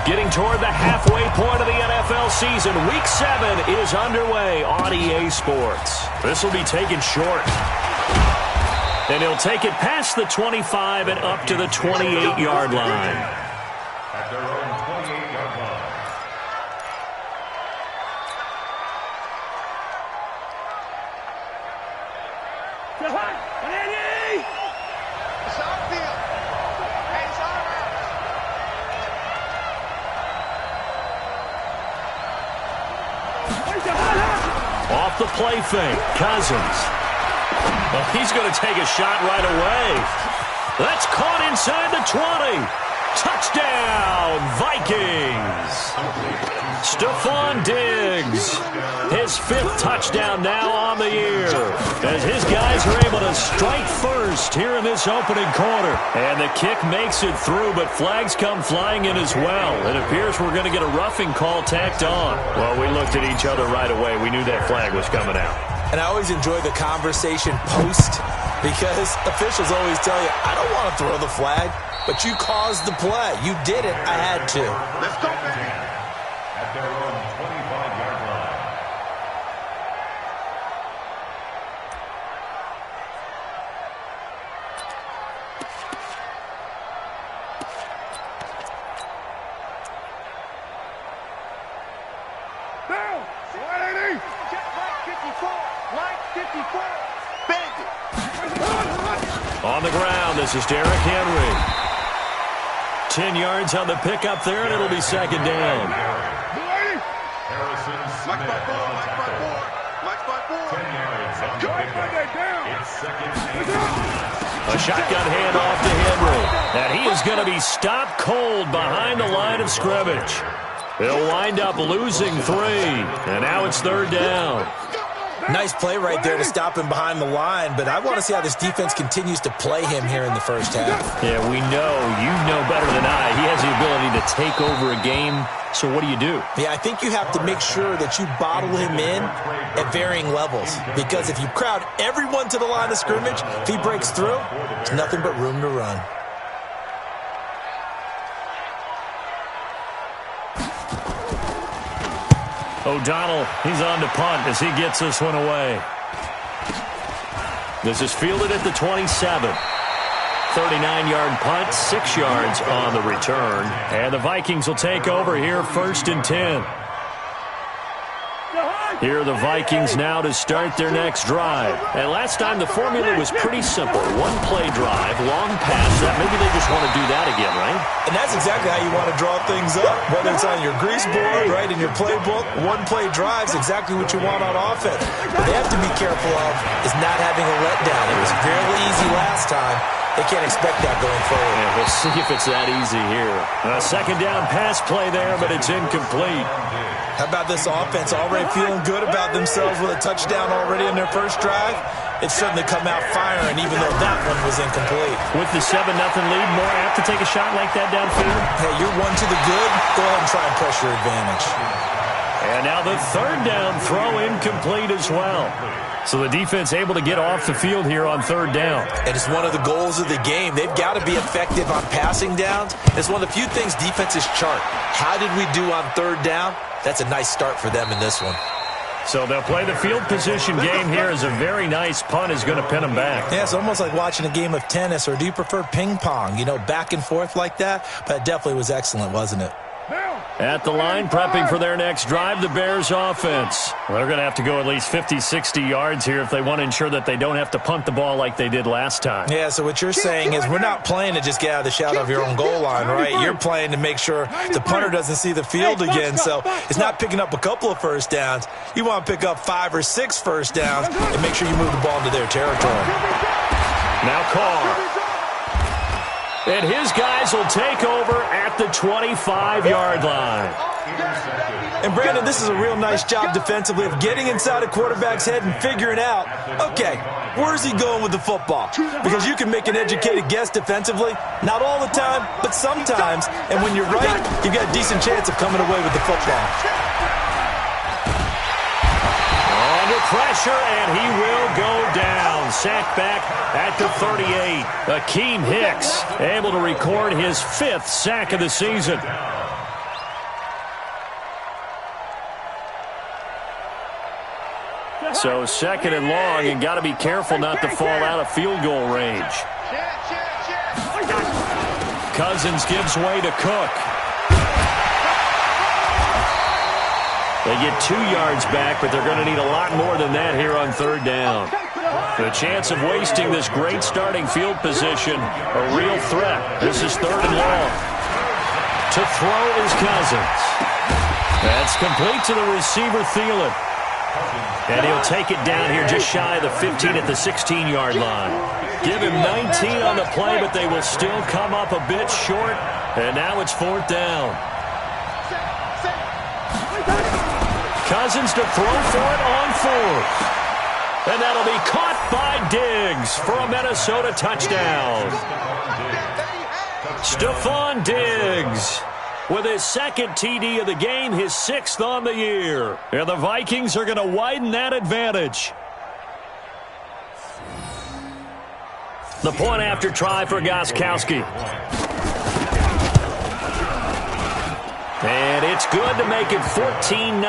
Getting toward the halfway point of the NFL season. Week 7 is underway on EA Sports. This will be taken short. And he'll take it past the 25 and up to the 28-yard line. At their own 28-yard line. Off the play fake, Cousins. Well, he's going to take a shot right away. That's caught inside the 20. Touchdown, Vikings. Stephon Diggs, his 5th touchdown now on the year, as his guys are able to strike first here in this opening quarter. And the kick makes it through, but flags come flying in as well. It appears we're going to get a roughing call tacked on. Well, we looked at each other right away. We knew that flag was coming out. And I always enjoy the conversation post, because officials always tell you, I don't want to throw the flag, but you caused the play. You did it. I had to. Let's go, man. At their own 25-yard line. Down. 180. Line 54. Bend it. On the ground, this is Derrick Henry. 10 yards on the pickup there, and it'll be second down. Harrison Smith on the tackle. 10 yards on the pickup. It's second and 10. A shotgun handoff to Henry. And he is going to be stopped cold behind the line of scrimmage. He'll wind up losing 3. And now it's third down. Nice play right there to stop him behind the line, but I want to see how this defense continues to play him here in the first half. Yeah, we know. You know better than I. He has the ability to take over a game. So what do you do? Yeah, I think you have to make sure that you bottle him in at varying levels, because if you crowd everyone to the line of scrimmage, if he breaks through, there's nothing but room to run. O'Donnell, he's on to punt as he gets this one away. This is fielded at the 27. 39-yard punt, 6 yards on the return. And the Vikings will take over here, 1st and 10. Here are the Vikings now to start their next drive. And last time the formula was pretty simple. One-play drive, long pass. That maybe they just want to do that again, right? And that's exactly how you want to draw things up. Whether it's on your grease board, right, in your playbook, one-play drive is exactly what you want on offense. What they have to be careful of is not having a letdown. It was fairly easy last time. They can't expect that going forward. Yeah, we'll see if it's that easy here. A second down pass play there, but it's incomplete. How about this offense already feeling good about themselves with a touchdown already in their first drive? It's certainly come out firing, even though that one was incomplete. With the 7-0 lead, more apt to take a shot like that downfield? Hey, you're one to the good. Go ahead and try and press your advantage. And now the third down throw incomplete as well. So the defense able to get off the field here on third down. And it's one of the goals of the game. They've got to be effective on passing downs. It's one of the few things defenses chart. How did we do on third down? That's a nice start for them in this one. So they'll play the field position game here as a very nice punt is going to pin them back. Yeah, it's almost like watching a game of tennis, or do you prefer ping pong? You know, back and forth like that? But it definitely was excellent, wasn't it? At the line, prepping for their next drive, the Bears offense. Well, they're going to have to go at least 50, 60 yards here if they want to ensure that they don't have to punt the ball like they did last time. Yeah, so what you're saying is we're not playing to just get out of the shadow of your own goal line, right? You're playing to make sure the punter doesn't see the field again. So it's not picking up a couple of first downs. You want to pick up 5 or 6 first downs and make sure you move the ball into their territory. Now Carr. And his guys will take over at the 25-yard line. And, Brandon, this is a real nice job defensively of getting inside a quarterback's head and figuring out, okay, where's he going with the football? Because you can make an educated guess defensively, not all the time, but sometimes. And when you're right, you've got a decent chance of coming away with the football. Under pressure, and he will go down. Sacked back at the 38. Akeem Hicks able to record his 5th sack of the season. So second and long, and got to be careful not to fall out of field goal range. Cousins gives way to Cook. They get 2 yards back, but they're going to need a lot more than that here on third down. The chance of wasting this great starting field position, a real threat. This is third and long. To throw is Cousins. That's complete to the receiver, Thielen. And he'll take it down here just shy of the 15 at the 16-yard line. Give him 19 on the play, but they will still come up a bit short. And now it's fourth down. Cousins to throw for it on fourth. And that'll be caught by Diggs for a Minnesota touchdown. Stephon Diggs with his second TD of the game, his 6th on the year. And the Vikings are going to widen that advantage. The point after try for Gostkowski. And it's good to make it 14-0.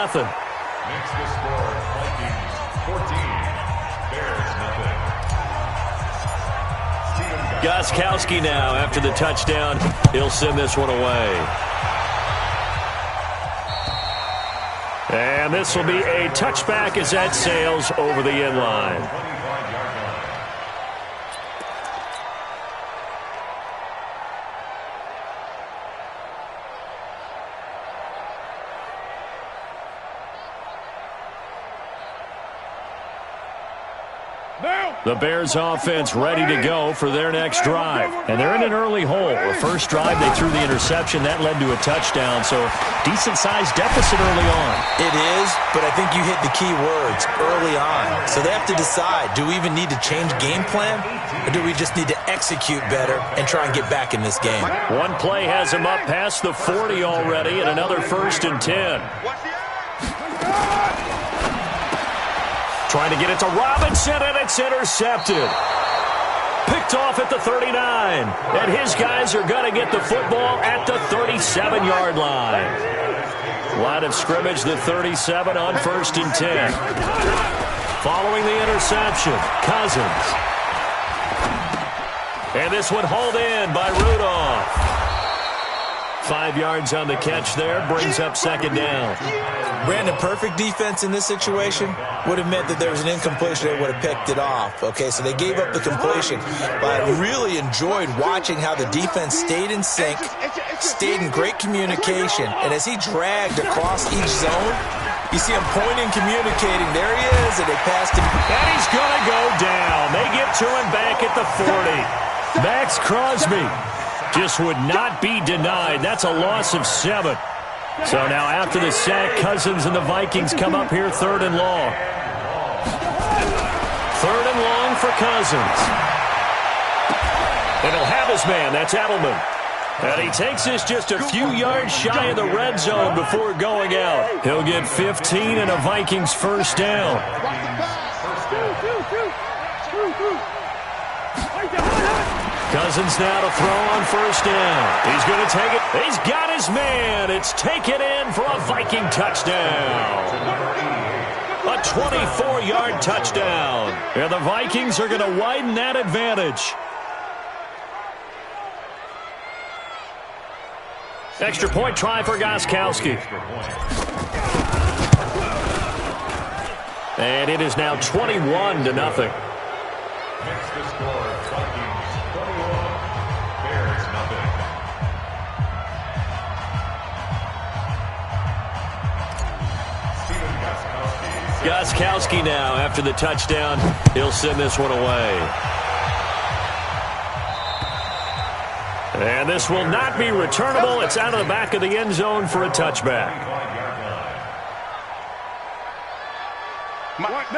Makes the score Vikings 14, Bears nothing. Gostkowski now after the touchdown. He'll send this one away. And this will be a touchback as that sails over the end line. The Bears offense ready to go for their next drive. And they're in an early hole. The first drive, they threw the interception. That led to a touchdown. So decent-sized deficit early on. It is, but I think you hit the key words, early on. So they have to decide, do we even need to change game plan? Or do we just need to execute better and try and get back in this game? One play has him up past the 40 already, and another 1st and 10. Trying to get it to Robinson, and it's intercepted. Picked off at the 39. And his guys are going to get the football at the 37-yard line. Line of scrimmage, the 37 on 1st and 10. Following the interception, Cousins. And this one hauled in by Rudolph. 5 yards on the catch there, brings up second down. Brandon, perfect defense in this situation would have meant that there was an incompletion. They would have picked it off. Okay, so they gave up the completion. But I really enjoyed watching how the defense stayed in sync, stayed in great communication. And as he dragged across each zone, you see him pointing, communicating. There he is, and they passed him. And he's going to go down. They get to him back at the 40. Max Crosby just would not be denied. That's a loss of 7. So now after the sack, Cousins and the Vikings come up here 3rd and long. 3rd and long for Cousins. And he'll have his man. That's Edelman. And he takes this just a few yards shy of the red zone before going out. He'll get 15 and a Vikings 1st down. Cousins now to throw on 1st down. He's going to take it. He's got his man. It's taken in for a Viking touchdown. A 24-yard touchdown. And the Vikings are going to widen that advantage. Extra point try for Gostkowski. And it is now 21-0. Makes the score Vikings 21, Bears nothing. Gostkowski now after the touchdown. He'll send this one away. And this will not be returnable. It's out of the back of the end zone for a touchback.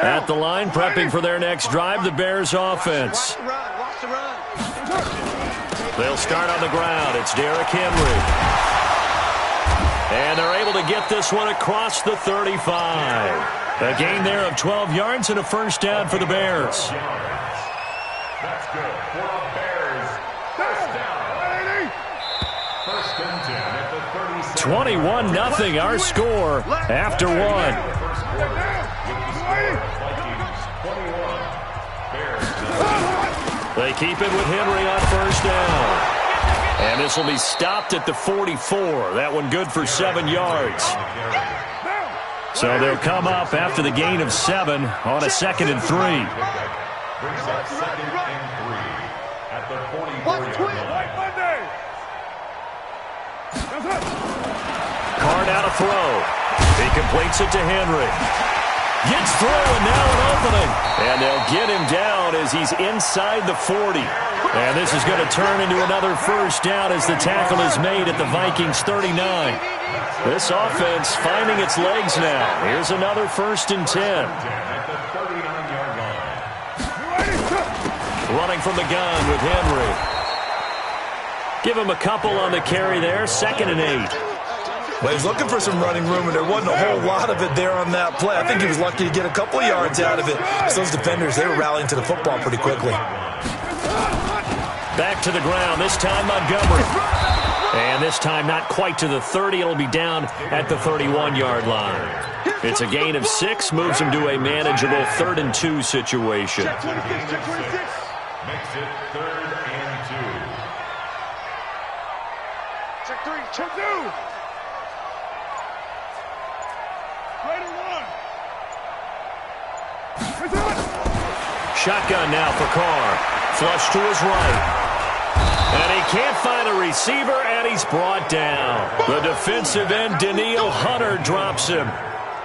At the line, prepping for their next drive, the Bears offense. They'll start on the ground. It's Derrick Henry. And they're able to get this one across the 35. A gain there of 12 yards and a 1st down for the Bears. That's good for the Bears. 1st down. 1st and 10 at the 37. 21-0 our score after one. They keep it with Henry on first down. And this will be stopped at the 44. That one good for 7 yards. So they'll come up after the gain of 7 on a 2nd and 3. Brings up 2nd and 3 at the 44-yard line. Card out a throw. He completes it to Henry. Gets through, and now an opening. And they'll get him down as he's inside the 40. And this is going to turn into another first down as the tackle is made at the Vikings 39. This offense finding its legs now. Here's another 1st and 10. At the 39-yard line. Running from the gun with Henry. Give him a couple on the carry there. 2nd and 8. Well, he was looking for some running room, and there wasn't a whole lot of it there on that play. I think he was lucky to get a couple of yards out of it. So those defenders, they were rallying to the football pretty quickly. Back to the ground, this time Montgomery. And this time not quite to the 30. It'll be down at the 31-yard line. It's a gain of 6, moves him to a manageable 3rd and 2 situation. Makes it 3rd and 2. Check 3, check 2. Shotgun now for Carr. Flush to his right. And he can't find a receiver, and he's brought down. The defensive end, Daniil Hunter, drops him.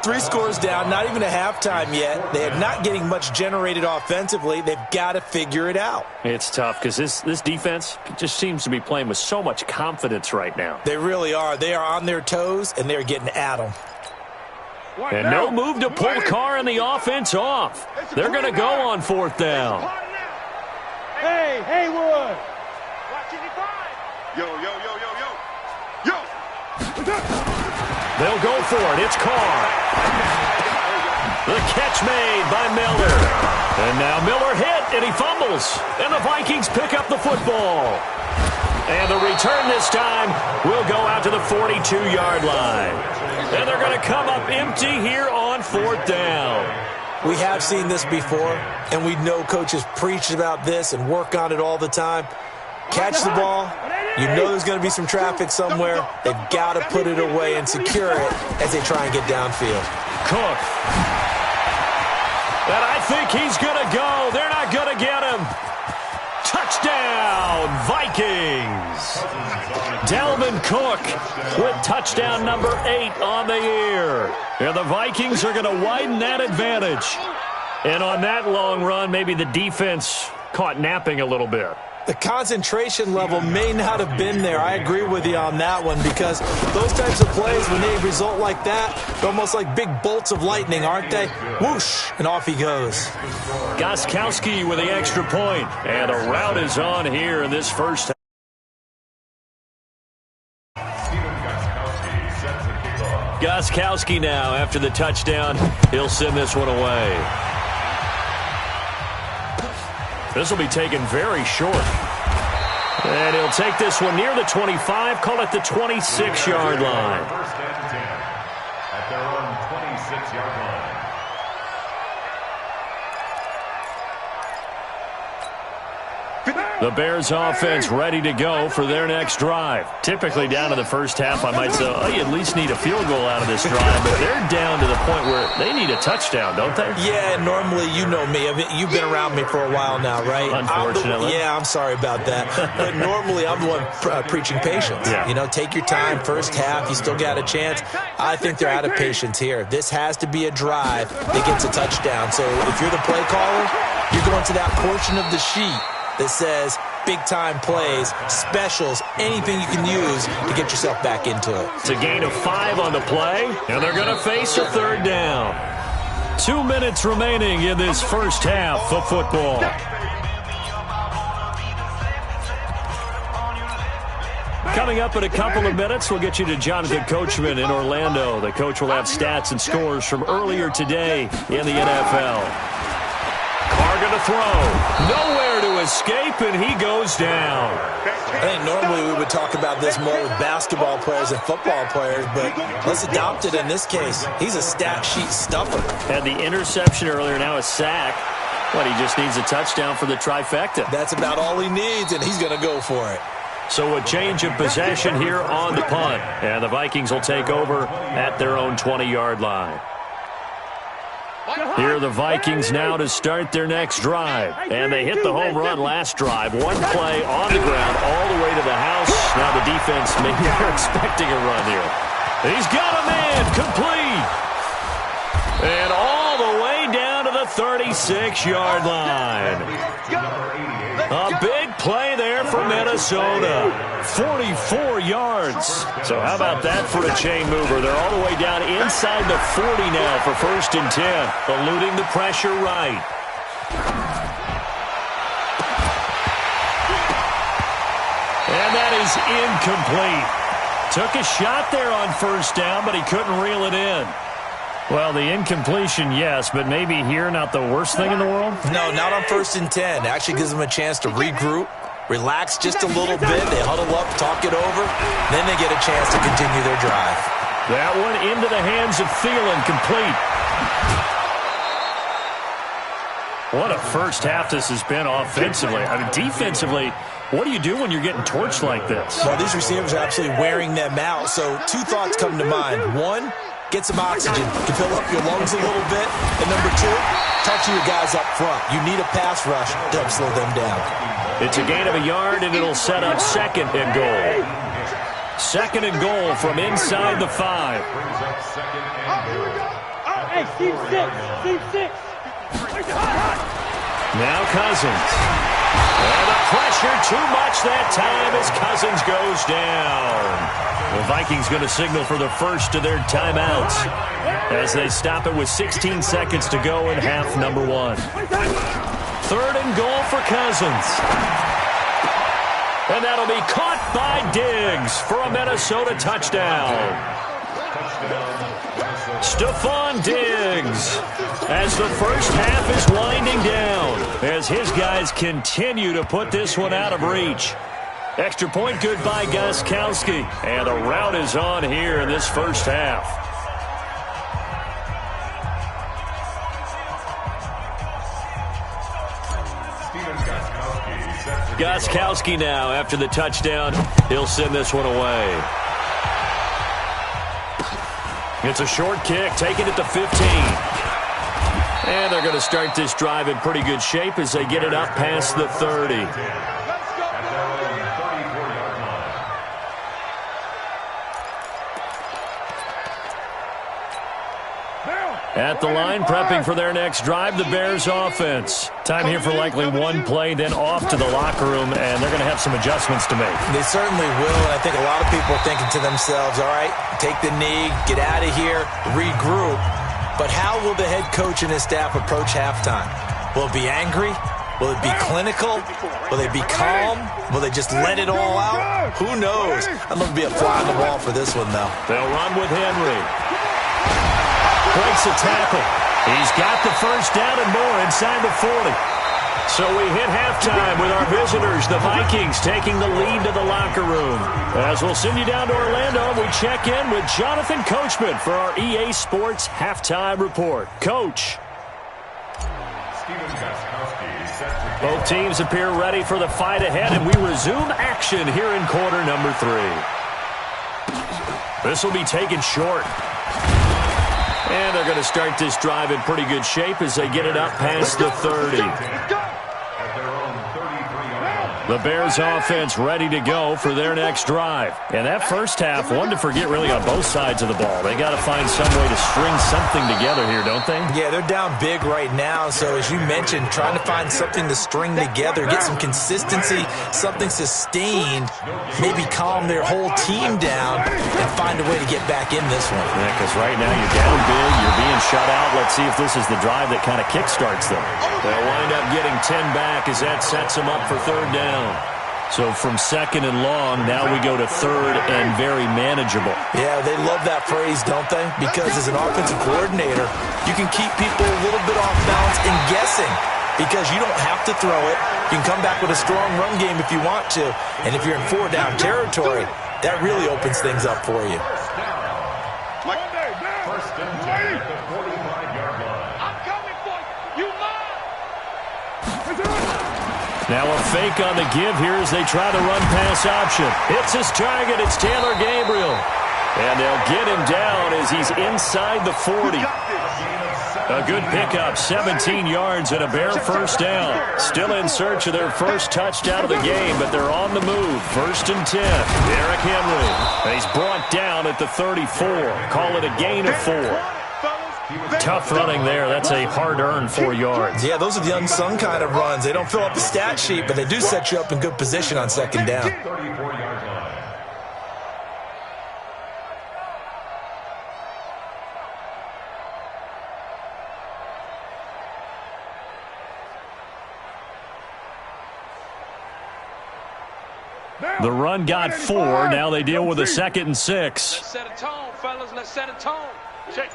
3 scores down, not even a halftime yet. They are not getting much generated offensively. They've got to figure it out. It's tough because this defense just seems to be playing with so much confidence right now. They really are. They are on their toes, and they're getting at them. And no move to pull Carr and the offense off. They're going to go on 4th down. Hey, Haywood. Yo. They'll go for it. It's Carr. The catch made by Miller. And now Miller hit, and he fumbles. And the Vikings pick up the football. And the return this time will go out to the 42-yard line. And they're going to come up empty here on 4th down. We have seen this before, and we know coaches preach about this and work on it all the time. Catch the ball. You know there's going to be some traffic somewhere. They've got to put it away and secure it as they try and get downfield. Cook. And I think he's going to go. They're not going to get him. Touchdown, Vikings. Dalvin Cook with touchdown number 8 on the year. And the Vikings are going to widen that advantage. And on that long run, maybe the defense caught napping a little bit. The concentration level may not have been there. I agree with you on that one because those types of plays, when they result like that, they're almost like big bolts of lightning, aren't they? Whoosh, and off he goes. Gostkowski with the extra point. And a rout is on here in this first half. Gostkowski now after the touchdown. He'll send this one away. This will be taken very short. And he'll take this one near the 25, call it the 26-yard line. First and 10 at their own 26-yard line. The Bears offense ready to go for their next drive. Typically down to the first half, I might say, oh, you at least need a field goal out of this drive, but they're down to the point where they need a touchdown, don't they? Yeah, normally, you know me. You've been around me for a while now, right? Unfortunately. I'm sorry about that. But normally, I'm the one preaching patience. Yeah. You know, take your time. First half, you still got a chance. I think they're out of patience here. This has to be a drive that gets a touchdown. So if you're the play caller, you're going to that portion of the sheet that says big-time plays, specials, anything you can use to get yourself back into it. It's a gain of 5 on the play, and they're going to face a 3rd down. 2 minutes remaining in this first half of football. Coming up in a couple of minutes, we'll get you to Jonathan Coachman in Orlando. The coach will have stats and scores from earlier today in the NFL. Carr going to throw. Nowhere to escape, and he goes down. I think normally we would talk about this more with basketball players and football players, but let's adopt it in this case. He's a stat sheet stuffer. Had the interception earlier, now a sack. But he just needs a touchdown for the trifecta. That's about all he needs, and he's going to go for it. So a change of possession here on the punt. And the Vikings will take over at their own 20-yard line. Here are the Vikings now to start their next drive. And they hit the home run last drive. One play on the ground all the way to the house. Now the defense maybe they're expecting a run here. He's got a man complete. And all the way down to the 36-yard line. A big play there for Minnesota. 44 yards. So how about that for a chain mover? They're all the way down inside the 40 now for 1st and 10. Eluding the pressure right. And that is incomplete. Took a shot there on 1st down, but he couldn't reel it in. Well, the incompletion, yes, but maybe here not the worst thing in the world? No, not on 1st and 10. It actually gives them a chance to regroup, relax just a little bit. They huddle up, talk it over. Then they get a chance to continue their drive. That one into the hands of Thielen, complete. What a first half this has been offensively. I mean, defensively, what do you do when you're getting torched like this? Well, these receivers are absolutely wearing them out. So 2 thoughts come to mind. One, get some oxygen to fill up your lungs a little bit. And number 2, talk to your guys up front. You need a pass rush to help slow them down. It's a gain of a yard, and it'll set up 2nd and goal. 2nd and goal from inside the 5. Hey, Steve 6. Now Cousins. And the pressure too much that time as Cousins goes down. The Vikings going to signal for the first of their timeouts as they stop it with 16 seconds to go in half number 1. 3rd and goal for Cousins. And that'll be caught by Diggs for a Minnesota touchdown. Stephon Diggs as the first half is winding down as his guys continue to put this one out of reach. Extra point good by Gostkowski. And the rout is on here in this first half. Gostkowski now after the touchdown. He'll send this one away. It's a short kick, taking it to 15. And they're going to start this drive in pretty good shape as they get it up past the 30. At the line, prepping for their next drive, the Bears offense. Time here for likely one play, then off to the locker room, and they're going to have some adjustments to make. They certainly will, and I think a lot of people are thinking to themselves, all right, take the knee, get out of here, regroup. But how will the head coach and his staff approach halftime? Will it be angry? Will it be clinical? Will they be calm? Will they just let it all out? Who knows? I'd love to be a fly on the wall for this one, though. They'll run with Henry. Breaks a tackle. He's got the first down and more inside the 40. So we hit halftime with our visitors, the Vikings, taking the lead to the locker room. As we'll send you down to Orlando, we check in with Jonathan Coachman for our EA Sports Halftime Report. Coach. Both teams appear ready for the fight ahead, and we resume action here in quarter number 3. This will be taken short. And they're going to start this drive in pretty good shape as they get it up past the 30. The Bears offense ready to go for their next drive. And that first half, one to forget really on both sides of the ball. They got to find some way to string something together here, don't they? Yeah, they're down big right now. So as you mentioned, trying to find something to string together, get some consistency, something sustained, maybe calm their whole team down and find a way to get back in this one. Yeah, because right now you're down big, you're being shut out. Let's see if this is the drive that kind of kickstarts them. They'll wind up getting 10 back as that sets them up for 3rd down. So from 2nd and long, now we go to 3rd and very manageable. Yeah, they love that phrase, don't they? Because as an offensive coordinator, you can keep people a little bit off balance and guessing because you don't have to throw it. You can come back with a strong run game if you want to. And if you're in 4-down territory, that really opens things up for you. Now a fake on the give here as they try the run-pass option. Hits his target. It's Taylor Gabriel. And they'll get him down as he's inside the 40. A good pickup, 17 yards and a Bear first down. Still in search of their first touchdown of the game, but they're on the move. 1st and 10. Derrick Henry. He's brought down at the 34. Call it a gain of 4. Tough running there. That's a hard-earned 4 yards. Yeah, those are the unsung kind of runs. They don't fill up the stat sheet, but they do set you up in good position on 2nd down. 34-yard line. The run got 4. Now they deal with a 2nd and 6. Let's set a tone, fellas. Let's set a tone. Check.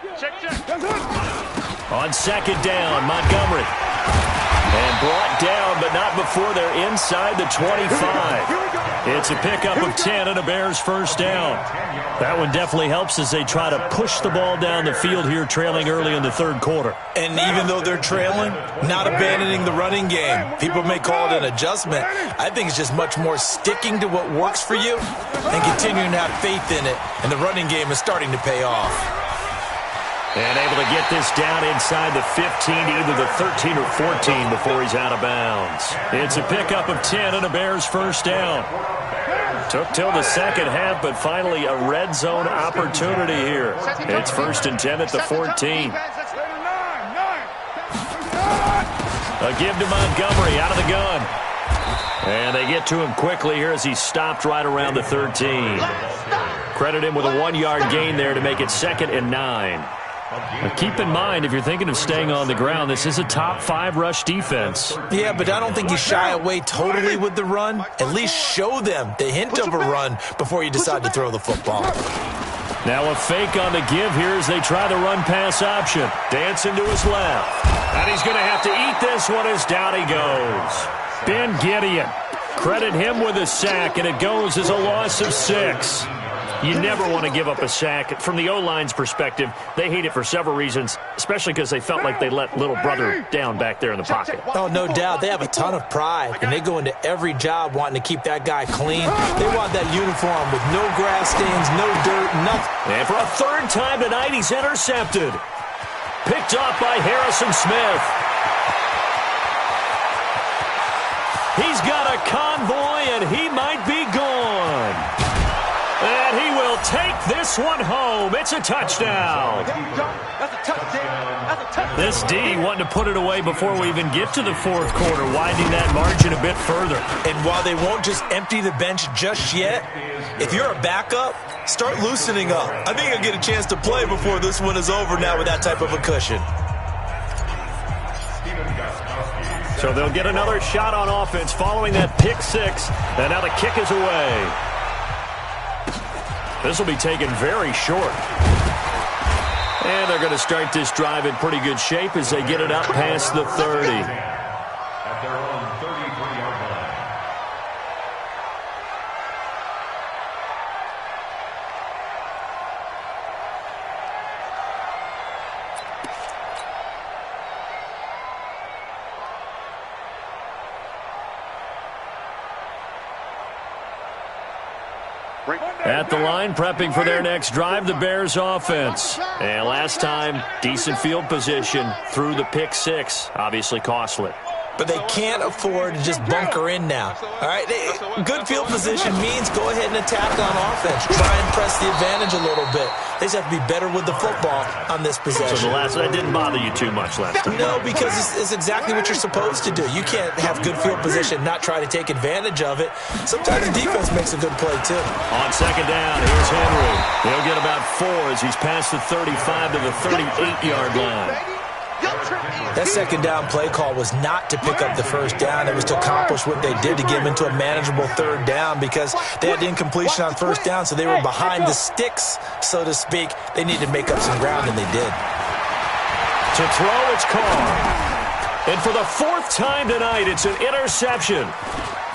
On 2nd down, Montgomery. And brought down, but not before they're inside the 25. It's a pickup of 10 and a Bears first down. That one definitely helps as they try to push the ball down the field here, trailing early in the 3rd quarter. And even though they're trailing, not abandoning the running game. People may call it an adjustment. I think it's just much more sticking to what works for you and continuing to have faith in it. And the running game is starting to pay off. And able to get this down inside the 15, either the 13 or 14 before he's out of bounds. It's a pickup of 10 and a Bears first down. Took till the 2nd half, but finally a red zone opportunity here. It's 1st and 10 at the 14. A give to Montgomery out of the gun. And they get to him quickly here as he stopped right around the 13. Credit him with a 1-yard gain there to make it 2nd and 9. Now keep in mind, if you're thinking of staying on the ground, this is a top 5 rush defense. Yeah, but I don't think you shy away totally with the run. At least show them the hint of a run before you decide to throw the football. Now a fake on the give here as they try the run-pass option. Dancing to his left. And he's going to have to eat this one as down he goes. Ben Gideon. Credit him with a sack, and it goes as a loss of 6. You never want to give up a sack. From the O-line's perspective, they hate it for several reasons, especially because they felt like they let little brother down back there in the pocket. Oh, no doubt. They have a ton of pride, and they go into every job wanting to keep that guy clean. They want that uniform with no grass stains, no dirt, nothing. And for a 3rd time tonight, he's intercepted. Picked off by Harrison Smith. He's got a convoy, and he might be gone. And he will take this one home. It's a touchdown. That's a touchdown. That's a touchdown. This D wanting to put it away before we even get to the 4th quarter, widening that margin a bit further. And while they won't just empty the bench just yet, if you're a backup, start loosening up. I think you'll get a chance to play before this one is over now with that type of a cushion. So they'll get another shot on offense following that pick 6. And now the kick is away. This will be taken very short. And they're going to start this drive in pretty good shape as they get it up past the 30. At their own 33-yard line. At the line, prepping for their next drive, the Bears offense. And last time, decent field position through the pick 6. Obviously costly. But they can't afford to just bunker in now. All right, good field position means go ahead and attack on offense. Try and press the advantage a little bit. They just have to be better with the football on this possession. So that didn't bother you too much last time? No, because it's exactly what you're supposed to do. You can't have good field position, not try to take advantage of it. Sometimes the defense makes a good play, too. On 2nd down, here's Henry. He'll get about 4 as he's past the 35 to the 38-yard line. That 2nd down play call was not to pick up the 1st down. It was to accomplish what they did to get them into a manageable 3rd down because they had incompletion on 1st down, so they were behind the sticks, so to speak. They needed to make up some ground, and they did. To throw, it's Carr. And for the 4th time tonight, it's an interception.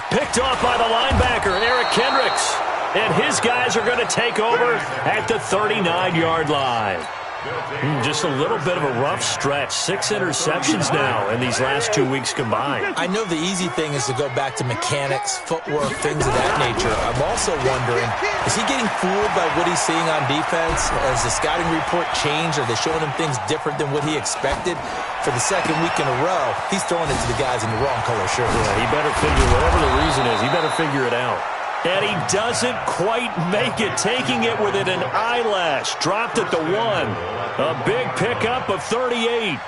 Picked off by the linebacker, Eric Kendricks. And his guys are going to take over at the 39-yard line. Just a little bit of a rough stretch. 6 interceptions now in these last 2 weeks combined. I know the easy thing is to go back to mechanics, footwork, things of that nature. I'm also wondering, is he getting fooled by what he's seeing on defense? Has the scouting report changed? Are they showing him things different than what he expected? For the second week in a row, he's throwing it to the guys in the wrong color shirt. Yeah, he better figure, whatever the reason is, he better figure it out. And he doesn't quite make it, taking it within an eyelash. Dropped at the 1. A big pickup of 38.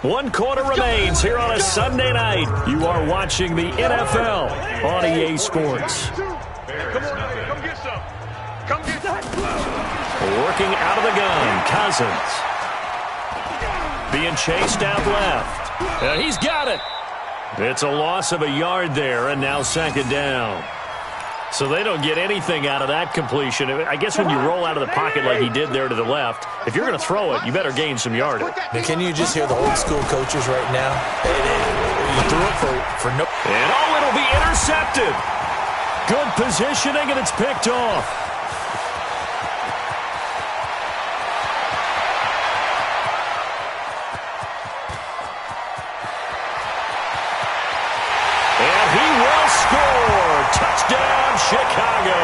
One quarter remains here on a Sunday night. You are watching the NFL on EA Sports. Come get some. Come get some. Working out of the gun, Cousins. Being chased out left. He's got it. It's a loss of a yard there, and now second down. So they don't get anything out of that completion. I guess when you roll out of the pocket like he did there to the left, if you're going to throw it, you better gain some yardage. Now, can you just hear the old school coaches right now? You threw it for no... And, it'll be intercepted. Good positioning, and it's picked off. Touchdown, Chicago.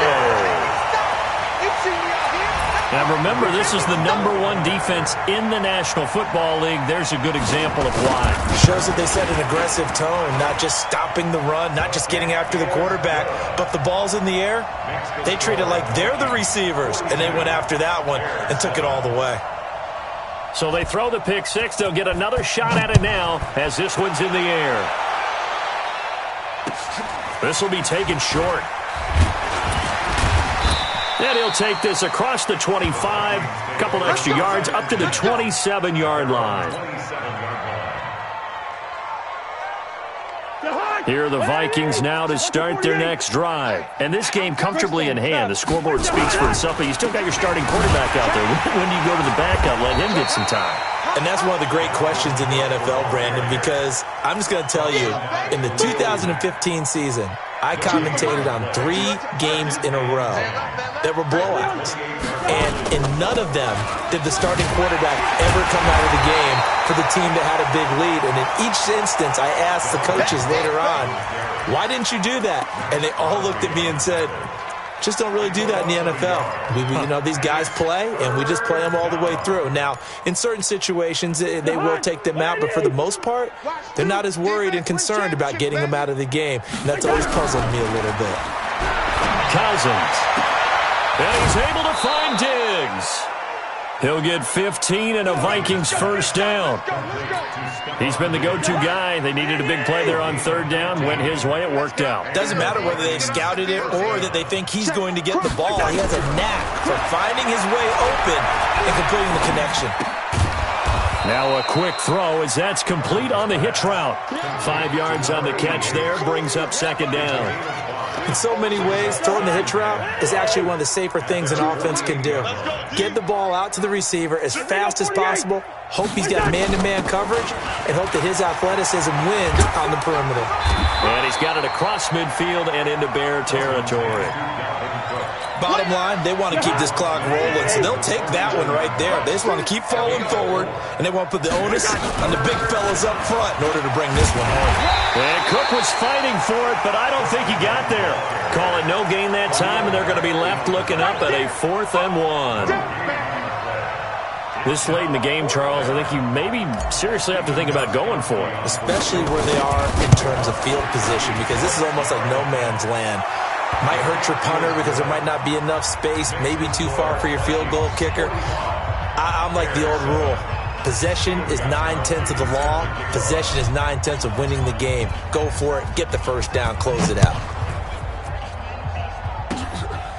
Now remember, this is the #1 defense in the National Football League. There's a good example of why. Shows that they set an aggressive tone, not just stopping the run, not just getting after the quarterback, but the ball's in the air. They treat it like they're the receivers, and they went after that one and took it all the way. So they throw the pick six. They'll get another shot at it now as this one's in the air. This will be taken short. And he'll take this across the 25, a couple extra yards, up to the 27-yard line. Here are the Vikings now to start their next drive. And this game comfortably in hand. The scoreboard speaks for itself, but you still got your starting quarterback out there. When do you go to the backup? Let him get some time. And that's one of the great questions in the NFL, Brandon, because I'm just going to tell you, in the 2015 season, I commentated on 3 games in a row that were blowouts. And in none of them did the starting quarterback ever come out of the game for the team that had a big lead. And in each instance, I asked the coaches later on, why didn't you do that? And they all looked at me and said, just don't really do that in the NFL. These guys play, and we just play them all the way through. Now, in certain situations, they will take them out, but for the most part, they're not as worried and concerned about getting them out of the game. And that's always puzzled me a little bit. Cousins. And he's able to find Diggs. He'll get 15 and a Vikings first down. He's been the go-to guy. They needed a big play there on third down. Went his way. It worked out. Doesn't matter whether they've scouted it or that they think he's going to get the ball. He has a knack for finding his way open and completing the connection. Now a quick throw as that's complete on the hitch route. 5 yards on the catch there. Brings up second down. In so many ways, throwing the hitch route is actually one of the safer things an offense can do. Get the ball out to the receiver as fast as possible, hope he's got man-to-man coverage, and hope that his athleticism wins on the perimeter. And he's got it across midfield and into Bear territory. Bottom line, they want to keep this clock rolling, so they'll take that one right there. They just want to keep falling forward, and they want to put the onus on the big fellas up front in order to bring this one home. And Cook was fighting for it, but I don't think he got there. Call it no gain that time, and they're going to be left looking up at a 4th and 1. This late in the game, Charles, I think you maybe seriously have to think about going for it. Especially where they are in terms of field position, because this is almost like no man's land. Might hurt your punter because there might not be enough space, maybe too far for your field goal kicker. I'm like the old rule. Possession is 9/10 of the law. Possession is 9/10 of winning the game. Go for it. Get the first down. Close it out.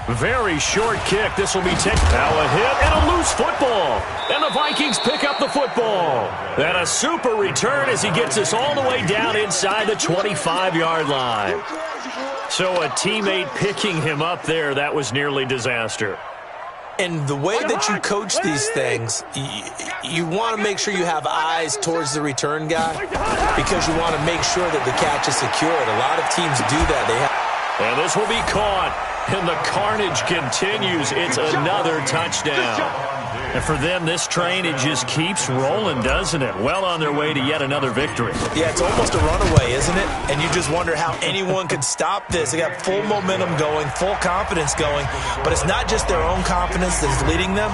Very short kick. This will be taken. Now a hit and a loose football. And the Vikings pick up the football. And a super return as he gets us all the way down inside the 25-yard line. So a teammate picking him up there, that was nearly disaster. And the way that you coach these things, you want to make sure you have eyes towards the return guy because you want to make sure that the catch is secured. A lot of teams do that. And this will be caught. And the carnage continues. It's another touchdown. And for them, this train, it just keeps rolling, doesn't it? Well on their way to yet another victory. Yeah, it's almost a runaway, isn't it? And you just wonder how anyone could stop this. They got full momentum going, full confidence going. But it's not just their own confidence that's leading them.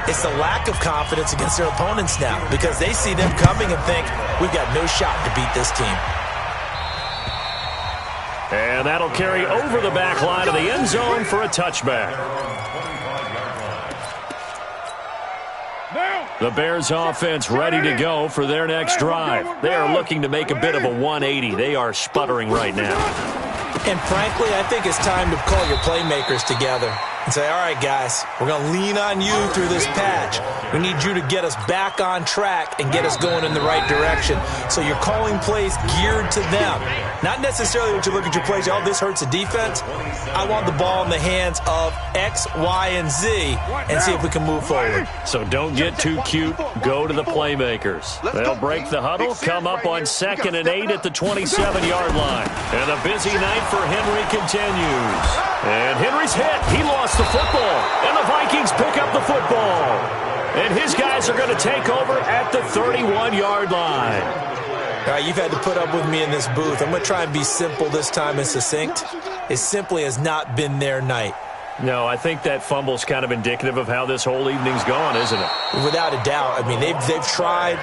It's the lack of confidence against their opponents now, because they see them coming and think, we've got no shot to beat this team. And that'll carry over the back line of the end zone for a touchback. The Bears offense ready to go for their next drive. They are looking to make a bit of a 180. They are sputtering right now. And frankly, I think it's time to call your playmakers together and say, all right, guys, we're going to lean on you through this patch. We need you to get us back on track and get us going in the right direction. So you're calling plays geared to them. Not necessarily what you look at your plays, oh, this hurts the defense. I want the ball in the hands of X, Y, and Z and see if we can move forward. So don't get too cute. Go to the playmakers. They'll break the huddle, come up on 2nd and 8 at the 27-yard line. And a busy night for Henry continues. And Henry's hit. He lost the football. And the Vikings pick up the football. And his guys are going to take over at the 31-yard line. All right, you've had to put up with me in this booth. I'm going to try and be simple this time and succinct. It simply has not been their night. No, I think that fumble's kind of indicative of how this whole evening's gone, isn't it? Without a doubt. I mean, they've tried,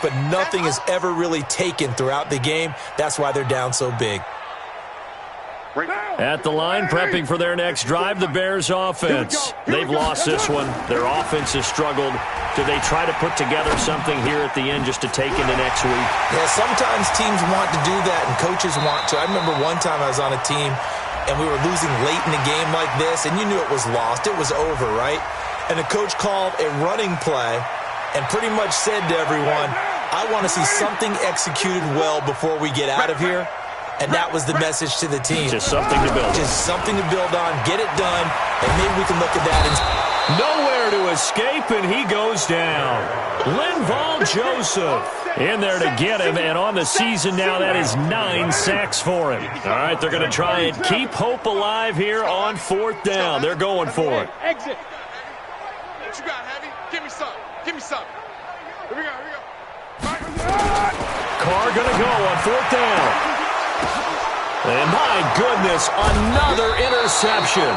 but nothing has ever really taken throughout the game. That's why they're down so big. At the line, prepping for their next drive, the Bears offense. They've lost this one. Their offense has struggled. Do they try to put together something here at the end just to take into next week? Yeah, sometimes teams want to do that and coaches want to. I remember one time I was on a team and we were losing late in a game like this, and you knew it was lost. It was over, right? And the coach called a running play and pretty much said to everyone, I want to see something executed well before we get out of here. And that was the message to the team. Just something to build. Just something to build on, get it done, and maybe we can look at that and... Nowhere to escape, and he goes down. Linval Joseph in there to get him, and on the season now, that is 9 sacks for him. All right, they're going to try and keep hope alive here on 4th down. They're going for it. Exit. What you got, Heavy? Give me some. Give me some. Here we go. Here we go. Carr going to go on 4th down. And my goodness, another interception.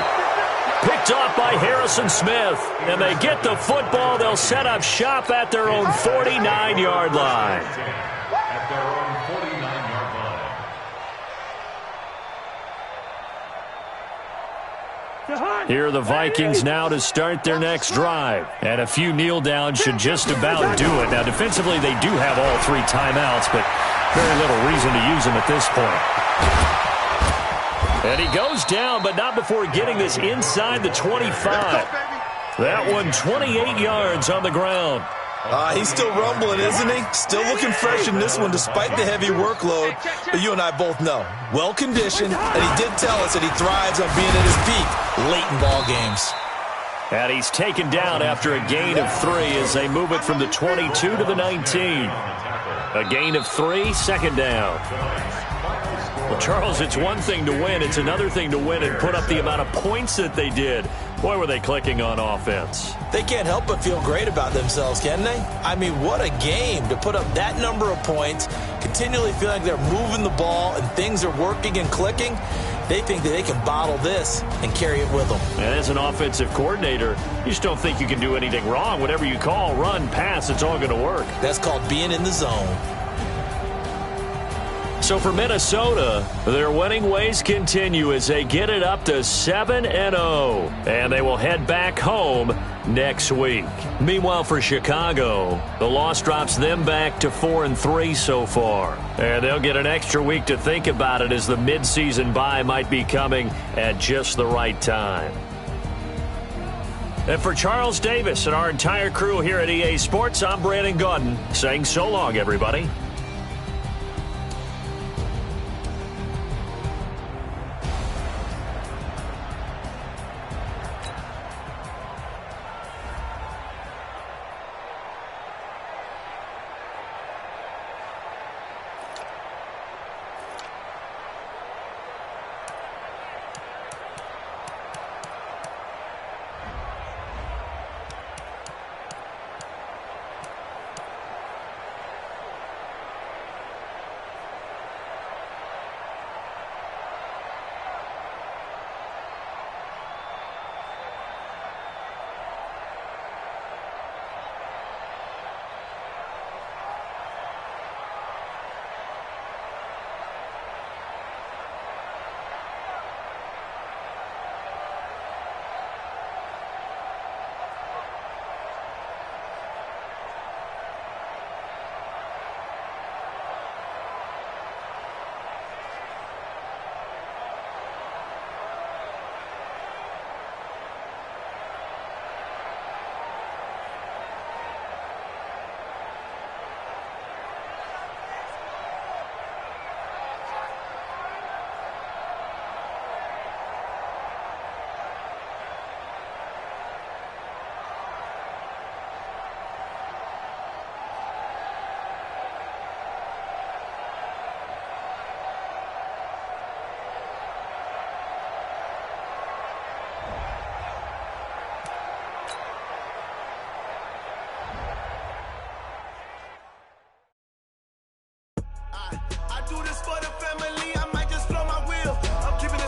Picked off by Harrison Smith. And they get the football. They'll set up shop at their own 49-yard line. At their own 49-yard line. Here are the Vikings now to start their next drive. And a few kneel downs should just about do it. Now, defensively, they do have all 3 timeouts, but very little reason to use them at this point. And he goes down, but not before getting this inside the 25. That one 28 yards on the ground. He's still rumbling, isn't he? Still looking fresh in this one despite the heavy workload. But you and I both know, well-conditioned, and he did tell us that he thrives on being at his peak late in ball games. And he's taken down after a gain of 3 as they move it from the 22 to the 19. A gain of 3, 2nd down. Well, Charles, it's one thing to win. It's another thing to win and put up the amount of points that they did. Boy, were they clicking on offense. They can't help but feel great about themselves, can they? I mean, what a game to put up that number of points, continually feel like they're moving the ball and things are working and clicking. They think that they can bottle this and carry it with them. And as an offensive coordinator, you just don't think you can do anything wrong. Whatever you call, run, pass, it's all going to work. That's called being in the zone. So for Minnesota, their winning ways continue as they get it up to 7-0. And they will head back home next week. Meanwhile, for Chicago, the loss drops them back to 4-3 so far. And they'll get an extra week to think about it as the midseason bye might be coming at just the right time. And for Charles Davis and our entire crew here at EA Sports, I'm Brandon Gaudin saying so long, everybody.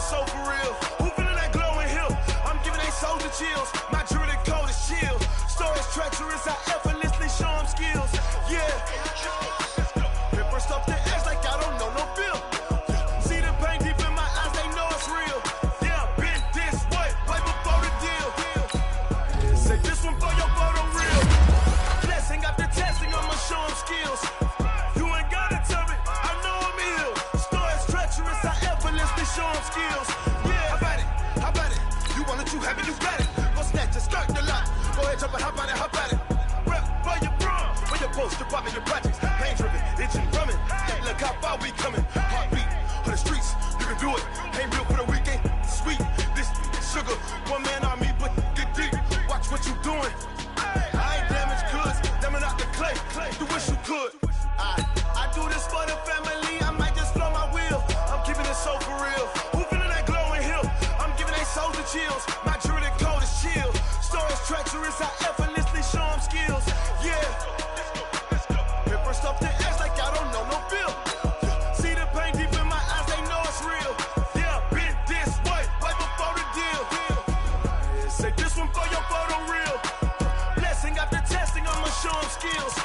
soul for real. Who feeling that glow in here? I'm giving they soldier chills. My jewelry code is chill. Stories treacherous, I effortlessly show them skills. Yeah. Paper stuff the edge like I don't know no feel. See the pain deep in my eyes, they know it's real. Yeah, been this way before the deal. Say this one for your photo real. Blessing after testing, I'ma show them skills. You ain't gotta tell me, I know I'm ill. Stories treacherous, I effortlessly show them skills. Yeah, how about it? You want it, you have it, you got it. Go snatch your skirt, the lot. Go ahead, jump it, how about it? Rep for your prom, for your poster, popping your projects. Pain driven, itching, drumming. Hey, look how far we coming. Heartbeat on the streets, you can do it. Ain't built for the weekend, sweet. This sugar, one man army, but get deep. Watch what you doing. I ain't damaged goods, damn out the clay. You wish you could. I do this for the family. I might just blow my wheel. I'm keeping it so for real. Who feeling that glow in here? I'm giving they soldier chills. My jewelry code is chill. Stories treacherous, I effortlessly show them skills. Yeah. Paper stuff the edge like I don't know no feel. See the pain deep in my eyes, they know it's real. Yeah, been this way before the deal. Say this one for your photo real. Blessing after testing, I'ma show them skills.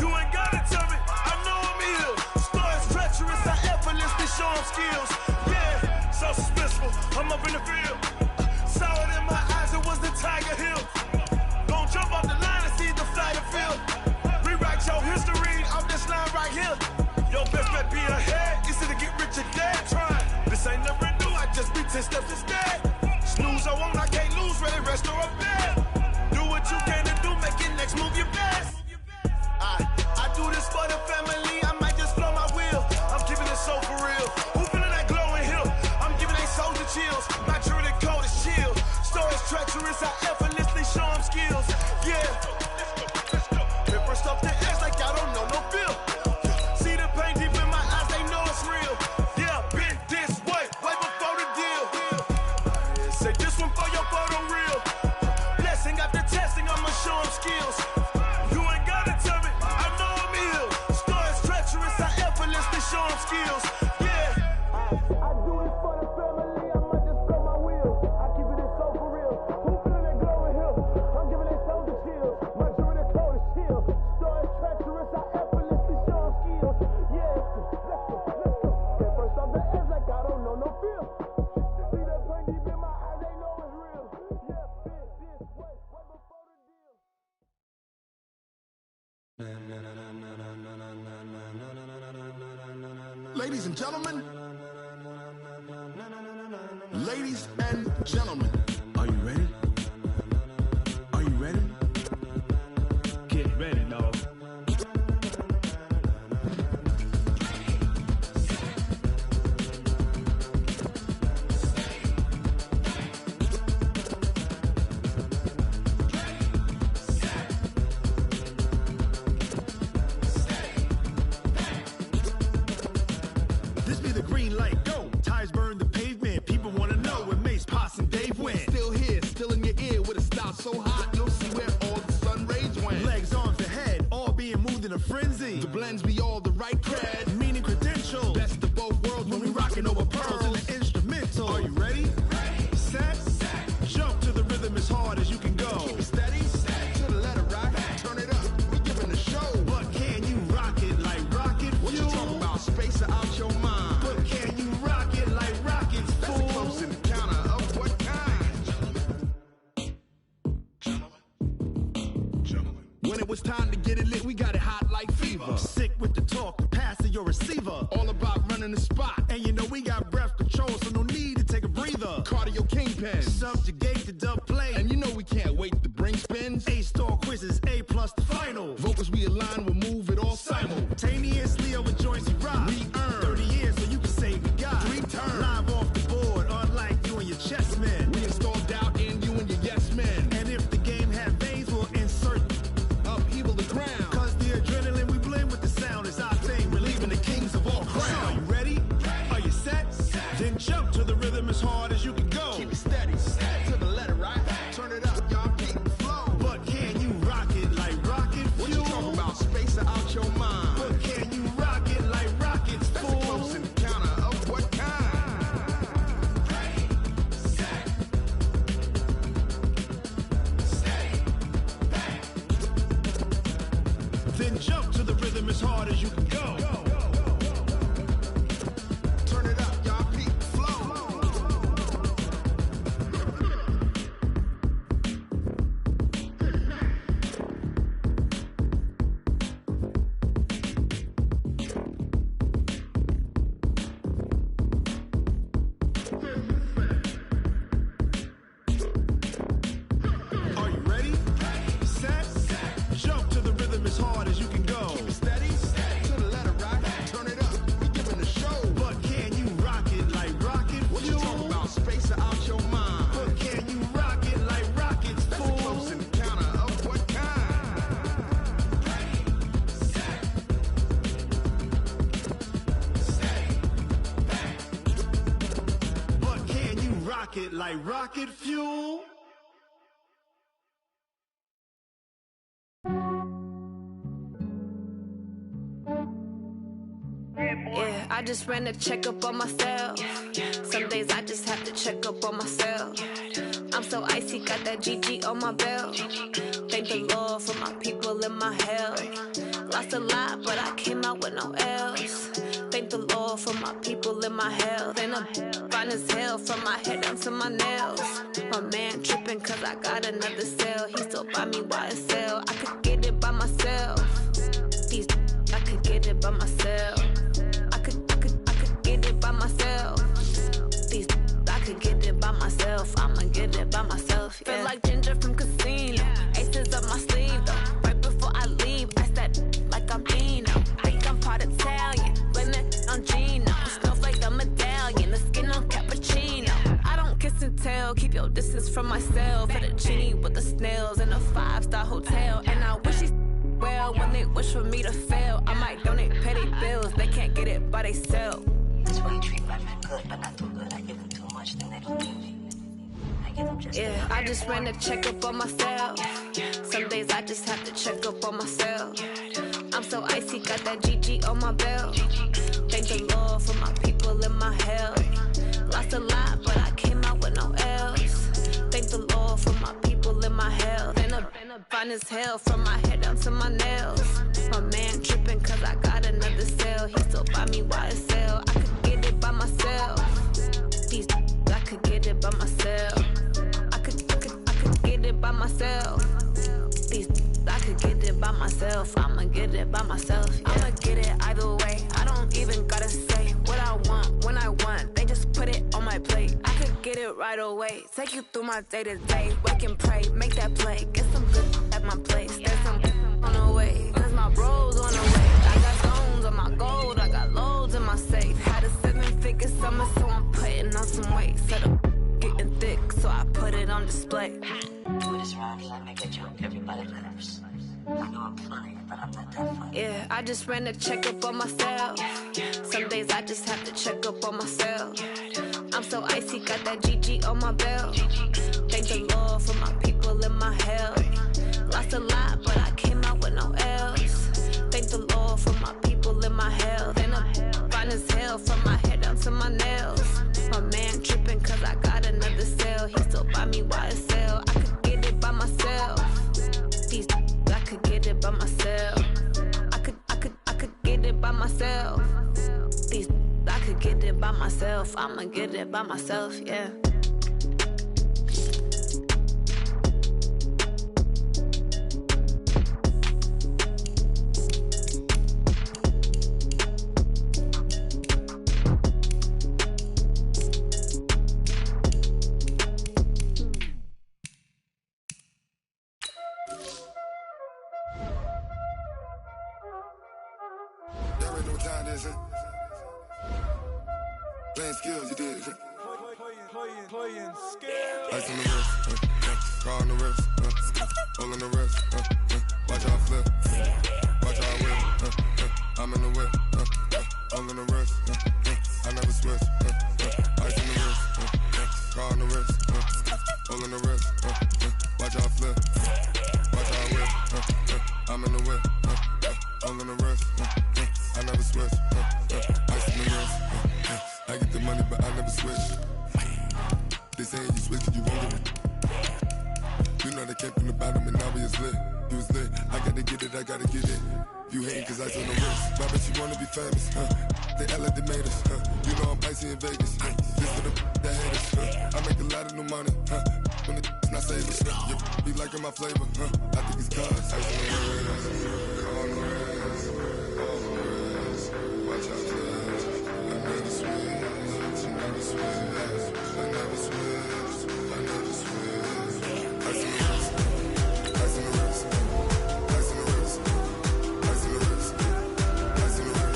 You ain't gotta tell me, I know I'm ill. Stories treacherous, I effortlessly show them skills. Yeah, so suspenseful, I'm up in the field. Saw it in my eyes, it was the Tiger Hill. Don't jump off the line and see the fly the field. Rewrite your history off this line right here. Your best bet be ahead, easy to get rich or dead. Try, this ain't never new, I just be 10 steps instead. Snooze I won't, I can't lose, ready, rest or a bed. Do what you can to do, make it next move your best. I do this for the family, I might just blow my wheel. I'm keeping it so for real. Who feeling that glow in here? I'm giving they soldier chills. My jewelry code is chill. Stories treacherous, I effortlessly show them skills. Yeah. Paper stuff the edge like I don't know no feel. See the pain deep in my eyes, they know it's real. Yeah, been this way before the deal. Say this one for your photo real. Blessing after testing, I'ma show them skills. You ain't gotta tell me, I know I'm ill. Stories treacherous, I effortlessly show them skills. Yeah. I do this for the family, I might just blow my wheel. I keep it so for real. Who feeling that glow in here? I'm giving they soldier chills. My jewelry code is chill. Stories treacherous, I effortlessly show them skills. Yeah, let's go. Get first off the edge like I don't know no feel. See that pain deep in my eyes, they know it's real. Yeah, been this way before the deal. Ladies and gentlemen, ladies and gentlemen, are you ready? Are you ready? Get ready, dog. This be the green light, go. Tires burn the pavement. People want to know where Mace, Pops, and Dave went. Still here, still in your ear with a style so hot, you'll see where all the sun rays went. Legs, arms, and head, all being moved in a frenzy. The blends be all the right cred, meaning credentials. Best of both worlds when we rockin' over pearls in the instrumental. Are you ready? Set, jump to the rhythm as hard as you can go. Keep it steady, to the letter rock, turn it up, we giving a show. But can you rock it like rocket fuel? What you talking about, space or out your mind? But can you rock it like rockets, fool? That's a close encounter of what kind? Gentlemen. When it was time to get it lit, we got it hot like fever. Sick with the talk, the pass to your receiver. All about running the spot. And you know we got breath control, so no need to take a breather. Cardio kingpin, subjugate the dub play. And you know we can't wait to bring spins. A-star quizzes, A+ the final. Vocals we align, we'll move it all simultaneously over joints we rock. We earn 30 years, so you can say we got 3 turns. Live off the board, unlike you and your chess men. We install doubt in you and your yes men. And if the game had veins, we'll insert upheaval the ground. Cause the adrenaline we blend with the sound is our thing. We're leaving the kings of all crowns. So are you ready? Are you set? Then jump to the rhythm as hard as you can go. Keep it steady, to the letter right. Turn it up, y'all keep the flow. But can you rock it like rocket fuel? What you talking about, space or out your mind? But can you rock it like rockets, fool? That's a close encounter of what kind? rocket like rocket fuel. Yeah, I just ran a checkup on myself. Some days I just have to check up on myself. I'm so icy, got that GG on my belt. Thank the Lord for my people in my health. Lost a lot, but I came out with no L's. Thank the Lord for my people in my health. And I'm fine as hell from my head down to my nails. My man tripping cause I got another cell. He still buy me YSL. I could get it by myself. These I could get it by myself. I could get it by myself. These I could get it by myself. I'ma get it by myself. Yeah. Feel like Ginger from Casino. Aces up my sleeve though. Right before I leave, I said like I'm Dino. Think I'm part Italian. Blame it on Gino. Snowflake the medallion. The skin on cappuccino. I don't kiss and tell. Keep your distance from myself. For the genie with the snails in a 5-star hotel. And I wish he well when they wish for me to fail. I might donate petty bills. They can't get it by themselves. That's why you treat my men good, but not too good. I give them too much, then they don't give me. I give them just yeah, I just ran a checkup on myself. Some days I just have to check up on myself. I'm so icy, got that GG on my belt. Thank the Lord for my people in my health. Lost a lot, but I came out with no L's. Thank the Lord for my people in my health. And I'm fine as hell from my head down to my nails. My man tripping cause I got another cell. He still buy me YSL. I could get it by myself. These I could get it by myself. I could get it by myself. These I could get it by myself. I'ma get it by myself. Yeah. I'ma get it either way. I don't even gotta say what I want when I want. They just put it on my plate. I could get it right away. Take you through my day to day. Wake and pray, make that play. Get some good at my place. There's some good on the way. Cause my bros on the way. I got stones on my gold. I got loads in my safe. Had a 7-figure summer, so I'm putting on some weight. Set up getting thick, so I put it on display. Do this around here, I make a joke. Everybody laughs. I know I'm funny, but I'm not that funny. Yeah, I just ran a checkup on myself. Some days I just have to check up on myself. I'm so icy, got that GG on my belt. Thank the Lord for my people in my health. Lost a lot, but I came out with no L's. Thank the Lord for my people in my health. And I'm fine as hell from my head down to my nails. My man tripping cause I got another cell. He still buy me YSL. I could get it by myself. These I could get it by myself. I could get it by myself. These I could get it by myself. I'ma get it by myself, yeah. Playing skills, you did. Playing skills. Ice on the wrist, car on the wrist, hole in the wrist, watch how I flip, watch how I whip, I'm in the whip, hole in the wrist, I never switch, ice on the wrist, car on the wrist, hole in the wrist, watch how I flip, watch how I whip, I'm in the whip, hole in the wrist, I never switch, ice on the wrist. I get the money, but I never switch. They saying you switch, you won't get it. You know they came from the bottom and now we is lit. You was lit, I gotta get it, I gotta get it. You hating cause I on the wrist. Why bet you wanna be famous, They Ella they made us, You know I'm icy in Vegas, This for the that hate us, I make a lot of new money, When the not savers, You be liking my flavor, I think it's cause ice on the wrist, on the wrist, on the wrist. Watch out, I never switch. I never switch. I never switch. I never switch. Ice in the wrist. Ice in the wrist. Ice in the wrist. Ice in the wrist. Ice in the wrist.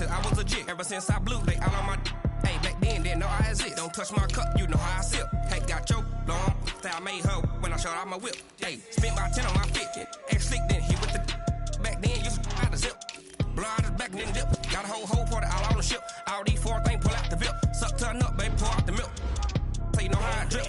since I was legit. Ever since I blew, they all on my hey, back then, didn't know I exist. Don't touch my cup, you know how I sip. Hey, got your long, say I made her when I showed out my whip. Hey, spent about 10 on my fit, ex-slick, then hit with the back then, used to out the zip. Blow out his back, then dip. Got a whole party all on the ship. All these four things, pull out the VIP. Suck to a nut, baby, pour out the milk. So you know how I drip.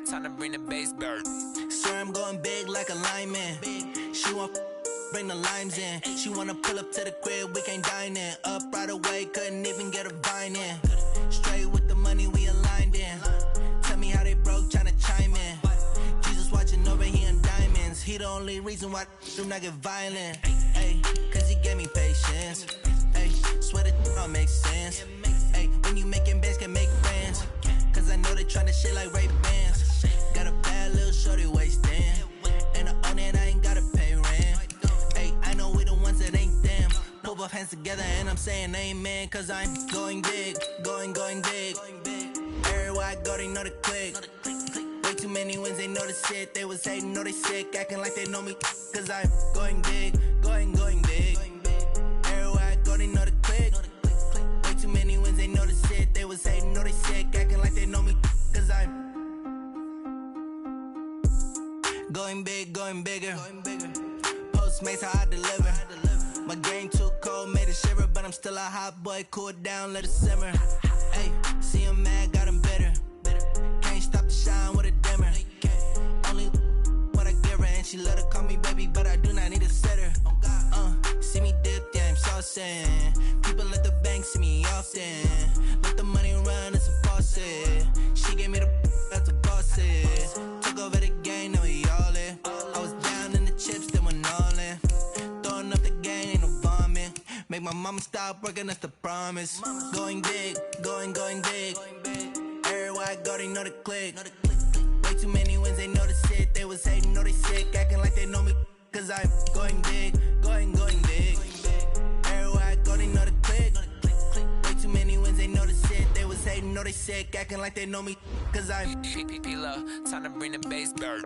Time to bring the bass bird. Swear I'm going big like a lineman. She want bring the limes in. She wanna pull up to the crib, we can't dine in. Up right away, couldn't even get a vine in. Straight with the money we aligned in. Tell me how they broke, tryna chime in. Jesus watching over here in diamonds. He the only reason why do not get violent. Ay, cause he gave me patience. Ay, swear that all makes sense. Ay, when you making bands, can make friends. Cause I know they tryna shit like Ray-Bans. Got a bad little shorty wasting. And I own it, I ain't gotta pay rent. Hey, I know we the ones that ain't them. Pull both hands together and I'm saying amen. Cause I'm going big, going big. Everywhere I go, they know the click. Way too many wins, they know the shit. They was hating, know they sick, acting like they know me. Cause I'm going big, going big. Everywhere I go, they know the click. Way too many wins, they know the shit. They was hating, know they sick, acting like they know me. Cause I'm going big, going bigger. Postmates, how I deliver. My game too cold, made it shiver. But I'm still a hot boy, cool it down, let it simmer. Hey, see him mad, got him bitter. Can't stop the shine with a dimmer. Only what I give her, and she let her call me baby, but I do not need a sitter. See me dip, yeah, I'm saucing. People at the bank see me often. Let the money run, it's a faucet. She gave me the that's a boss it. Took over the game, now we all in. I was down in the chips, then went all in. Throwing up the game, ain't no vomit. Make my mama stop working, that's the promise. Going big, going big. Everywhere I go, they know the click. Way too many wins, they know the shit. They was hating, know they sick, acting like they know me. Cause I'm going big, going big. Everywhere I go, they know the click. Way too many wins, they know the shit. They was hating, know they sick, acting like they know me. Cause I'm P-P-P-Love, time to bring the bass bird.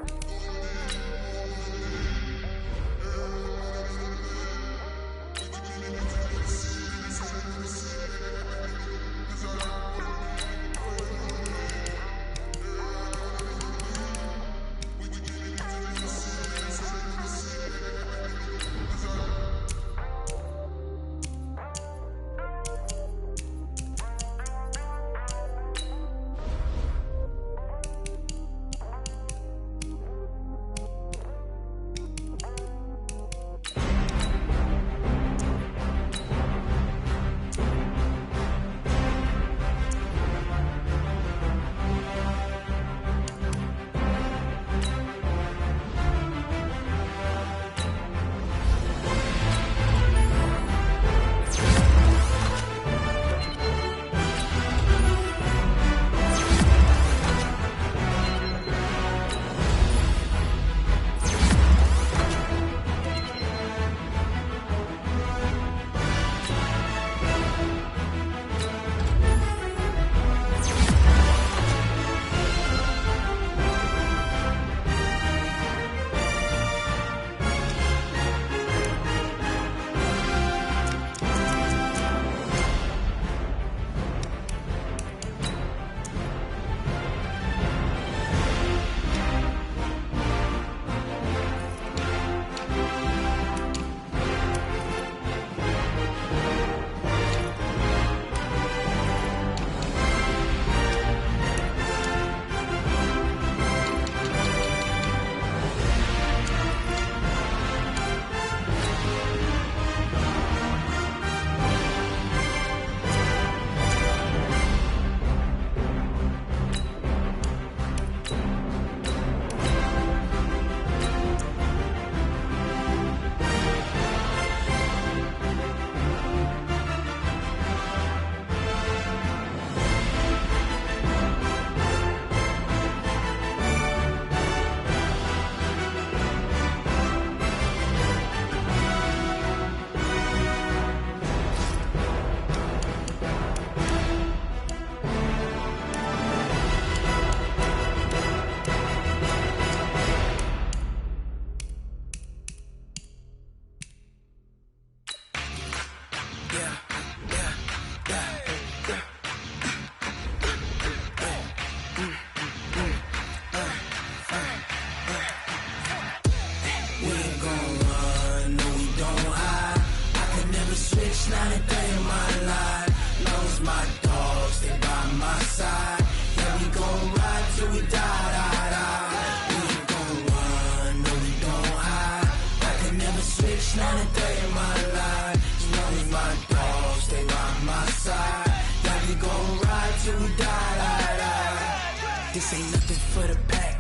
This ain't nothing for the pack.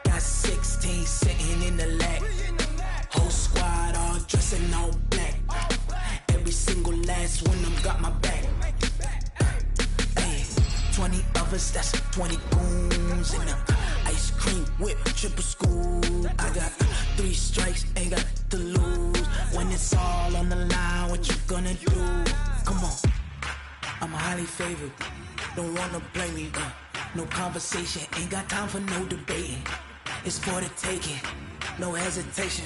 Got 16 sitting in the lap. Whole squad all dressing all black. Every single last one of them got my back. Hey, 20 of us, that's 20 goons in the ice cream whip, triple scoop. I got 3 strikes, ain't got to lose. When it's all on the line, what you gonna do? Come on, I'm highly favored. Don't wanna blame me. No conversation, ain't got time for no debating. It's for the taking, no hesitation.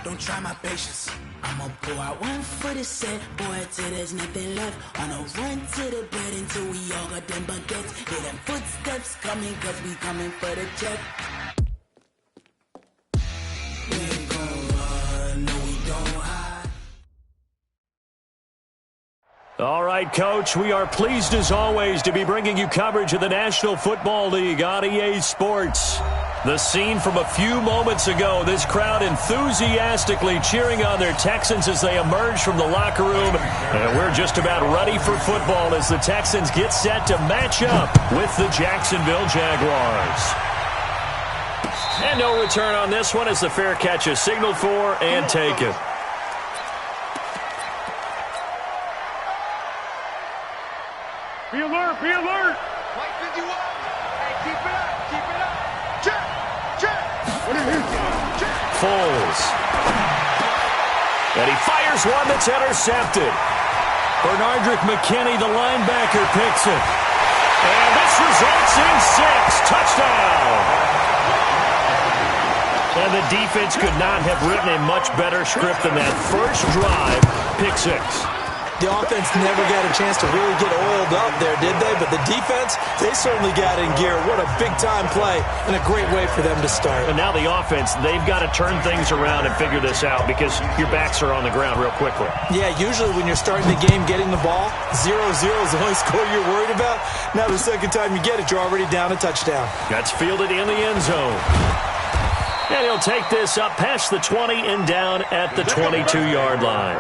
Don't try my patience. I'ma pour out one for the set, boy, till there's nothing left. On a run to the bed until we all got them baguettes. Hear them footsteps coming, cause we coming for the check. We ain't gon' run, no we don't hide. All right, Coach, we are pleased as always to be bringing you coverage of the National Football League on EA Sports. The scene from a few moments ago, this crowd enthusiastically cheering on their Texans as they emerge from the locker room. And we're just about ready for football as the Texans get set to match up with the Jacksonville Jaguars. And no return on this one as the fair catch is signaled for and taken. Be alert, be alert. White 51. Hey, keep it up, keep it up. Check, check. What is it? Check. Foles. And he fires one that's intercepted. Bernardrick McKinney, the linebacker, picks it. And this results in 6. Touchdown. And the defense could not have written a much better script than that first drive, pick 6. The offense never got a chance to really get oiled up there, did they? But the defense, they certainly got in gear. What a big-time play and a great way for them to start. And now the offense, they've got to turn things around and figure this out because your backs are on the ground real quickly. Yeah, usually when you're starting the game getting the ball, 0-0 is the only score you're worried about. Now the second time you get it, you're already down a touchdown. That's fielded in the end zone. And he'll take this up past the 20 and down at the 22-yard line.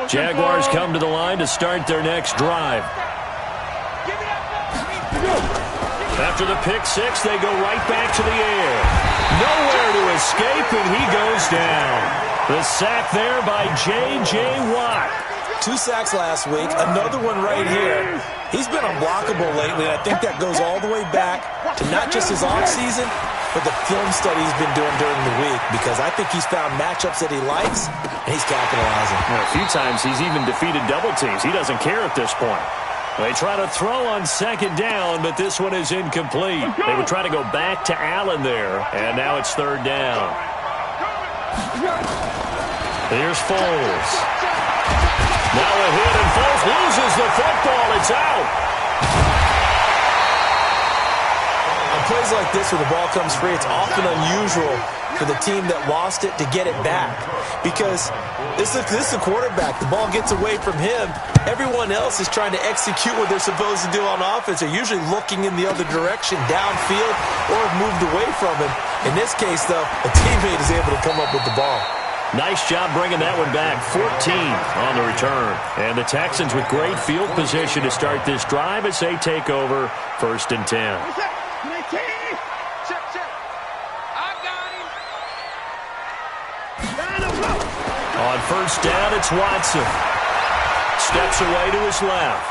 Jaguars come to the line to start their next drive. After the pick 6, they go right back to the air. Nowhere to escape, and he goes down. The sack there by J.J. Watt. 2 sacks last week, another one right here. He's been unblockable lately, and I think that goes all the way back to not just his offseason, but the film study he's been doing during the week, because I think he's found matchups that he likes, and he's capitalizing. A few times he's even defeated double teams. He doesn't care at this point. They try to throw on second down, but this one is incomplete. They would try to go back to Allen there, and now it's third down. Here's Foles. Now a hit, and Foles loses the football. It's out. On plays like this where the ball comes free, it's often unusual for the team that lost it to get it back, because this is a quarterback. The ball gets away from him. Everyone else is trying to execute what they're supposed to do on offense. They're usually looking in the other direction, downfield, or have moved away from him. In this case, though, a teammate is able to come up with the ball. Nice job bringing that one back. 14 on the return. And the Texans with great field position to start this drive as they take over 1st and 10. On 1st down, it's Watson. Steps away to his left.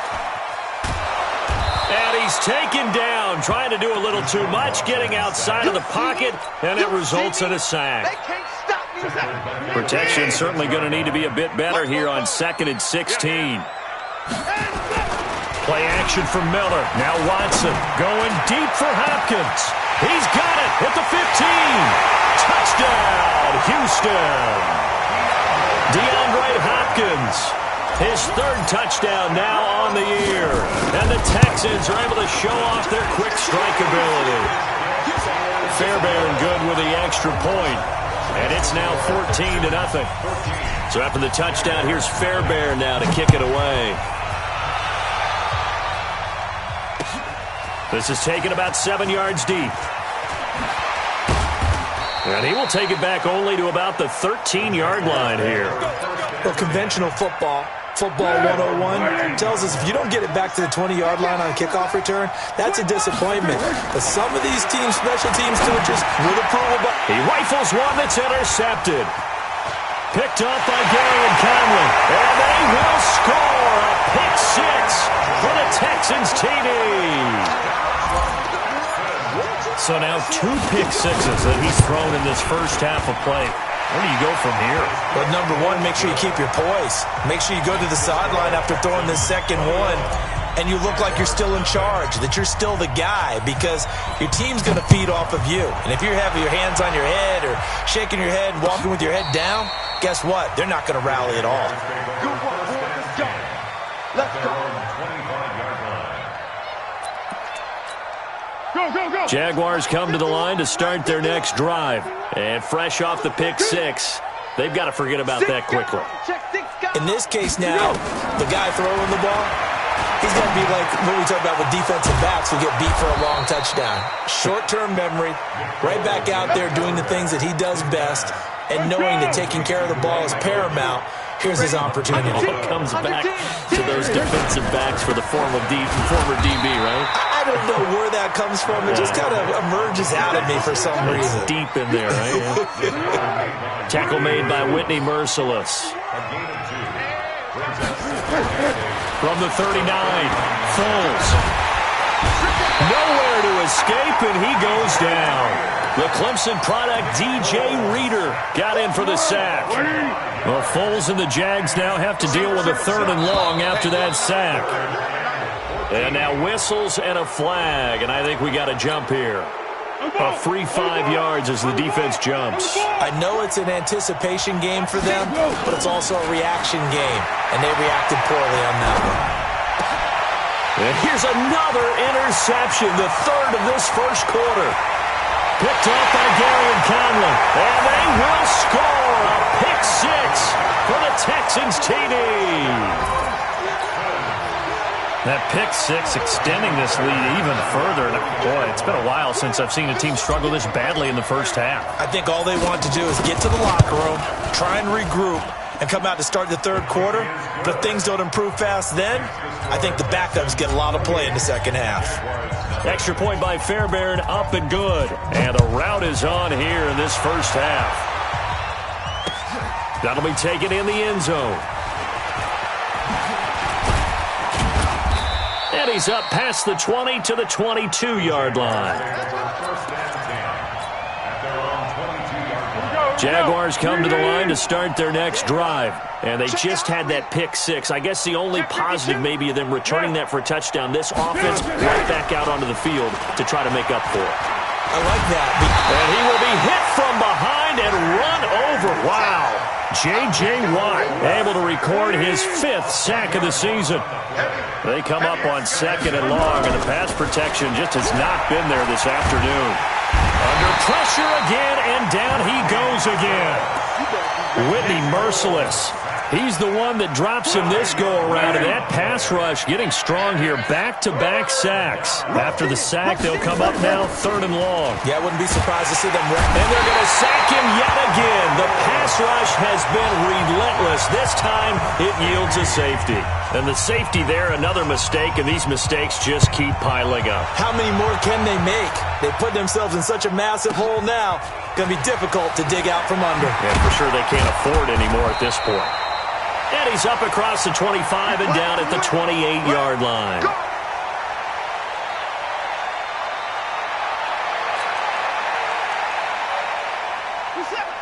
And he's taken down, trying to do a little too much, getting outside of the pocket, and it results in a sack. Protection certainly going to need to be a bit better here on 2nd and 16. Play action from Miller. Now Watson going deep for Hopkins. He's got it at the 15. Touchdown, Houston. DeAndre Hopkins, his 3rd touchdown now on the year. And the Texans are able to show off their quick strike ability. Fairbairn good with the extra point. And it's now 14-0. So after the touchdown, here's Fairbairn now to kick it away. This is taken about 7 yards deep. And he will take it back only to about the 13-yard line here. Well, conventional football 101, tells us if you don't get it back to the 20-yard line on a kickoff return, that's a disappointment. But some of these teams, special teams coaches, will approve of. He rifles one that's intercepted. Picked up by Gary and Conley. And they will score a pick six for the Texans TD. So now 2 pick sixes that he's thrown in this first half of play. Where do you go from here? Well, number one, make sure you keep your poise. Make sure you go to the sideline after throwing this second one, and you look like you're still in charge, that you're still the guy, because your team's going to feed off of you. And if you're having your hands on your head or shaking your head and walking with your head down, guess what? They're not going to rally at all. Good work, boys. Let's go. Let's go. Go, go, go. Jaguars come to the line to start their next drive. And fresh off the pick six, they've got to forget about that quickly. In this case now, the guy throwing the ball, he's going to be like what we talk about with defensive backs who get beat for a long touchdown. Short-term memory, right back out there doing the things that he does best, and knowing that taking care of the ball is paramount. Here's his opportunity. It comes back to those defensive backs for the former DB, right? I don't know where that comes from. It just kind of emerges out of me for some reason. It's deep in there, right? Tackle made by Whitney Merciless. From the 39, Foles. Nowhere to escape, and he goes down. The Clemson product, DJ Reader, got in for the sack. Well, Foles and the Jags now have to deal with a 3rd and long after that sack. And now whistles and a flag, and I think we got a jump here. A free 5 yards as the defense jumps. I know it's an anticipation game for them, but it's also a reaction game, and they reacted poorly on that one. And here's another interception, the 3rd of this first quarter. Picked up by Gary and Conley, and they will score a pick six for the Texans TD. That pick six extending this lead even further. And boy, it's been a while since I've seen a team struggle this badly in the first half. I think all they want to do is get to the locker room, try and regroup, and come out to start the 3rd quarter. But if things don't improve fast then, I think the backups get a lot of play in the second half. Extra point by Fairbairn, up and good. And a route is on here in this first half. That'll be taken in the end zone. And he's up past the 20 to the 22-yard line. Jaguars come to the line to start their next drive. And they just had that pick six. I guess the only positive maybe of them returning that for a touchdown. This offense right back out onto the field to try to make up for it. I like that. And he will be hit from behind and run over. Wow. J.J. Watt able to record his 5th sack of the season. They come up on 2nd and long, and the pass protection just has not been there this afternoon. Under pressure again, and down he goes again. Whitney Merciless. He's the one that drops him this go-around, and that pass rush getting strong here. Back-to-back sacks. After the sack, they'll come up now 3rd and long. Yeah, I wouldn't be surprised to see them wreck. And they're going to sack him yet again. The pass rush has been relentless. This time, it yields a safety. And the safety there, another mistake, and these mistakes just keep piling up. How many more can they make? They put themselves in such a massive hole now. Going to be difficult to dig out from under. And for sure they can't afford anymore at this point. And he's up across the 25 and down at the 28-yard line.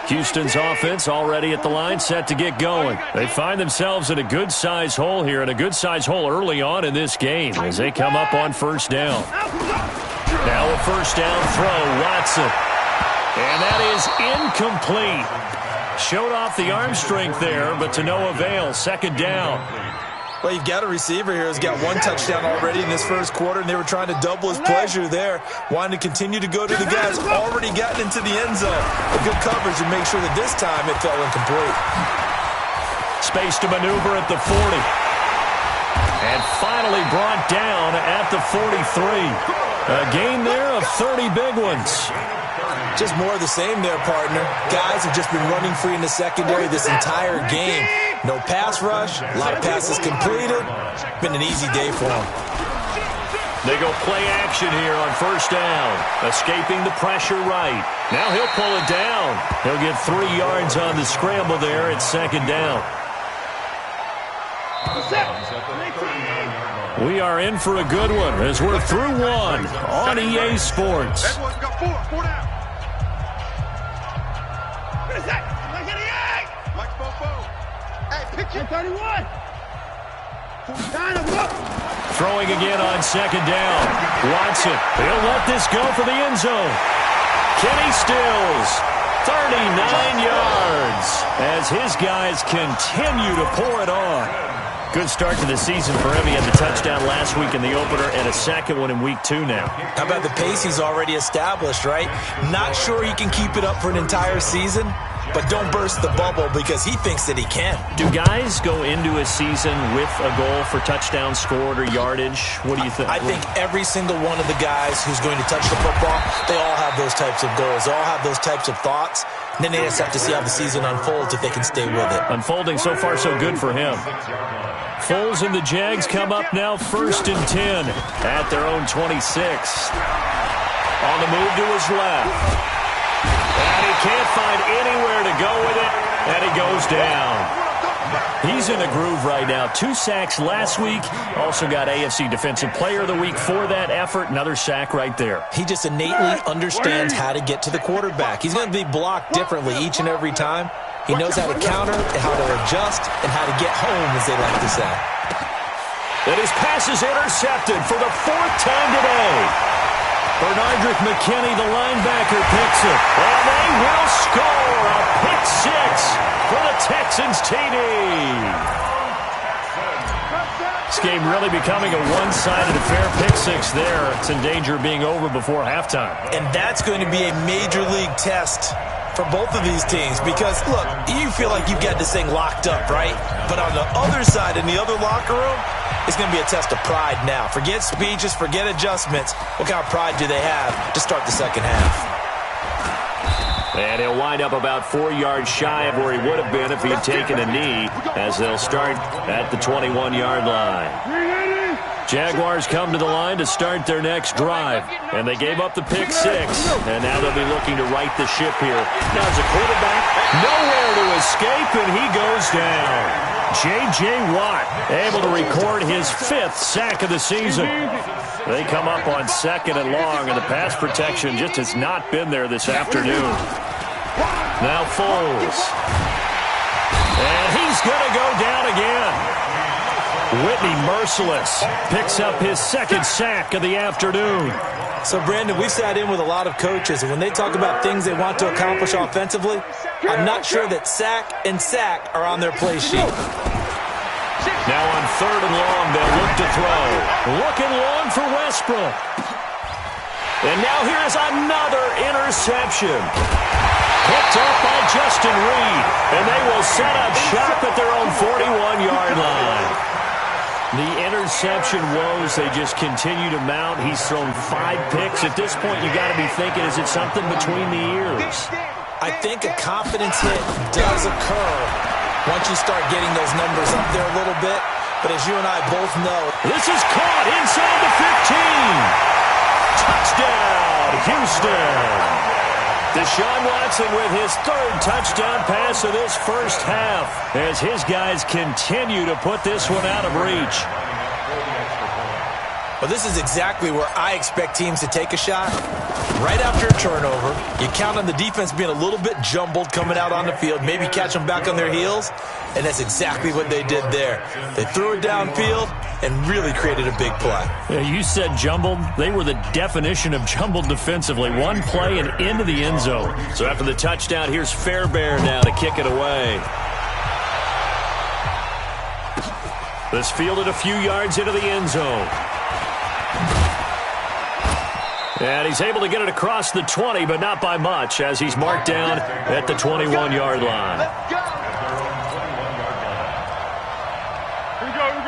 Houston's offense already at the line, set to get going. They find themselves in a good-sized hole here, and a good-sized hole early on in this game as they come up on 1st down. Now a 1st down throw, Watson. And that is incomplete. Showed off the arm strength there, but to no avail. 2nd down. Well, you've got a receiver here who's got 1 touchdown already in this first quarter, and they were trying to double his pleasure there, wanting to continue to go to the guys already gotten into the end zone. A good coverage to make sure that this time it fell incomplete. Space to maneuver at the 40. And finally brought down at the 43. A gain there of 30 big ones. Just more of the same there, partner. Guys have just been running free in the secondary this entire game. No pass rush, a lot of passes completed. Been an easy day for him. They go play action here on first down. Escaping the pressure right. Now he'll pull it down. He'll get 3 yards on the scramble there at second down. We are in for a good one as we're through one on EA Sports. Edwards got 4 down. What is that? Mike 88! Mike Fofo. Hey, picture 31. Throwing again on second down. Watson, he'll let this go for the end zone. Kenny Stills, 39 yards as his guys continue to pour it on. Good start to the season for him. He had the touchdown last week in the opener and a second one in week 2 now. How about the pace he's already established, right? Not sure he can keep it up for an entire season, but don't burst the bubble because he thinks that he can. Do guys go into a season with a goal for touchdowns scored or yardage? What do you think? I think every single one of the guys who's going to touch the football, they all have those types of goals. They all have those types of thoughts. And then they just have to see how the season unfolds if they can stay with it. Unfolding so far so good for him. Foles and the Jags come up now 1st and 10 at their own 26. On the move to his left. And he can't find anywhere to go with it, and he goes down. He's in a groove right now. 2 sacks last week. Also got AFC Defensive Player of the Week for that effort. Another sack right there. He just innately understands how to get to the quarterback. He's going to be blocked differently each and every time. He knows how to counter, how to adjust, and how to get home, as they like to say. And his pass is intercepted for the 4th time today. Bernardrick McKinney, the linebacker, picks it. And they will score a pick 6 for the Texans TD. This game really becoming a one-sided affair. Pick 6 there. It's in danger of being over before halftime. And that's going to be a major league test for both of these teams because, look, you feel like you've got this thing locked up, right? But on the other side, in the other locker room, it's going to be a test of pride now. Forget speeches, forget adjustments. What kind of pride do they have to start the second half? And he'll wind up about 4 yards shy of where he would have been if he had taken a knee as they'll start at the 21-yard line. Jaguars come to the line to start their next drive. And they gave up the pick 6. And now they'll be looking to right the ship here. Now as a quarterback, nowhere to escape, and he goes down. J.J. Watt able to record his 5th sack of the season. They come up on 2nd and long, and the pass protection just has not been there this afternoon. Now Foles. And he's going to go down again. Whitney Merciless picks up his 2nd sack of the afternoon. So, Brandon, we've sat in with a lot of coaches, and when they talk about things they want to accomplish offensively, I'm not sure that sack and sack are on their play sheet. Now on 3rd and long, they'll look to throw. Looking long for Westbrook. And now here's another interception. Picked up by Justin Reed. And they will set up shop at their own 41-yard line. The interception woes, they just continue to mount. He's thrown 5 picks. At this point, you got to be thinking, is it something between the ears? I think a confidence hit does occur once you start getting those numbers up there a little bit. But as you and I both know, this is caught inside the 15. Touchdown, Houston. Deshaun Watson with his 3rd touchdown pass of this first half as his guys continue to put this one out of reach. Well, this is exactly where I expect teams to take a shot. Right after a turnover, you count on the defense being a little bit jumbled coming out on the field, maybe catch them back on their heels, and that's exactly what they did there. They threw it downfield and really created a big play. Yeah, you said jumbled. They were the definition of jumbled defensively. One play and into the end zone. So after the touchdown, here's Fairbairn now to kick it away. This fielded a few yards into the end zone. And he's able to get it across the 20, but not by much, as he's marked down at the 21-yard line.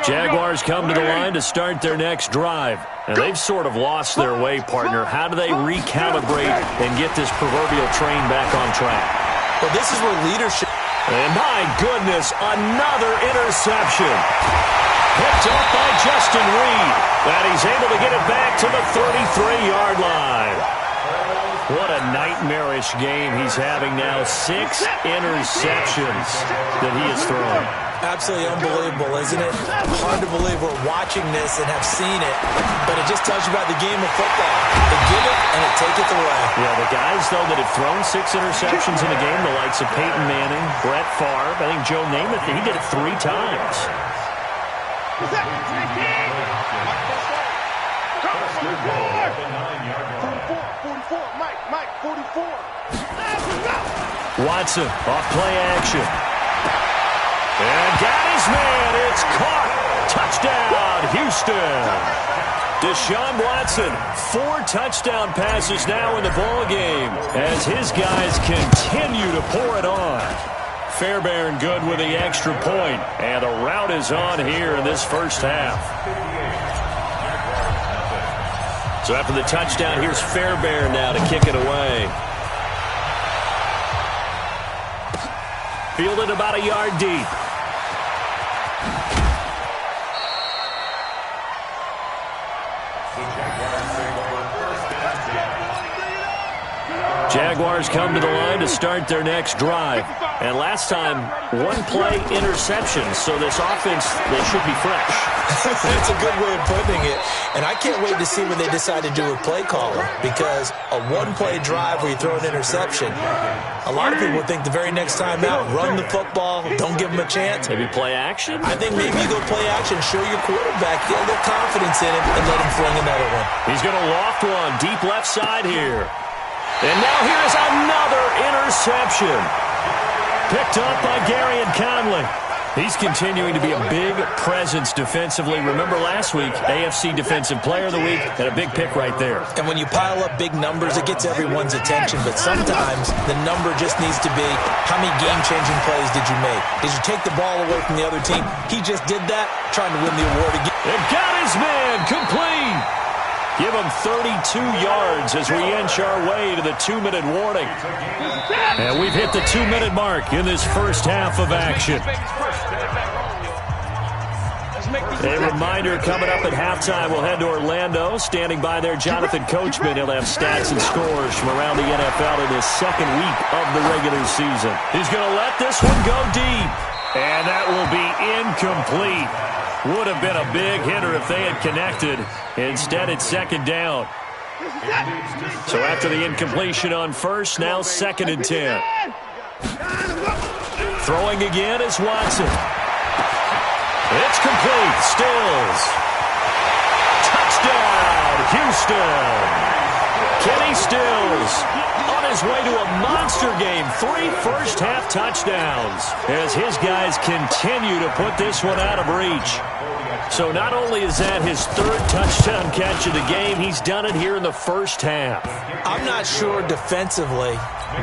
Jaguars come to the line to start their next drive. And they've sort of lost their way, partner. How do they recalibrate and get this proverbial train back on track? Well, this is where leadership And my goodness, another interception. Picked up by Justin Reed. And he's able to get it back to the 33-yard line. What a nightmarish game he's having now. 6 interceptions that he has thrown. Absolutely unbelievable, isn't it? Hard to believe we're watching this and have seen it, but it just tells you about the game of football. They give it and it taketh away. Yeah, the guys, though, that have thrown 6 interceptions in a game, the likes of Peyton Manning, Brett Favre, I think Joe Namath, he did it 3 times. 44, Mike, 44. Watson, off play action. And got his man. It's caught. Touchdown, Houston. Deshaun Watson, 4 touchdown passes now in the ball game as his guys continue to pour it on. Fairbairn good with the extra point, and the rout is on here in this first half. So after the touchdown, here's Fairbairn now to kick it away. Fielded about a yard deep. Jaguars come to the line to start their next drive. And last time, 1-play interception. So this offense, they should be fresh. That's a good way of putting it. And I can't wait to see when they decide to do a play caller. Because a 1-play drive where you throw an interception, a lot of people think the very next time out, run the football, don't give them a chance. Maybe play action? I think maybe you go play action, show your quarterback, get a little confidence in him, and let him fling another one. He's going to loft one deep left side here. And now here's another interception. Picked up by Gary and Conley. He's continuing to be a big presence defensively. Remember last week, AFC Defensive Player of the Week, and a big pick right there. And when you pile up big numbers, it gets everyone's attention. But sometimes the number just needs to be, how many game-changing plays did you make? Did you take the ball away from the other team? He just did that, trying to win the award again. And got his man complete. Give him 32 yards as we inch our way to the 2-minute warning. And we've hit the 2-minute mark in this first half of action. A reminder coming up at halftime, we'll head to Orlando. Standing by there, Jonathan Coachman. He'll have stats and scores from around the NFL in his second week of the regular season. He's going to let this one go deep. And that will be incomplete. Would have been a big hitter if they had connected. Instead, it's second down. So after the incompletion on first, now 2nd and 10. Throwing again is Watson. It's complete. Stills. Touchdown, Houston. Kenny Stills on his way to a monster game. 3 first-half touchdowns as his guys continue to put this one out of reach. So not only is that his 3rd touchdown catch of the game, he's done it here in the first half. I'm not sure defensively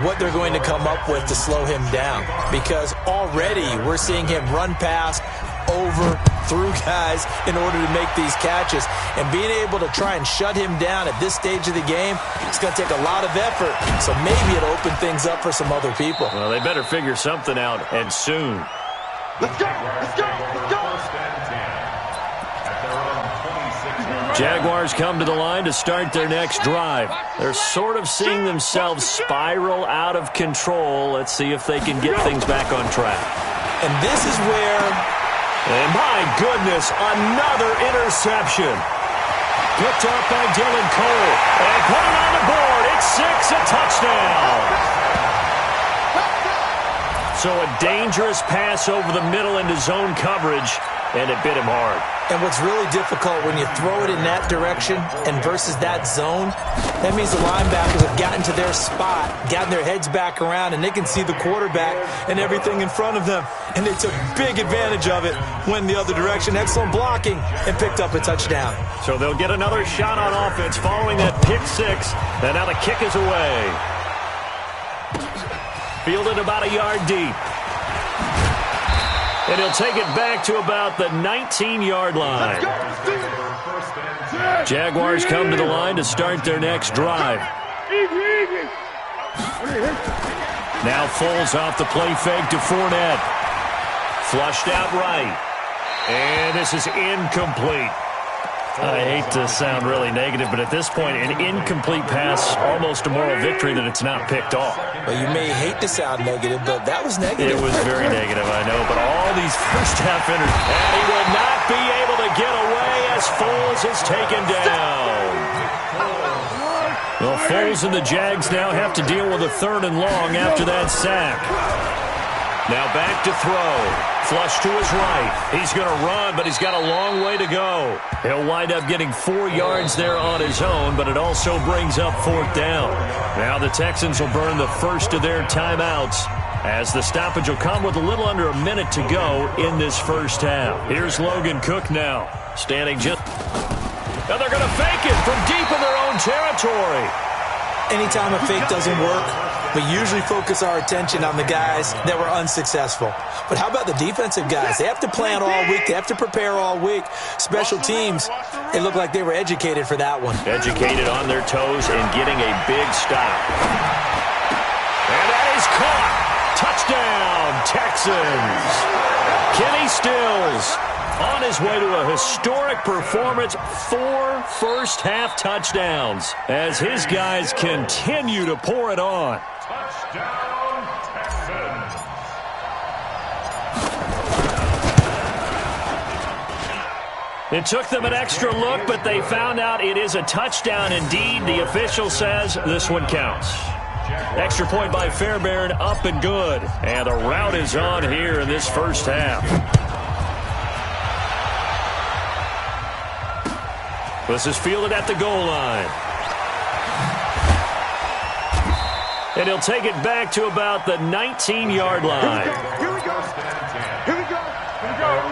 what they're going to come up with to slow him down, because already we're seeing him run past, over, through guys in order to make these catches. And being able to try and shut him down at this stage of the game, it's going to take a lot of effort. So maybe it'll open things up for some other people. Well, they better figure something out, and soon. Let's go, let's go, let's go. Jaguars come to the line to start their next drive. They're sort of seeing themselves spiral out of control. Let's see if they can get things back on track. And this is where... And my goodness, another interception. Picked up by Dylan Cole. And put it on the board. It's 6, a touchdown. So a dangerous pass over the middle into zone coverage, and it bit him hard. And what's really difficult when you throw it in that direction and versus that zone, that means the linebackers have gotten to their spot, gotten their heads back around, and they can see the quarterback and everything in front of them. And they took big advantage of it, went the other direction, excellent blocking, and picked up a touchdown. So they'll get another shot on offense following that pick 6, and now the kick is away. Fielded about a yard deep. And he'll take it back to about the 19-yard line. Jaguars come to the line to start their next drive. Now Foles off the play fake to Fournette. Flushed out right. And this is incomplete. I hate to sound really negative, but at this point, an incomplete pass, almost a moral victory that it's not picked off. Well, you may hate to sound negative, but that was negative. It was very negative, I know, but all these first-half inners. And he will not be able to get away as Foles is taken down. Well, Foles and the Jags now have to deal with a 3rd and long after that sack. Now back to throw. Flush to his right. He's going to run, but he's got a long way to go. He'll wind up getting 4 yards there on his own, but it also brings up 4th down. Now the Texans will burn the first of their timeouts as the stoppage will come with a little under a minute to go in this first half. Here's Logan Cook now, standing just... And they're going to fake it from deep in their own territory. Anytime a fake doesn't work, we usually focus our attention on the guys that were unsuccessful. But how about the defensive guys? They have to plan all week. They have to prepare all week. Special teams, it looked like they were educated for that one. Educated on their toes and getting a big stop. And that is caught. Touchdown, Texans. Kenny Stills on his way to a historic performance, 4 first-half touchdowns as his guys continue to pour it on. Touchdown, Texans. It took them an extra look, but they found out it is a touchdown indeed. The official says this one counts. Extra point by Fairbairn, up and good. And the route is on here in this first half. This is fielded at the goal line. And he'll take it back to about the 19-yard line. Here we go. Here we go.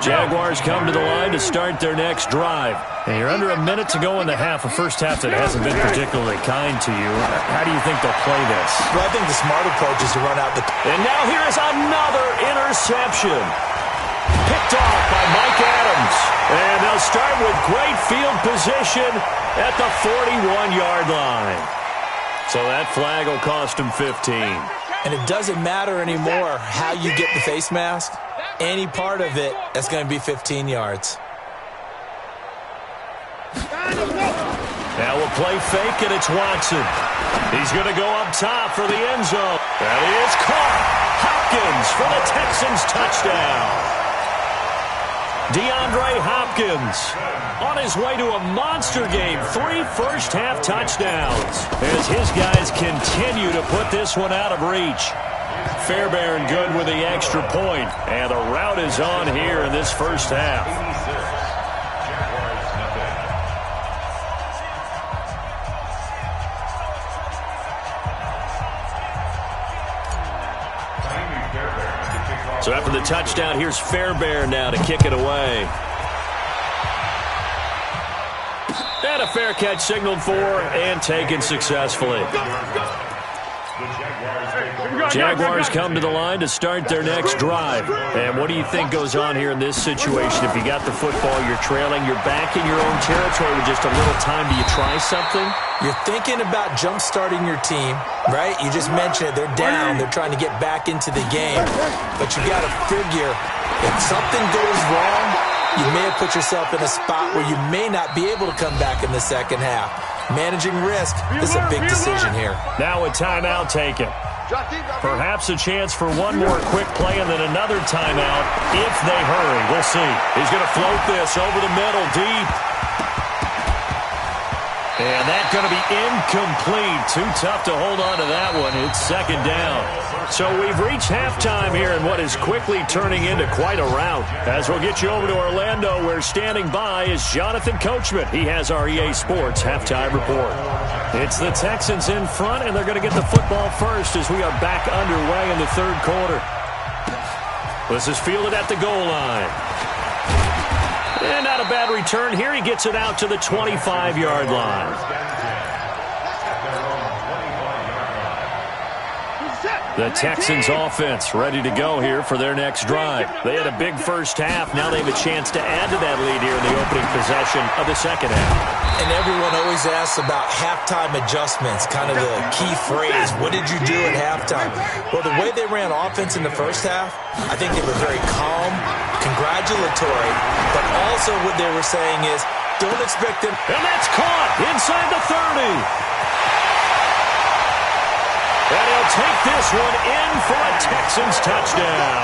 Jaguars come to the line to start their next drive. And you're under a minute to go in the half, a first half that hasn't been particularly kind to you. How do you think they'll play this? Well, I think the smart approach is to run out the... And now here is another interception. Picked off by Mike Adams. And they'll start with great field position at the 41-yard line. So that flag will cost him 15. And it doesn't matter anymore how you get the face mask. Any part of it, that's going to be 15 yards. Now we'll play fake, and it's Watson. He's going to go up top for the end zone. That is caught. Hopkins for the Texans touchdown. DeAndre Hopkins on his way to a monster game. 3 first-half touchdowns as his guys continue to put this one out of reach. Fairbairn good with the extra point, and the route is on here in this first half. So after the touchdown, here's Fairbairn now to kick it away. And a fair catch signaled for and taken successfully. Jaguars come to the line to start their next drive. And what do you think goes on here in this situation? If you got the football, you're trailing, you're back in your own territory with just a little time. Do you try something? You're thinking about jump-starting your team, right? You just mentioned it. They're down. They're trying to get back into the game. But you got to figure, if something goes wrong, you may have put yourself in a spot where you may not be able to come back in the second half. Managing risk is a big decision here. Now a timeout taken. Perhaps a chance for one more quick play and then another timeout if they hurry. We'll see. He's going to float this over the middle deep. And that's going to be incomplete. Too tough to hold on to that one. It's second down. So we've reached halftime here in what is quickly turning into quite a rout. As we'll get you over to Orlando, where standing by is Jonathan Coachman. He has our EA Sports halftime report. It's the Texans in front, and they're going to get the football first as we are back underway in the third quarter. This is fielded at the goal line. And not a bad return here. He gets it out to the 25-yard line. The Texans offense ready to go here for their next drive. They had a big first half. Now they have a chance to add to that lead here in the opening possession of the second half. And everyone always asks about halftime adjustments, kind of the key phrase. What did you do at halftime? Well, the way they ran offense in the first half, I think they were very calm, congratulatory, but also what they were saying is, don't expect them. And that's caught inside the 30. And he'll take this one in for a Texans touchdown.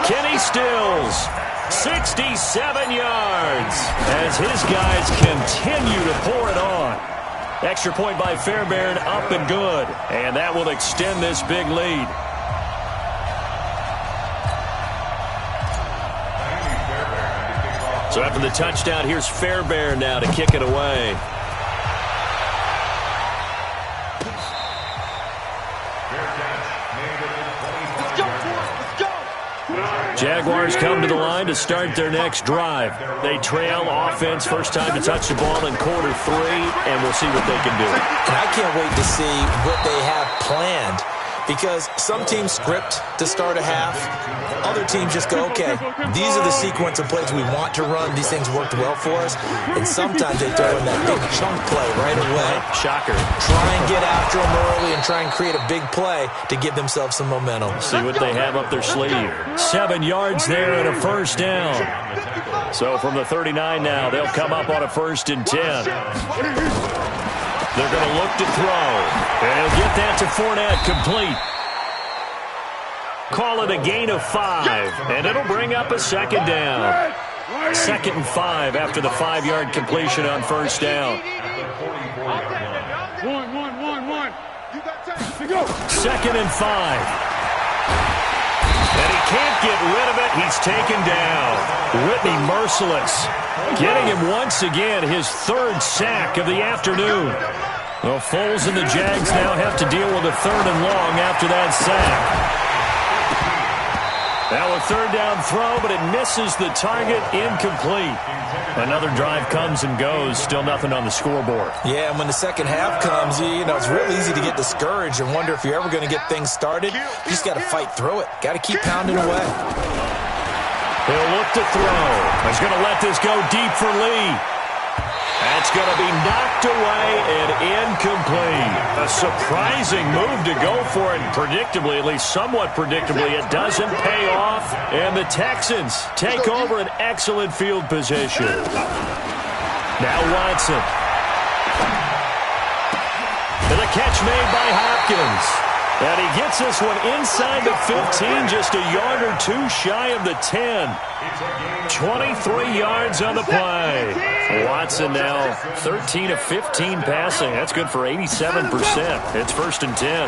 Kenny Stills, 67 yards, as his guys continue to pour it on. Extra point by Fairbairn, up and good. And that will extend this big lead. So after the touchdown, here's Fairbairn now to kick it away. Jaguars come to the line to start their next drive. They trail offense, first time to touch the ball in quarter 3, and we'll see what they can do. And I can't wait to see what they have planned, because some teams script to start a half. Other teams just go, okay, these are the sequence of plays we want to run. These things worked well for us. And sometimes they throw in that big chunk play right away. Shocker. Try and get after them early and try and create a big play to give themselves some momentum. See what they have up their sleeve. 7 yards there and a first down. So from the 39 now, they'll come up on a 1st and 10. They're going to look to throw. And he'll get that to Fournette, complete. Call it a gain of 5, and it'll bring up a second down. 2nd and 5 after the 5-yard completion on first down. 2nd and 5. And he can't get rid of it. He's taken down. Whitney merciless. Getting him once again his 3rd sack of the afternoon. Well, Foles and the Jags now have to deal with a 3rd and long after that sack. Now a 3rd down throw, but it misses the target, incomplete. Another drive comes and goes, still nothing on the scoreboard. Yeah, and when the second half comes, you know, it's real easy to get discouraged and wonder if you're ever going to get things started. You just got to fight through it. Got to keep pounding away. He'll look to throw. He's going to let this go deep for Lee. That's going to be knocked away and incomplete. A surprising move to go for it, and predictably, at least somewhat predictably, it doesn't pay off. And the Texans take over an excellent field position. Now Watson. And the catch made by Hopkins. And he gets this one inside the 15, just a yard or 2 shy of the 10. 23 yards on the play. Watson now 13 of 15 passing. That's good for 87%. It's 1st and 10.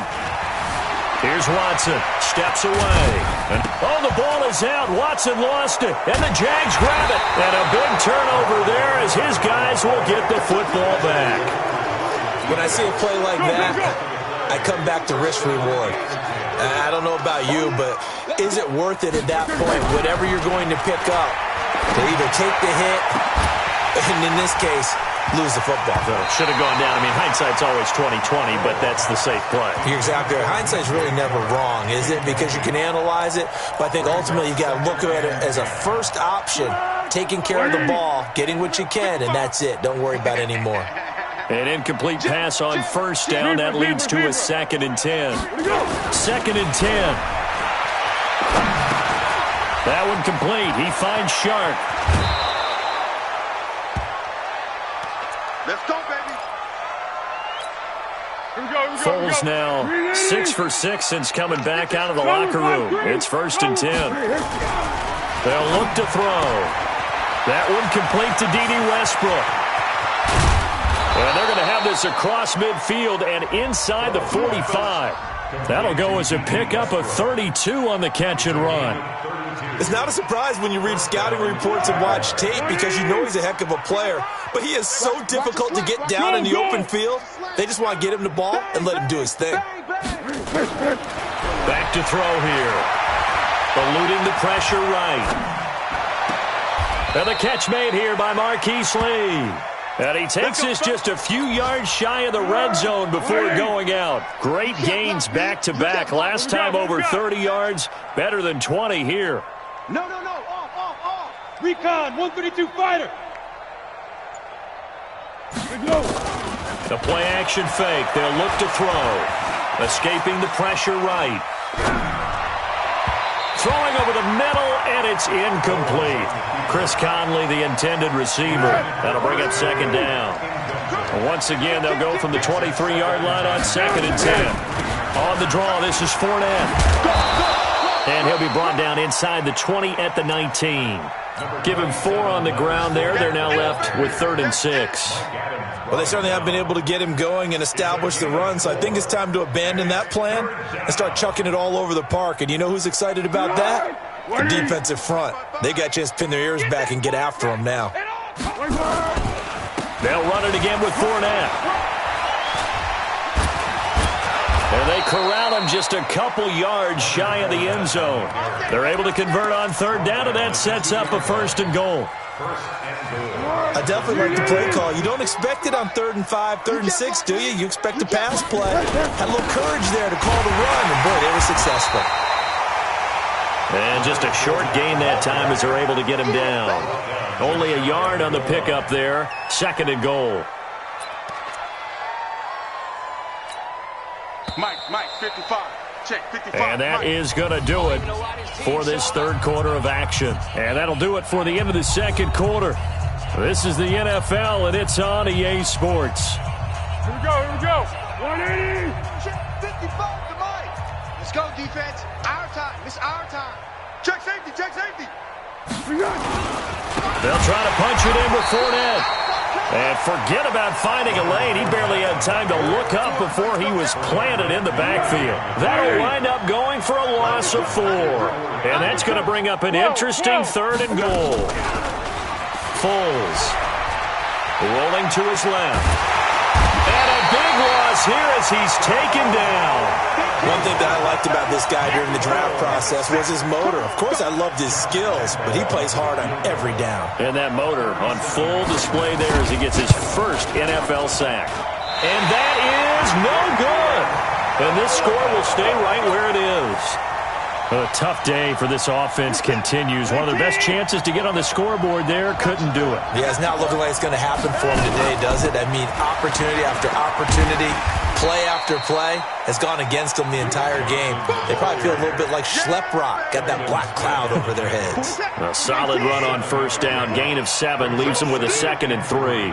Here's Watson. Steps away. And, the ball is out. Watson lost it. And the Jags grab it. And a big turnover there as his guys will get the football back. When I see a play like that, I come back to risk reward. I don't know about you, but is it worth it at that point, whatever you're going to pick up, to either take the hit, and in this case, lose the football? Should have gone down. I mean, hindsight's always 20/20, but that's the safe play. You're exactly right. Hindsight's really never wrong, is it? Because you can analyze it, but I think ultimately you got to look at it as a first option, taking care of the ball, getting what you can, and that's it. Don't worry about it anymore. An incomplete pass on first down. That leads to a 2nd and 10. 2nd and 10. That one complete. He finds Sharp. Let's go, baby. Foles now 6 for 6 since coming back out of the locker room. It's 1st and 10. They'll look to throw. That one complete to D.D. Westbrook. And they're going to have this across midfield and inside the 45. That'll go as a pickup of 32 on the catch and run. It's not a surprise when you read scouting reports and watch tape, because you know he's a heck of a player. But he is so difficult to get down in the open field. They just want to get him the ball and let him do his thing. Back to throw here. Eluding the pressure right. And the catch made here by Marquise Lee. And he takes this just a few yards shy of the red zone before going out. Great gains back-to-back. Last time over 30 yards, better than 20 here. No. Off. Recon, 132 fighter. The play-action fake. They'll look to throw. Escaping the pressure right. Throwing over the middle, and it's incomplete. Chris Conley, the intended receiver. That'll bring up second down. And once again, they'll go from the 23-yard line on 2nd and 10. On the draw, this is Fournette. And he'll be brought down inside the 20 at the 19. Give him 4 on the ground there. They're now left with 3rd and 6. Well, they certainly have been able to get him going and establish the run, so I think it's time to abandon that plan and start chucking it all over the park. And you know who's excited about that? The defensive front. They got a chance to pin their ears back and get after him now. They'll run it again with Fournette. And they corral him just a couple yards shy of the end zone. They're able to convert on 3rd down, and that sets up a 1st and goal. I definitely like the play call. You don't expect it on 3rd and 5, 3rd and 6, do you? You expect a pass play. Had a little courage there to call the run, and boy, they were successful. And just a short gain that time as they're able to get him down. Only a yard on the pickup there. 2nd and goal. Mike, 55. Check, 55. And that is going to do it for this 3rd quarter of action. And that'll do it for the end of the 2nd quarter. This is the NFL, and it's on EA Sports. Here we go. 180. Check, 55 to Mike. Let's go, defense. Our time. It's our time. Check safety. They'll try to punch it in with Fournette. And forget about finding a lane. He barely had time to look up before he was planted in the backfield. That'll wind up going for a loss of 4. And that's going to bring up an interesting 3rd and goal. Foles rolling to his left. And a big loss here as he's taken down. One thing that I liked about this guy during the draft process was his motor. Of course, I loved his skills, but he plays hard on every down. And that motor on full display there as he gets his first NFL sack. And that is no good. And this score will stay right where it is. A tough day for this offense continues. One of their best chances to get on the scoreboard there, couldn't do it. Yeah, it's not looking like it's going to happen for him today, does it? I mean, opportunity after opportunity, play after play has gone against them the entire game. They probably feel a little bit like Schlep Rock, got that black cloud over their heads. A solid run on 1st down, gain of 7, leaves them with a 2nd and 3.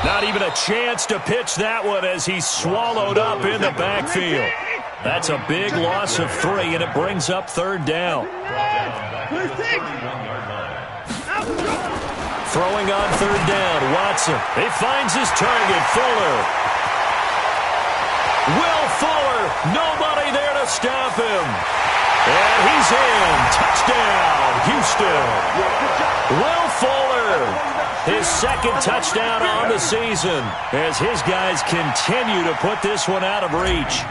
Not even a chance to pitch that one as he's swallowed up in the backfield. That's a big loss of 3, and it brings up 3rd down. Throwing on 3rd down, Watson. He finds his target, Fuller. Will Fuller, nobody there to stop him. And he's in. Touchdown, Houston. Will Fuller. His 2nd touchdown on the season as his guys continue to put this one out of reach.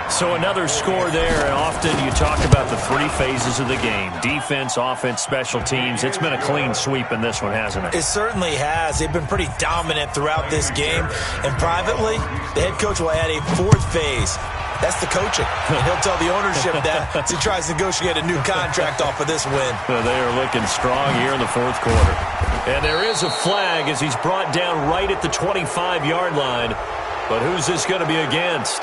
So another score there, and often you talk about the 3 phases of the game. Defense, offense, special teams. It's been a clean sweep in this one, hasn't it? It certainly has. They've been pretty dominant throughout this game. And privately, the head coach will add a 4th phase. That's the coaching. And he'll tell the ownership that as he tries to negotiate a new contract off of this win. They are looking strong here in the 4th quarter. And there is a flag as he's brought down right at the 25-yard line. But who's this going to be against?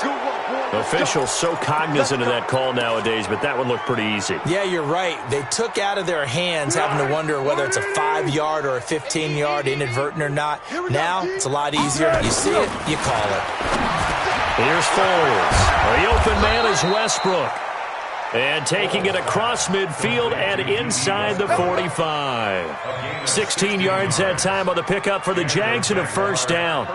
Officials so cognizant of that call nowadays, but that one looked pretty easy. Yeah, you're right. They took out of their hands having to wonder whether it's a 5-yard or a 15-yard, inadvertent or not. Now, it's a lot easier. You see it, you call it. Here's Foles. The open man is Westbrook. And taking it across midfield and inside the 45. 16 yards that time on the pickup for the Jags and a 1st down.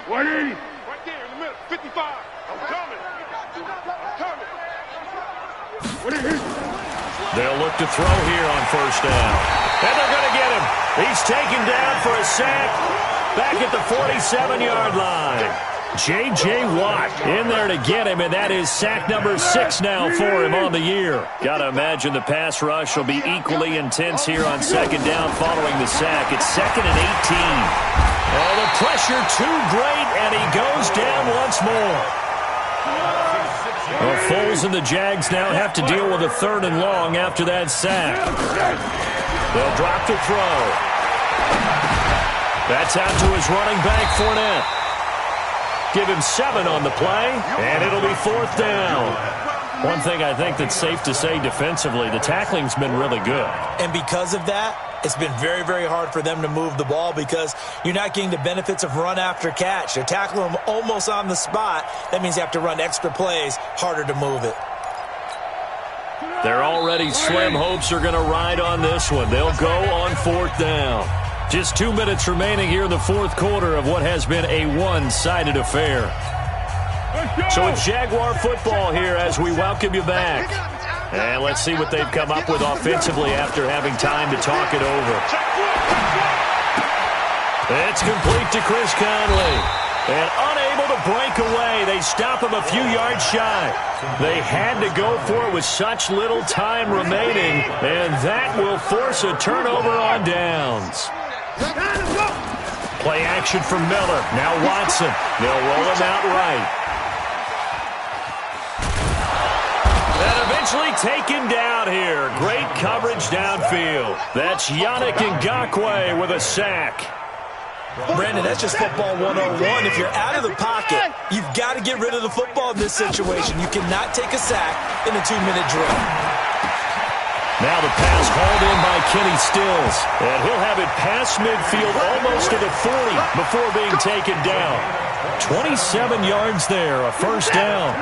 Right there in the middle, 55. I'm coming. They'll look to throw here on 1st down. And they're going to get him. He's taken down for a sack back at the 47-yard line. J.J. Watt in there to get him, and that is sack number 6 now for him on the year. Got to imagine the pass rush will be equally intense here on second down following the sack. It's 2nd and 18. Oh, the pressure too great, and he goes down once more. Well, Foles and the Jags now have to deal with a 3rd and long after that sack. They'll drop to throw. That's out to his running back, Fournette. Give him 7 on the play, and it'll be 4th down. One thing I think that's safe to say defensively, the tackling's been really good. And because of that, it's been very, very hard for them to move the ball because you're not getting the benefits of run after catch. They're tackling them almost on the spot. That means you have to run extra plays, harder to move it. Their already slim hopes are going to ride on this one. They'll go on 4th down. Just 2 minutes remaining here in the 4th quarter of what has been a one-sided affair. So it's Jaguar football here as we welcome you back. And let's see what they've come up with offensively after having time to talk it over. It's complete to Chris Conley. And unable to break away, they stop him a few yards shy. They had to go for it with such little time remaining, and that will force a turnover on downs. Play action from Miller. Now Watson. They'll roll him out right. And eventually taken down here. Great coverage downfield. That's Yannick Ngakoue with a sack. Brandon, that's just football 101. If you're out of the pocket, you've got to get rid of the football in this situation. You cannot take a sack in a 2-minute drill. Now the pass hauled in by Kenny Stills. And he'll have it past midfield almost to the 40 before being taken down. 27 yards there, a 1st down.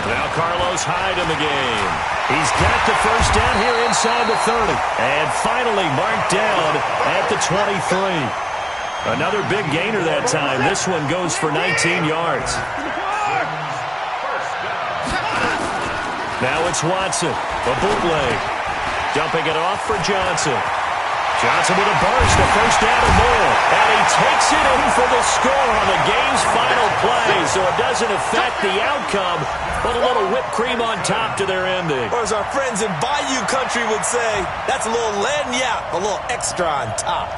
Now Carlos Hyde in the game. He's got the 1st down here inside the 30. And finally marked down at the 23. Another big gainer that time. This one goes for 19 yards. Now it's Watson, a bootleg. Dumping it off for Johnson. Johnson with a burst, a 1st down and more. And he takes it in for the score on the game's final play, so it doesn't affect the outcome, but a little whipped cream on top to their ending. Or as our friends in Bayou Country would say, that's a little lagniappe, a little extra on top.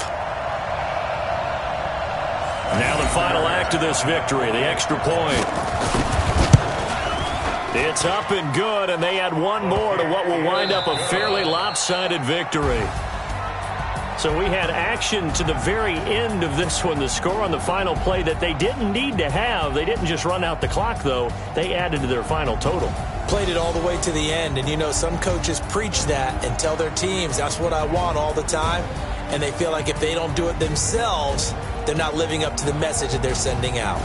Now the final act of this victory, the extra point. It's up and good, and they add one more to what will wind up a fairly lopsided victory. So we had action to the very end of this one, the score on the final play that they didn't need to have. They didn't just run out the clock, though. They added to their final total. Played it all the way to the end, and you know some coaches preach that and tell their teams, that's what I want all the time, and they feel like if they don't do it themselves, they're not living up to the message that they're sending out.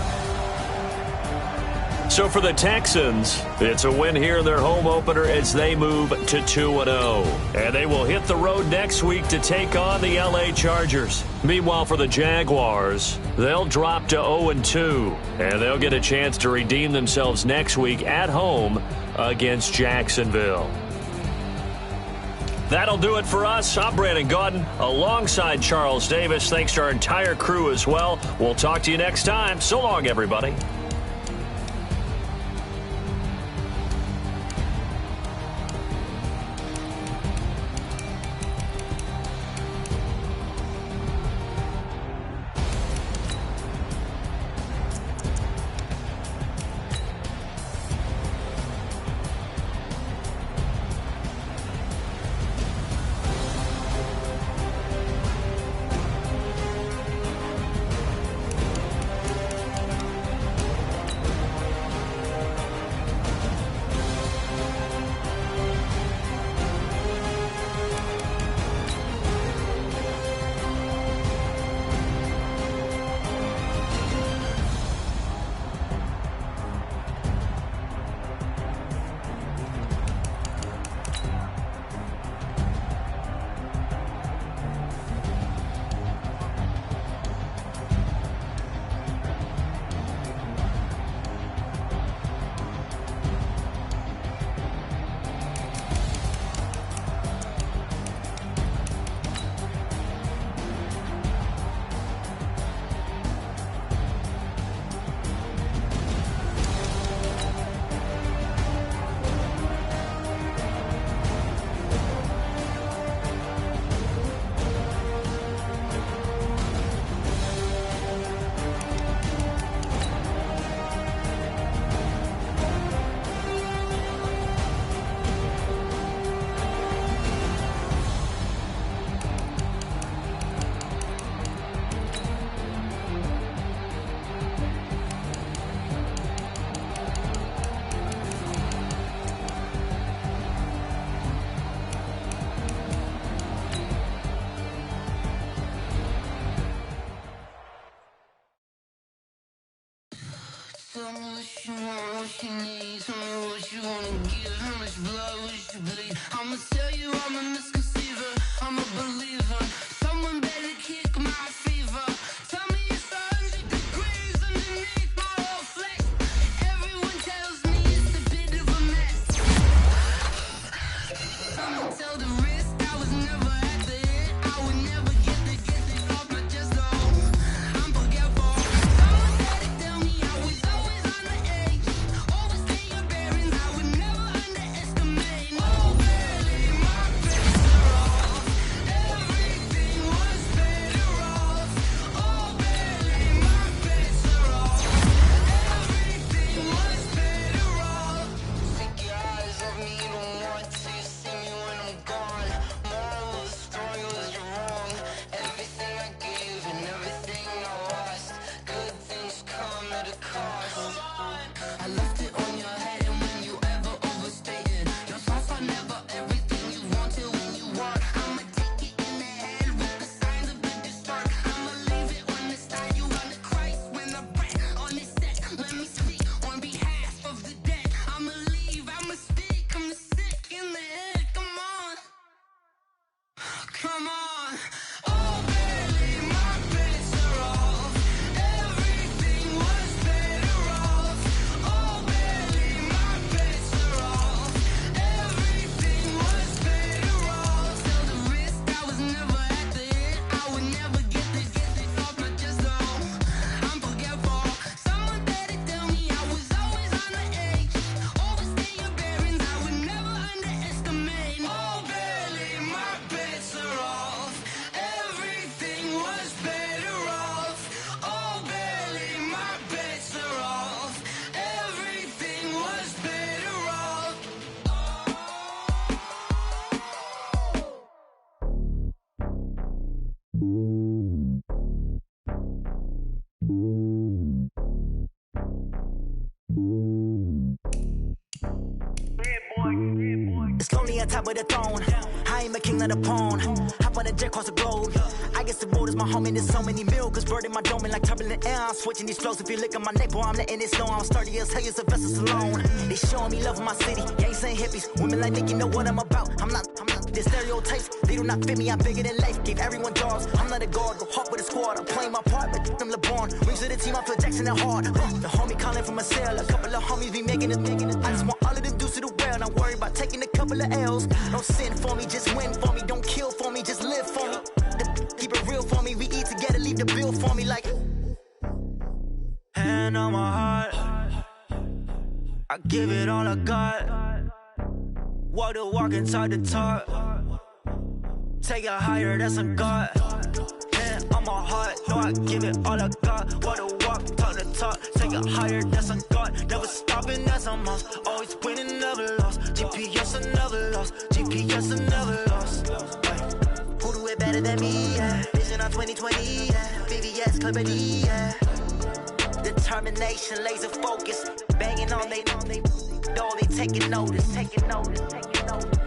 So for the Texans, it's a win here in their home opener as they move to 2-0. And they will hit the road next week to take on the LA Chargers. Meanwhile, for the Jaguars, they'll drop to 0-2. And they'll get a chance to redeem themselves next week at home against Jacksonville. That'll do it for us. I'm Brandon Gaudin alongside Charles Davis. Thanks to our entire crew as well. We'll talk to you next time. So long, everybody. Tell me what you want, what you need. Tell me what you wanna give. How much blood would you bleed? I'ma tell you I'm a misconceiver. I'm a believer. Someone better kick my fever. Tell me it's 100 degrees underneath my whole flesh. Everyone tells me it's a bit of a mess. I'ma tell the risk I was never at the end. I would never get it off my chest though. I'm forgetful. Someone better tell me I was always on the edge. Overstay your bearings, I would never underestimate. Oh, barely my bets are off. Everything was better off. Oh, barely my bets are off. Everything was better off. Take your eyes off me, you don't want to. You see me when I'm gone. Moral of the story was you're wrong. Everything I gave and everything I lost. Good things come at a cost. I left it on your head, and when you ever overstay it, your thoughts are never everything you wanted when you want. I'ma take it in the head with the signs of the distort. I'ma leave it on the side. You on the Christ when I breath on this set. Let me speak on behalf of the dead. I'ma leave, I'ma speak. I'm the sick in the head. Come on, come on. Oh, barely my bets are off. Everything was better off. Oh, barely my bets are off. Everything was better off. Tell the risk I was never at the end. I would never get it off my chest though. I'm forgetful. Someone better tell me I was always on the edge. Overstay your bearings, I would never underestimate. Oh, barely my bets are off. Everything was better off. Oh, barely my bets are off. Everything was better off. It's lonely on top of the throne. I am a king of the pawn. Hop on a jet across the globe. I guess the road is my home and there's so many milk. Bird in my dome and like turbulent air. I'm switching these flows. If you look at my neck, boy, I'm letting it slow. I'm sturdy as hell, as Sylvester Stallone. They showing me love in my city. Gangsta and hippies. Women like Nick, you know what I'm about. I'm not the stereotypes. They do not fit me. I'm bigger than life. Gave everyone jobs. I'm not a guard. Go hard with a squad. I'm playing my part, but I'm LeBron. Rings to the team. I feel Jackson and hard. The homie calling from a cell. A couple of homies be making it. I just want all of them dudes to the well. Not worry about taking a couple of L's. Don't sin for me, just win for me. Don't kill for me, just live for me. Keep it real for me. We eat together, leave the bill for me like. Hand on my heart, I give it all I got. Walk the walk and talk the talk. Take it higher, that's a God. Hand on my heart, no, I give it all I got. Walk the walk, talk the talk. Take it higher, that's a God. Never stopping, that's a must. Always winning, never lost. GPS, I never lost. GPS, I never lost. Who do it better than me? Yeah. Vision on 2020. Yeah. VVS, Clarity. Yeah. Determination, laser focus. Banging on they door, they taking notice. Taking notice. Taking notice.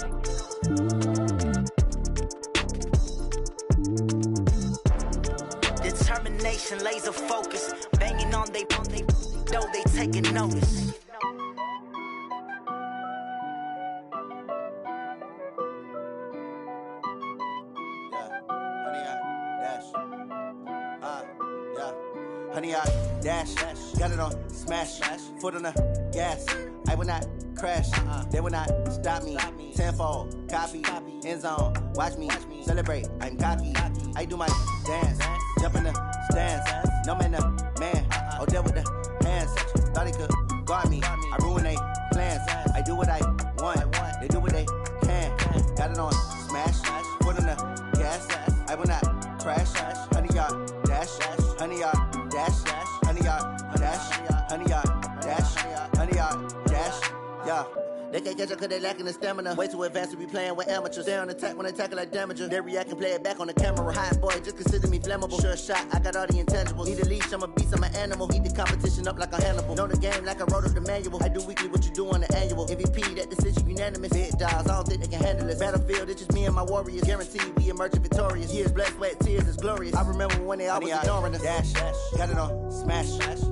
Determination, laser focus. Banging on they door, they taking notice. Honey, I dash, got it on smash, foot on the gas. I will not crash, they will not stop me. Tenfold, copy, end zone, watch me celebrate. I'm cocky, I do my dance, jump in the stands. No man, the man, oh, there with the hands. Thought he could guard me, I ruin they plans. I do what I want, they do what they can. Got it on smash, foot on the gas. I will not crash, honey, y'all dash, honey, y'all dash, honey, y'all dash, honey, y'all dash, honey, y'all dash, yeah. They can't catch up cause they lacking the stamina. Way too advanced to be playing with amateurs. They on attack when they tackle like damager. They react and play it back on the camera. Hot boy, just consider me me flammable. Sure shot, I got all the intangibles. Need a leash, I'm a beast, I'm an animal. Heat the competition up like a Hannibal. Know the game like I wrote up the manual. I do weekly what you do on the annual. MVP, that decision unanimous. Big dogs, I don't think they can handle it. Battlefield, it's just me and my warriors. Guaranteed we emerging victorious. Years, blood, sweat, tears, it's glorious. I remember when they always ignoring us. Dash, got it on, smash,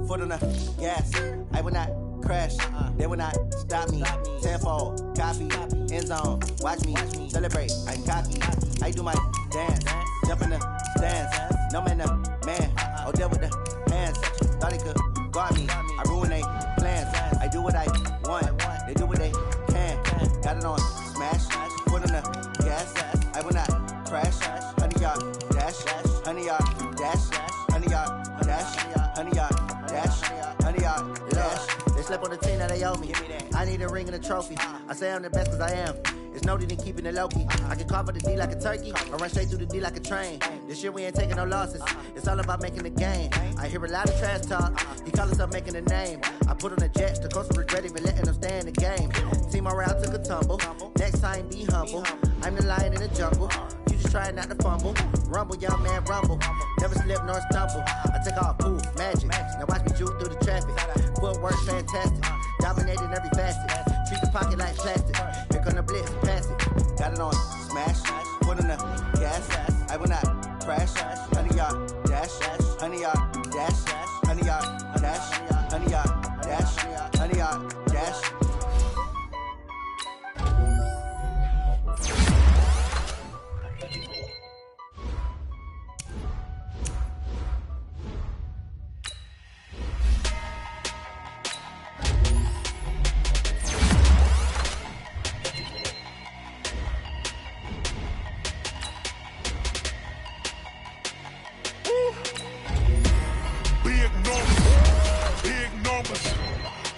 foot on the gas. I will not crash, they will not stop me. Tenfold, copy, end zone, watch me celebrate. I'm cocky, I do my dance, jump in the stands. No man, man, oh deal with the hands. Thought he could guard me, I ruin they plans. I do what I want, they do what they can. Got it on, smash, foot on the gas. I will not crash, 100 yard dash, 100 yard dash, 100 yard dash, 100 yard dash, 100 yard dash. They slept on the team that they owe me. I need a ring and a trophy. I say I'm the best cause I am. It's no need in keeping it low-key. I can carve up the D like a turkey, or run straight through the D like a train. This year we ain't taking no losses. It's all about making the game. I hear a lot of trash talk. He call himself making a name. I put on the Jets, the coach will regret even letting them stay in the game. Team morale took a tumble. Next time be humble. I'm the lion in the jungle. You just try not to fumble. Rumble, young man, rumble. Never slip nor stumble. I take off, poof, magic. Now watch me juke through the traffic. Footwork fantastic. Dominating every facet. Treat the pocket like plastic. Here come the blitz, pass it. Got it on, smash. Foot on the gas. I will not crash. 100 yard dash. 100 yard dash. 100 yard dash. 100 yard dash. 100 yard dash. Big numbers,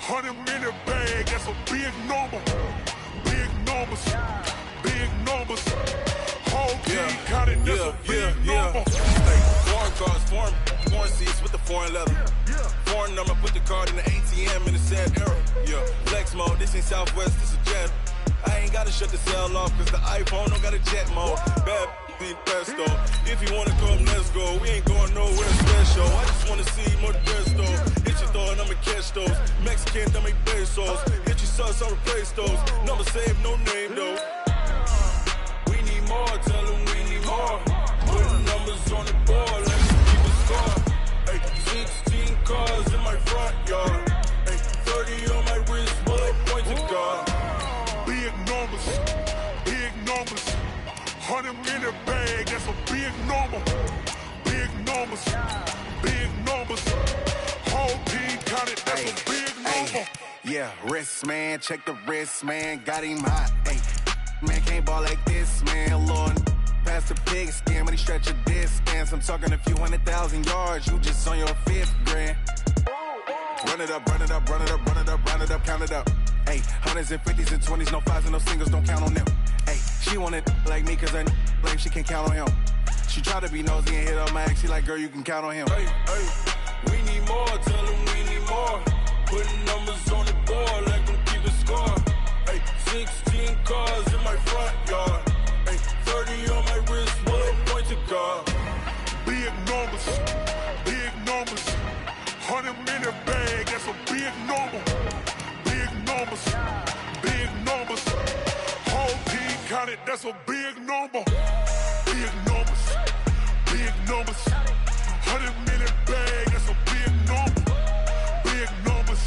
100-minute bag, that's a big number. Big numbers, whole team counted, that's a big number. Hey, foreign cars, foreign seats with the foreign leather. Foreign number, put the card in the ATM in the sad era. Yeah, flex mode, this ain't Southwest, this is Jet. I ain't gotta shut the cell off, cause the iPhone don't got a jet mode. Bad be pesto. If you wanna come, let's go. We ain't going nowhere special. I just wanna see more pesto. Hit your throw and I'ma catch those. Mexican, that make pesos. Hit your sauce, I'll replace those. Number save, no name though. We need more, tell them we need more. Putting numbers on the board, let's keep it score. Hey, 16 cars in my front yard. Hey, 30 on my wrist, bullet pointed guard. Big numbers, 100-minute bag, that's a big number. Big numbers, whole team counted, that's a big number. Yeah, wrist man, check the wrist man, got him hot. Hey, man can't ball like this, man. Lord, past the pig skin when he stretch a distance. I'm talking a few 100,000 yards, you just on your 5th grand. Run it up, run it up, run it up, run it up, run it up, count it up. Hey, 100s and 50s and 20s, no 5s and no singles, don't count on them. Hey, she want it like me, cause I like she can count on him. She try to be nosy and hit up my ex, she like, girl, you can count on him. Hey, we need more, tell them we need more. Putting numbers on the board, like them keep it score. Hey, 16 cars in my front yard. Hey, 30 on my wrist, bullet pointed guard. Big numbers, 100-minute bag, that's a big number. Big numbers, whole team counted, that's a big number. Big numbers, 100-minute bag, that's a big number. Big numbers,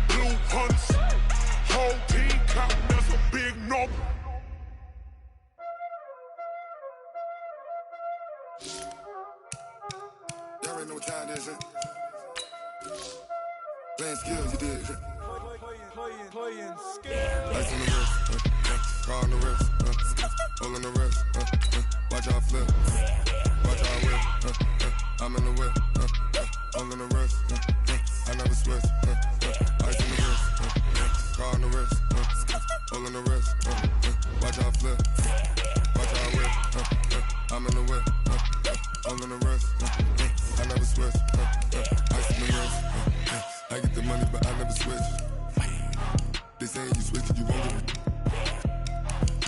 blue hunts, whole team counted, that's a big number. Y'all already know what time it is, huh? Playing skills, you did. Playing Ice on the wrist, car on the wrist, hole on the wrist, watch how I flip, watch how I whip, I'm in the whip, hole on the wrist, I never switch, ice on the wrist, car on the wrist, hole on the wrist, watch how I flip, watch how I whip, I'm in the whip, hole on the wrist, I never switch, ice on the wrist, I get the money but I never switch. They saying you switch it, you won't get it.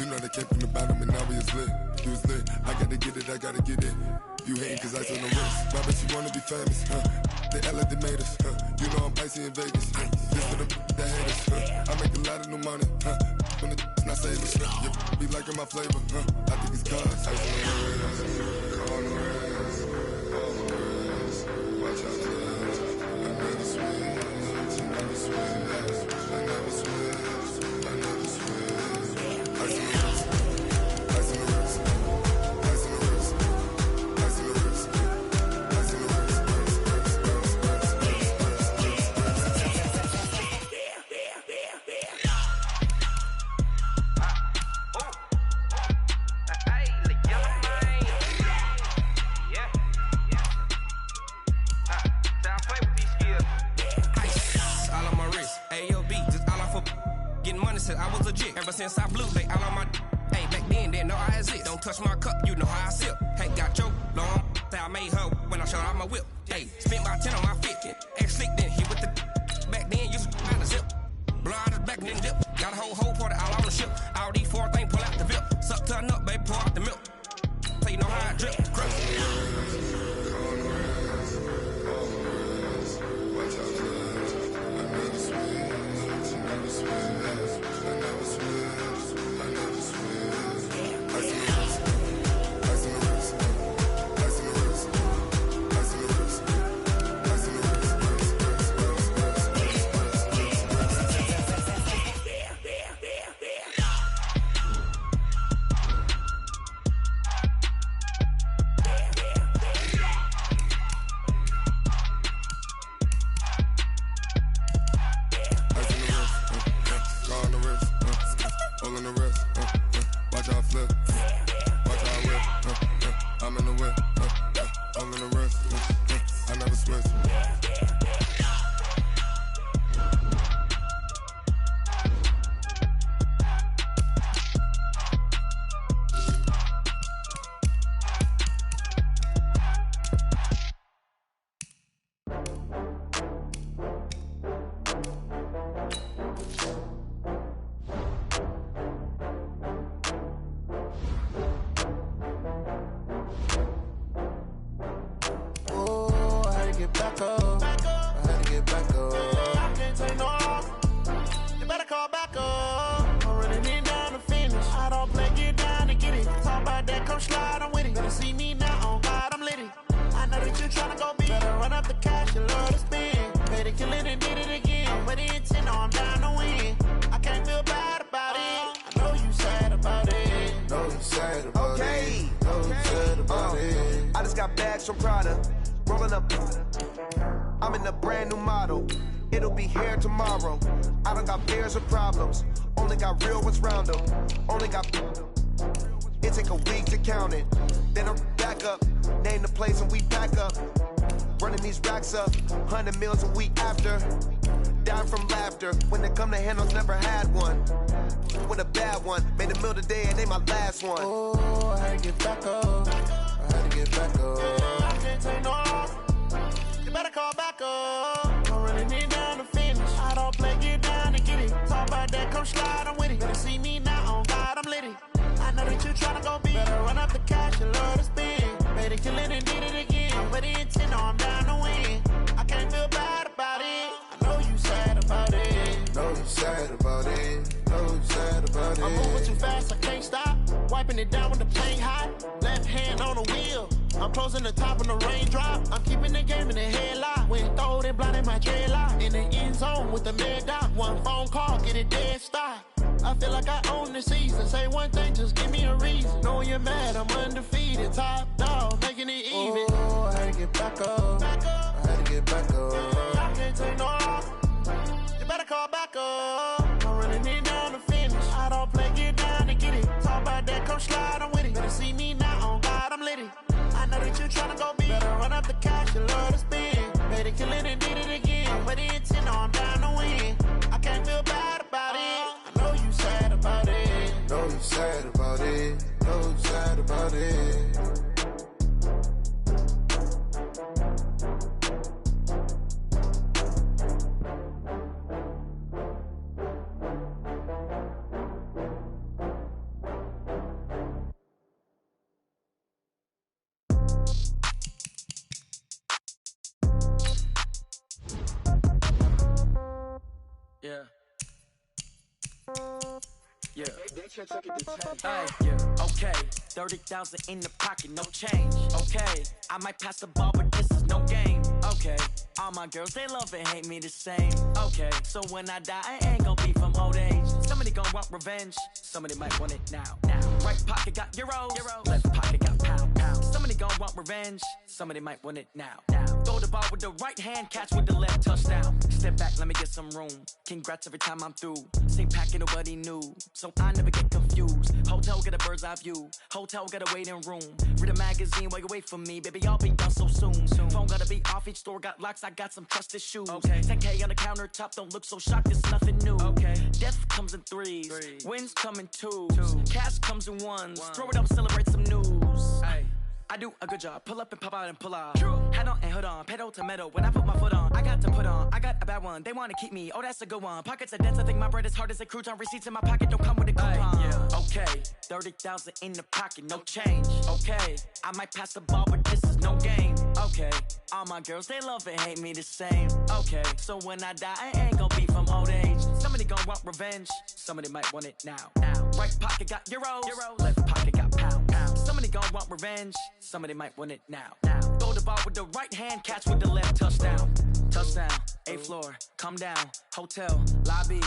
You know they came from the bottom and now we is lit. You was lit. I gotta get it, I gotta get it. You hating cause ice on the wrist. Why bet you wanna be famous, huh? They act like they made us, huh? You know I'm icy in Vegas, huh? This for the that hate us, huh? I make a lot of new money, huh? When the not saving, huh? You be liking my flavor, huh? I think it's cause ice on the wrist, on the wrist, on the wrist. Watch out, cuz I never switch, I never switch, I never switch, I never switch. Ice on the wrist, ice on the wrist, ice on the wrist, ice on the wrist, ice on the wrist. Said I was legit ever since I blew. They all on my. Hey, back then, didn't know I had it. Don't touch my cup, you know how I sip. Hey, got choked long. Say I made her when I showed out my whip. Hey, spent about 10 on my 50. Ex slick, then hit with the. Back then, used to find the zip. Blood is back, then dip. Got a whole party all on the ship. All these four things pull out the VIP. Suck, turn up, baby, pour out the milk. So you know how I drip. Crush. Watch out, cuz I never switch, I never switch. I never switch, I never switch. Ice in the wrist, ice in the wrist, ice in the wrist, ice in the wrist, ice in the wrist. All in the wrist, watch how I flip, watch how I whip, I'm in the whip, all in the wrist, I never switch. From Prada, rolling up. I'm in a brand new model. It'll be here tomorrow. I don't got fears or problems. Only got real ones round them. Only got. It take a week to count it. Then I'm back up. Name the place and we back up. Running these racks up. 100 meals a week after. Down from laughter. When it come to handles, never had one. With a bad one. Made a meal today and they my last one. Oh, I had to get back up. I had to get back up. I can't take no off. You better call back up. I'm running it down to finish. I don't play, get down to get it. Talk about that, come slide, I'm with it. Better see me now, on God, I'm litty. I know that you tryna go big. Better run up the cash, you love to spend. Better kill it and did it again. I'm with the intent, no, I'm down to win. I can't feel bad about it. I know you sad about it. Know you sad about it. Know you sad about it. I'm moving too fast, I can't stop. Wiping it down with the paint hot. Left hand on the wheel. I'm closing the top of the raindrop. I'm keeping the game in the headlock. When throwed and blinded my dreadlock. In the end zone with the mad dot. One phone call, get it dead stop. I feel like I own the season. Say one thing, just give me a reason. Knowing you're mad, I'm undefeated. Top dog, making it even. Oh, I had to get back up. I had to get back up. I can't take no off. You better call back up. I'm running it down to finish. I don't play, get down to get it. Talk about that, come slide, I'm with it. Better see me now, on God, I'm litty. I know that you tryna go big. Better run up the cash, you love to spend. Better kill it and did it again. I'm with the intent, no, I'm down to win. I can't feel bad about it. I know you sad about it. Know you sad about it. Know you sad about it. Yeah. Hey, yeah. Okay. 30,000 in the pocket, no change. Okay. I might pass the ball, but this is no game. Okay. All my girls, they love and hate me the same. Okay. So when I die, I ain't gon' be from old age. Somebody gon' want revenge. Somebody might want it now. Right pocket got euros. Left pocket got pound. Somebody gon' want revenge. Somebody might want it now. Throw the ball with the right hand, catch with the left, touchdown. Step back, let me get some room. Congrats every time I'm through. Same packet, nobody knew. So I never get confused. Hotel get a bird's eye view. Hotel get a waiting room. Read a magazine while you wait for me. Baby, I'll be done so soon. Phone gotta be off, each store got locks. I got some trusted shoes. 10K on the countertop, don't look so shocked, it's nothing new. Death comes in threes. Wins come in twos. Cash comes in ones. Throw it up, celebrate some news. I do a good job. Pull up and pop out and pull out. Head on and hood on. Pedal to metal. When I put my foot on, I got to put on. I got a bad one. They want to keep me. Oh, that's a good one. Pockets are dense. I think my bread is hard as a crouton. Receipts in my pocket don't come with a coupon. Okay. 30,000 in the pocket. No change. Okay. I might pass the ball, but this is no game. Okay. All my girls, they love and hate me the same. Okay. So when I die, I ain't gon' be from old age. Somebody gon' want revenge. Somebody might want it now. Right pocket got euros. Left pocket got pound. Somebody gon' want revenge. Somebody might want it now. Throw the ball with the right hand, catch with the left, touchdown. Touchdown, 8th floor, come down, hotel, lobby.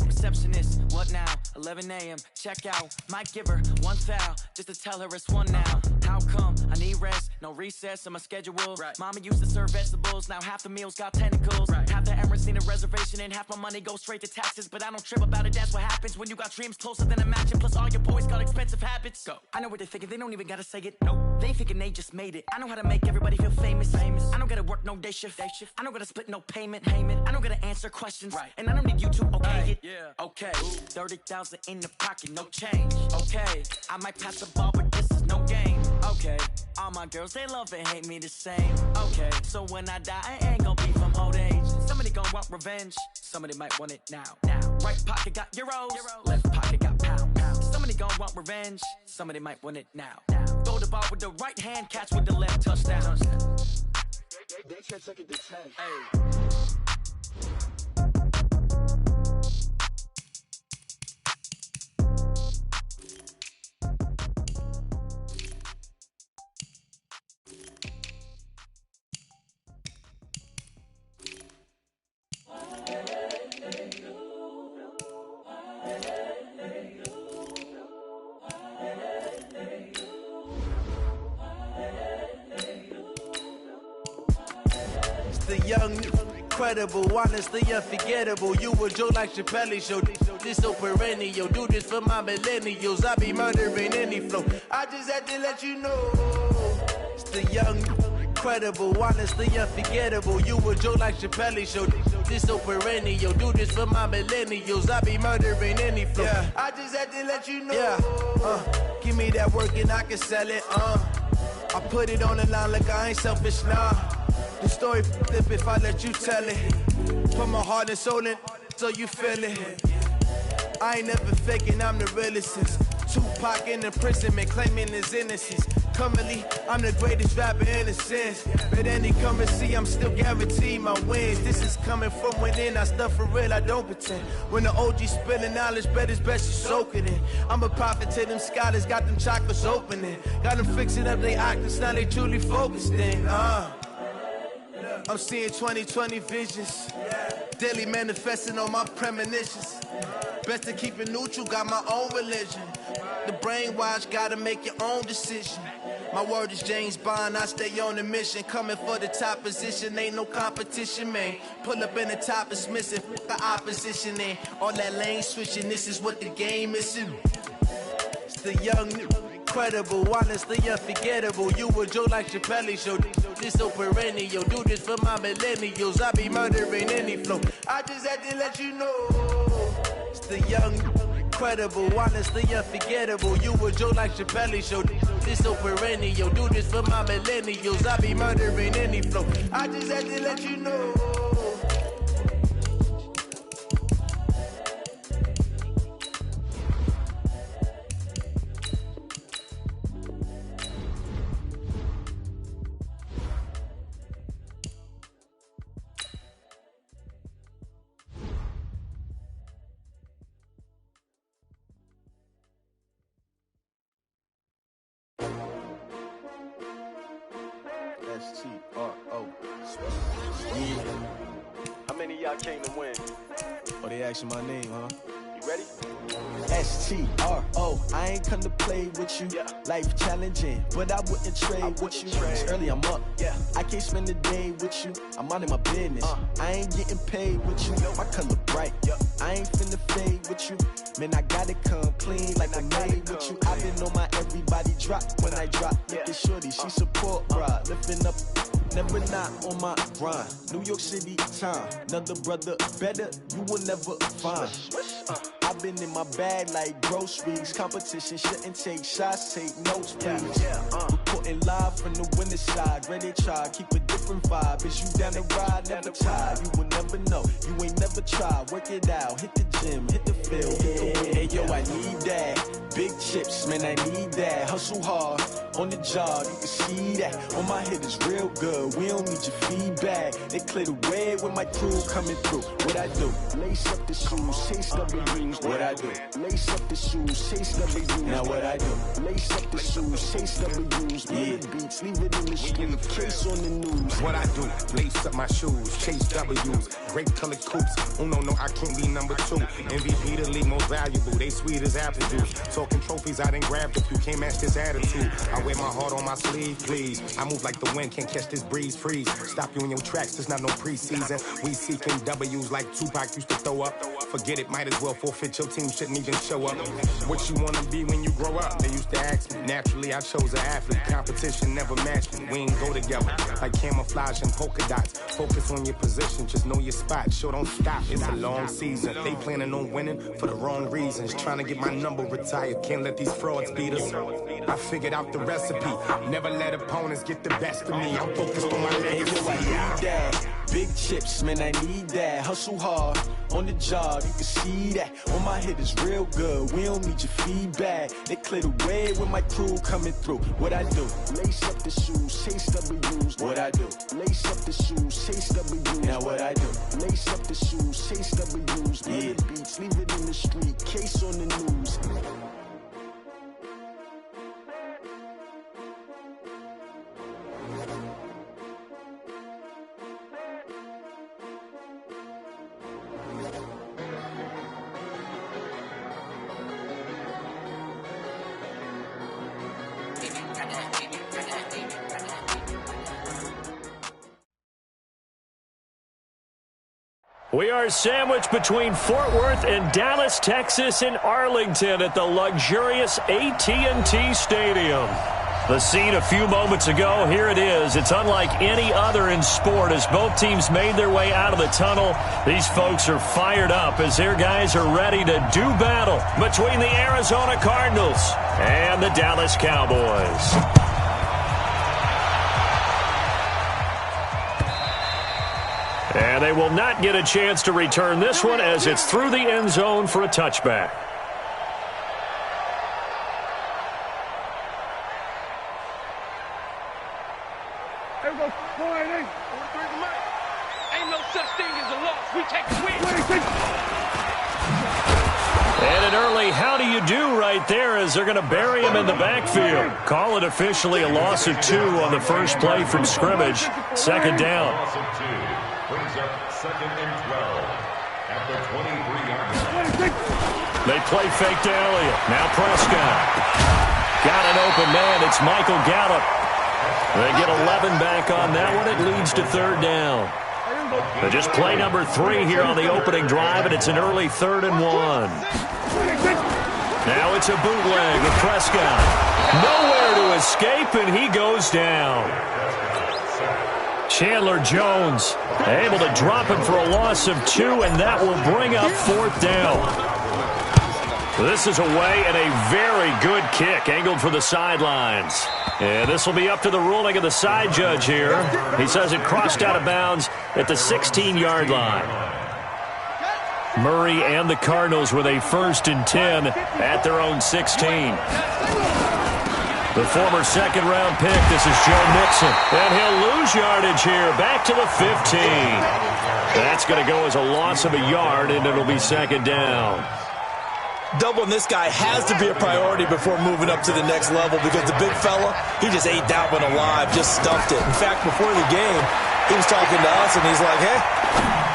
Receptionist, what now? 11 a.m., check out. Might give her one foul, just to tell her it's one now. How come? I need rest, no recess in my schedule. Mama used to serve vegetables, now half the meals got tentacles. Half the Emirates need a reservation and half my money goes straight to taxes. But I don't trip about it, that's what happens when you got dreams closer than a match. And plus all your boys got expensive habits. Go. I know what they're thinking, they don't even gotta say it. No, they thinking they just made it. I know how to make everybody feel famous. I don't gotta work no day shift. I don't gotta split no payment. I don't gotta answer questions. And I don't need you to okay it. Okay, 30,000 in the pocket, no change. Okay, I might pass the ball, but this is no game. Okay, all my girls, they love and hate me the same. Okay, so when I die, I ain't gon' be from old age. Somebody gon' want revenge. Somebody might want it now. Right pocket got euros. Left pocket got pound. Somebody gon' want revenge. Somebody might want it now. Throw the ball with the right hand, catch with the left, touchdown. They can't take it to 10. The young, incredible, honestly unforgettable. You a Joe like Chappelle show. This so perennial. Do this for my millennials. I be murdering any flow. I just had to let you know. It's the young, incredible, honestly unforgettable. You a Joe like Chappelle show. This so perennial. Do this for my millennials. I be murdering any flow. I just had to let you know. Give me that work and I can sell it. I put it on the line like I ain't selfish, nah. The story flip if I let you tell it. Put my heart and soul in so you feel it. I ain't never faking, I'm the realest since Tupac in imprisonment, claiming his innocence. Currently, I'm the greatest rapper in a sense. But any currency, I'm still guaranteed my wins. This is coming from within, I stuff for real, I don't pretend. When the OG spilling knowledge, bet it's best you soak it in. I'm a prophet to them scholars, got them chakras opening. Got them fixing up they octaves, now they truly focused in. I'm seeing 2020 visions. Daily manifesting on my premonitions. Best to keep it neutral, got my own religion. The brainwash, gotta make your own decision. My word is James Bond, I stay on the mission. Coming for the top position, ain't no competition, man. Pull up in the top, it's missing, the opposition in. All that lane switching, this is what the game is. It's the young, incredible, honestly unforgettable. You a Joe like Chappelle show. This so perennial. Do this for my millennials. I be murdering any flow. I just had to let you know. It's the young, incredible, honestly unforgettable. You a Joe like Chappelle show. This so perennial. Do this for my millennials. I be murdering any flow. I just had to let you know. S-T-R-O. How many of y'all came to win? Oh, they asking my name, huh? You ready? S-T-R-O. I ain't come to play with you. Life challenging, but I wouldn't trade with you. It's early, I'm up. I can't spend the day with you. I'm out of my business. I ain't getting paid with you. My color bright. I ain't finna fade with you. Man, I gotta come clean like I made with you. I've been on my everybody drop when I drop. Look at shorty, she support bra. Lifting up, never not on my grind. New York City time. Another brother better, you will never find. I've been in my bag like groceries. Competition shouldn't take shots, take notes, please. Reporting live from the winter side. Ready to try, keep a different vibe. Is you down the ride, never tired. You will never know, you ain't never tried. Work it out, hit the gym, hit the field. Hey yo, I need that. Big chips, man, I need that. Hustle hard, on the job, you can see that. On my head is real good, we don't need your feedback. They clear the way with my crew coming through. What I do? Lace up the shoes, chase W's. What I do? Lace up the shoes, chase W's. Now what I do? Lace up the shoes, chase W's. Yeah, beats, leave it in the street, case on the news. What I do? Lace up my shoes, chase W's. Grape colored coops. Oh no, I can't be number 2. MVP the league most valuable. They sweet as apple juice. Talking trophies, I done grabbed a few. Can't match this attitude. I wear my heart on my sleeve, please. I move like the wind, can't catch this breeze, freeze. Stop you in your tracks, there's not no preseason. We seeking W's like Tupac used to throw up. Forget it, might as well forfeit, your team shouldn't even show up. What you wanna be when you grow up? They used to ask me. Naturally, I chose an athlete. Competition never matched me. We ain't go together. Like camouflage and polka dots. Focus on your position, just know your spot. Sure, don't stop, it's a long season. They planning on winning for the wrong reasons. Trying to get my number retired, can't let these frauds beat us. I figured out the recipe. Never let opponents get the best of me. I'm focused on my legacy. I need that. Big chips, man, I need that. Hustle hard, on the job, you can see that. On my head is real good, we don't need your feedback. They clear the way with my crew coming through. What I do? Lace up the shoes, chase W's. What I do? Lace up the shoes, chase W's. Now what I do? Lace up the shoes, chase W's. Yeah, beats, leave it in the street, case on the news. We are sandwiched between Fort Worth and Dallas, Texas in Arlington at the luxurious AT&T Stadium. The scene a few moments ago, here it is. It's unlike any other in sport as both teams made their way out of the tunnel. These folks are fired up as their guys are ready to do battle between the Arizona Cardinals and the Dallas Cowboys. And they will not get a chance to return this one as it's through the end zone for a touchback. There we go. Ain't no such thing as a loss. We take the win. And an early how do you do right there as they're going to bury him in the backfield. Call it officially a loss of 2 on the first play from scrimmage. Second down. Brings up 2nd and 12 at the 23-yard line. They play fake to Elliott. Now Prescott. Got an open man. It's Michael Gallup. They get 11 back on that one. It leads to 3rd down. They just play number 3 here on the opening drive, and it's an early 3rd and 1. Now it's a bootleg with Prescott. Nowhere to escape, and he goes down. Chandler Jones able to drop him for a loss of 2, and that will bring up 4th down. This is away and a very good kick angled for the sidelines. And this will be up to the ruling of the side judge here. He says it crossed out of bounds at the 16-yard line. Murray and the Cardinals with a 1st and 10 at their own 16. The former second-round pick, this is Joe Mixon. And he'll lose yardage here, back to the 15. That's going to go as a loss of a yard, and it'll be 2nd down. Doubling this guy has to be a priority before moving up to the next level because the big fella, he just ate that one alive, just stuffed it. In fact, before the game, he was talking to us, and he's like, hey,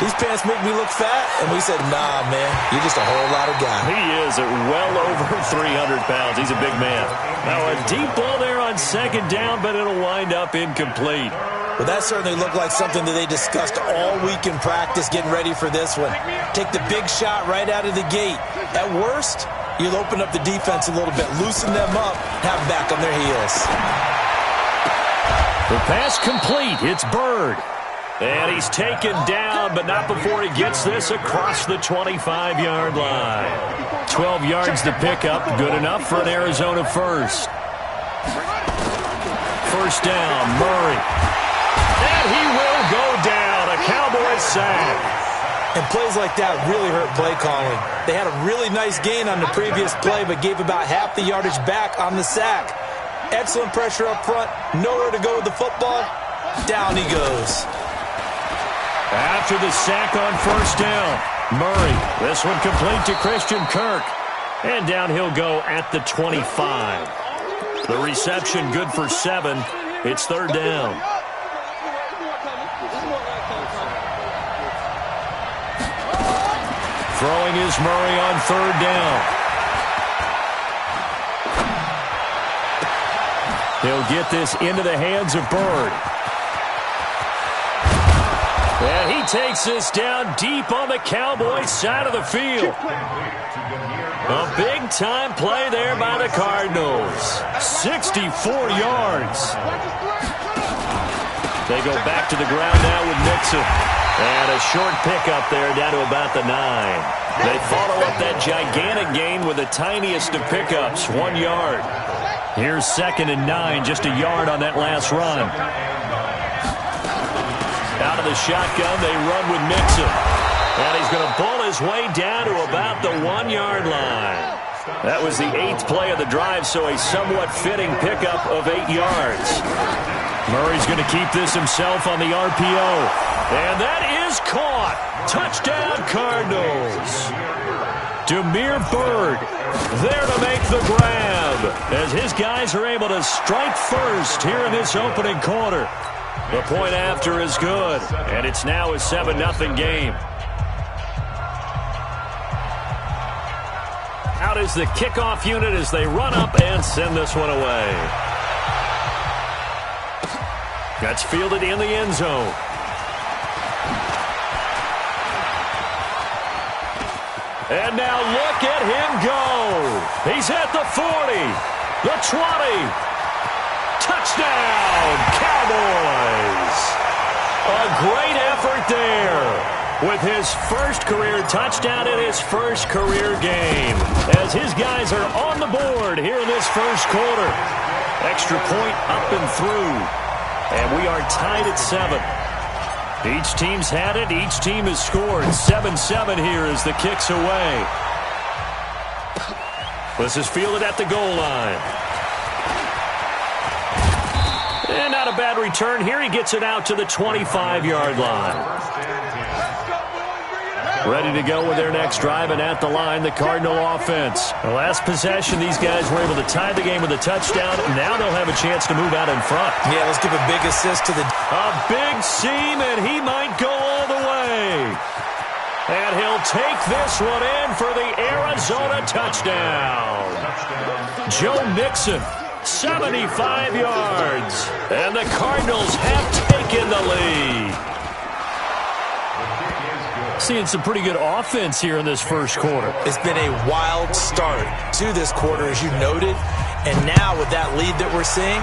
these pants make me look fat. And we said, nah, man, you're just a whole lot of guy. He is at well over 300 pounds. He's a big man. Now a deep ball there on second down, but it'll wind up incomplete. Well, that certainly looked like something that they discussed all week in practice getting ready for this one. Take the big shot right out of the gate. At worst, you'll open up the defense a little bit, loosen them up, have them back on their heels. The pass complete. It's Bird. And he's taken down, but not before he gets this across the 25-yard line. 12 yards to pick up. Good enough for an Arizona first. First down, Murray. And he will go down. A Cowboy sack. And plays like that really hurt play calling. They had a really nice gain on the previous play, but gave about half the yardage back on the sack. Excellent pressure up front. Nowhere to go with the football. Down he goes. After the sack on first down, Murray. This one complete to Christian Kirk. And down he'll go at the 25. The reception good for 7. It's third down. Throwing is Murray on third down. He'll get this into the hands of Bird. And he takes this down deep on the Cowboys side of the field. A big-time play there by the Cardinals. 64 yards. They go back to the ground now with Mixon. And a short pickup there down to about the 9. They follow up that gigantic gain with the tiniest of pickups, 1 yard. Here's 2nd and 9, just a yard on that last run. Out of the shotgun, they run with Mixon. And he's going to bull his way down to about the 1 yard line. That was the 8th play of the drive, so a somewhat fitting pickup of 8 yards. Murray's going to keep this himself on the RPO. And that is caught. Touchdown, Cardinals. Damiere Byrd there to make the grab as his guys are able to strike first here in this opening quarter. The point after is good, and it's now a 7-0 game. Out is the kickoff unit as they run up and send this one away. That's fielded in the end zone. And now look at him go. He's at the 40, the 20. Touchdown, Cowboys. A great effort there with his first career touchdown in his first career game as his guys are on the board here in this first quarter. Extra point up and through. And we are tied at 7. Each team's had it. Each team has scored. 7-7 here as the kick's away. This is fielded at the goal line. And not a bad return here. He gets it out to the 25-yard line. Ready to go with their next drive, and at the line, the Cardinal offense. The last possession, these guys were able to tie the game with a touchdown. Now they'll have a chance to move out in front. Yeah, let's give a big assist to the... A big seam, and he might go all the way. And he'll take this one in for the Arizona touchdown. Joe Mixon, 75 yards. And the Cardinals have taken the lead. Seeing some pretty good offense here in this first quarter. It's been a wild start to this quarter, as you noted. And now with that lead that we're seeing,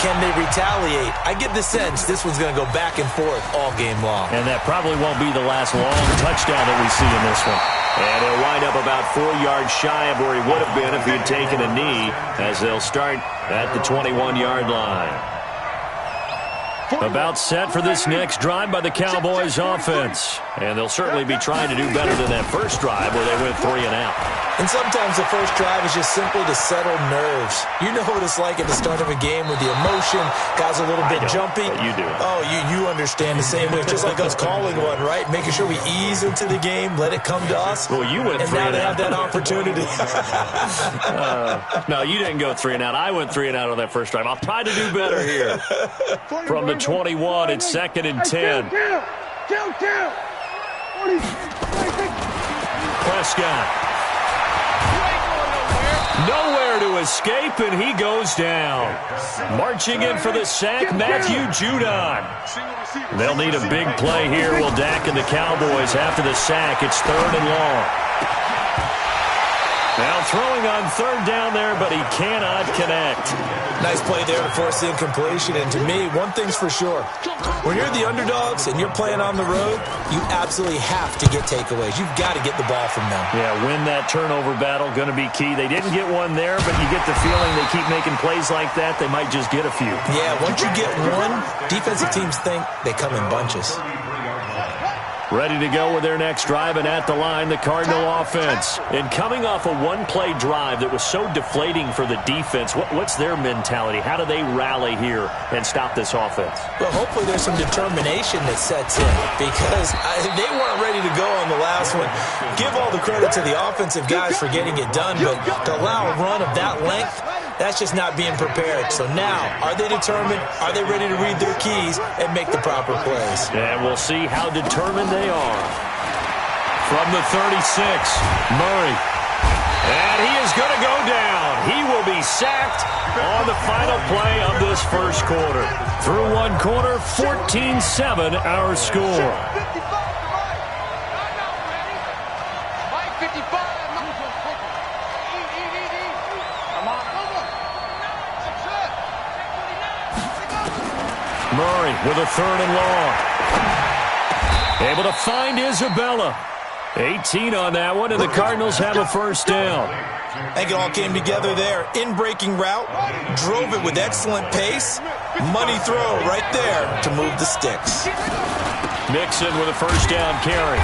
can they retaliate? I get the sense this one's going to go back and forth all game long. And that probably won't be the last long touchdown that we see in this one. And he'll wind up about 4 yards shy of where he would have been if he had taken a knee, as they'll start at the 21-yard line. About set for this next drive by the Cowboys offense. And they'll certainly be trying to do better than that first drive where they went 3 and out. And sometimes the first drive is just simply to settle nerves. You know what it's like at the start of a game with the emotion, guys a little bit jumpy. You do. Oh, you understand the same way. It's just like us calling one, right? Making sure we ease into the game, let it come to us. Well, you went 3 and out. And now they have that opportunity. No, you didn't go 3 and out. I went 3 and out on that first drive. I'll try to do better here. From the 21, it's 2nd and 10. Prescott. Nowhere to escape, and he goes down. Marching in for the sack, Matthew Judon. They'll need a big play here. Will Dak and the Cowboys after the sack. It's 3rd and long. Now throwing on 3rd down there, but he cannot connect. Nice play there to force the incompletion. And to me, one thing's for sure. When you're the underdogs and you're playing on the road, you absolutely have to get takeaways. You've got to get the ball from them. Yeah, win that turnover battle, going to be key. They didn't get one there, but you get the feeling they keep making plays like that, they might just get a few. Yeah, once you get one, defensive teams think they come in bunches. Ready to go with their next drive, and at the line, the Cardinal offense. And coming off a one-play drive that was so deflating for the defense, what's their mentality? How do they rally here and stop this offense? Well, hopefully there's some determination that sets in, because they weren't ready to go on the last one. Give all the credit to the offensive guys for getting it done, but to allow a run of that length, that's just not being prepared. So now, are they determined? Are they ready to read their keys and make the proper plays? And we'll see how determined they are. From the 36, Murray. And he is going to go down. He will be sacked on the final play of this first quarter. Through one quarter, 14-7 our score. Murray with a 3rd and long. Able to find Isabella. 18 on that one, and the Cardinals have a first down. I think it all came together there. In-breaking route, drove it with excellent pace. Money throw right there to move the sticks. Mixon with a first down carry.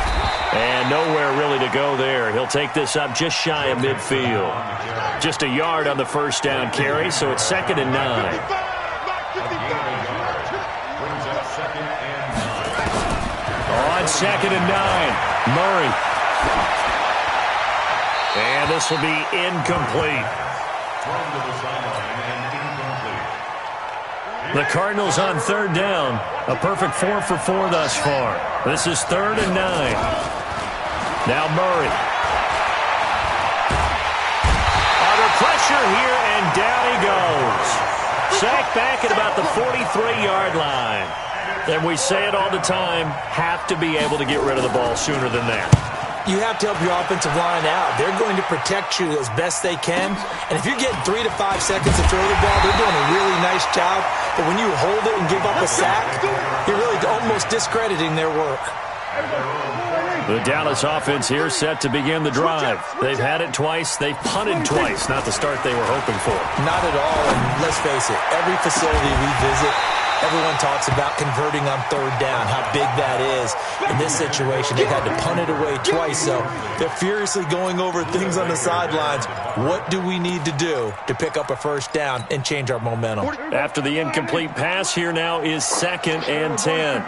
And nowhere really to go there. He'll take this up just shy of midfield. Just a yard on the first down carry, so it's 2nd and 9. On 2nd and 9, Murray. And this will be incomplete. The Cardinals on 3rd down. A perfect 4 for 4 thus far. This is 3rd and 9. Now Murray. Under pressure here, and down he goes. Sacked back at about the 43-yard line. And we say it all the time, have to be able to get rid of the ball sooner than that. You have to help your offensive line out. They're going to protect you as best they can. And if you're getting 3 to 5 seconds to throw the ball, they're doing a really nice job. But when you hold it and give up a sack, you're really almost discrediting their work. The Dallas offense here set to begin the drive. They've had it twice. They've punted twice. Not the start they were hoping for. Not at all. And let's face it, every facility we visit, everyone talks about converting on 3rd down, how big that is. In this situation, they've had to punt it away twice, so they're furiously going over things on the sidelines. What do we need to do to pick up a first down and change our momentum? After the incomplete pass, here now is 2nd and 10.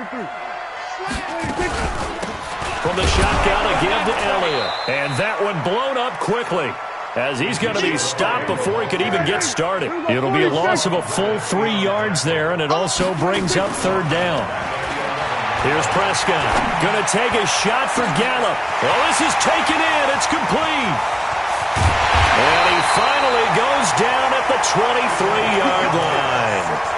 From the shotgun, a give to Elliott. And that one blown up quickly, as he's going to be stopped before he could even get started. It'll be a loss of a full 3 yards there, and it also brings up 3rd down. Here's Prescott. Going to take a shot for Gallup. Well, this is taken in. It's complete. And he finally goes down at the 23-yard line.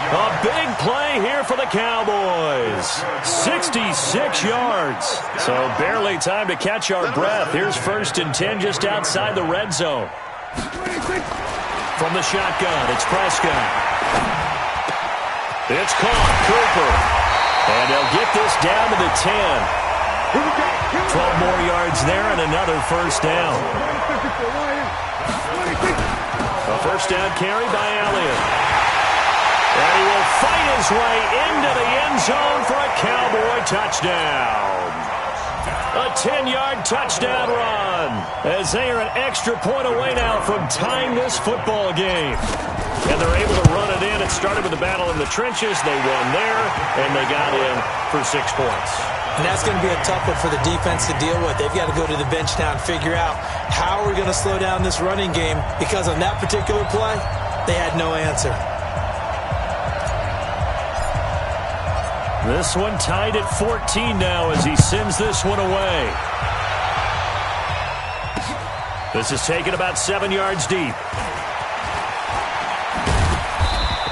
A big play here for the Cowboys. 66 yards. So barely time to catch our breath. Here's 1st and 10 just outside the red zone. From the shotgun, it's Prescott. It's caught. Cooper. And they'll get this down to the 10. 12 more yards there and another first down. A first down carry by Elliott. And he will fight his way into the end zone for a Cowboy touchdown. A 10-yard touchdown run as they are an extra point away now from tying this football game. And they're able to run it in. It started with a battle in the trenches. They won there, and they got in for 6 points. And that's going to be a tough one for the defense to deal with. They've got to go to the bench now and figure out how are we going to slow down this running game, because on that particular play, they had no answer. This one tied at 14 now as he sends this one away. This is taken about 7 yards deep.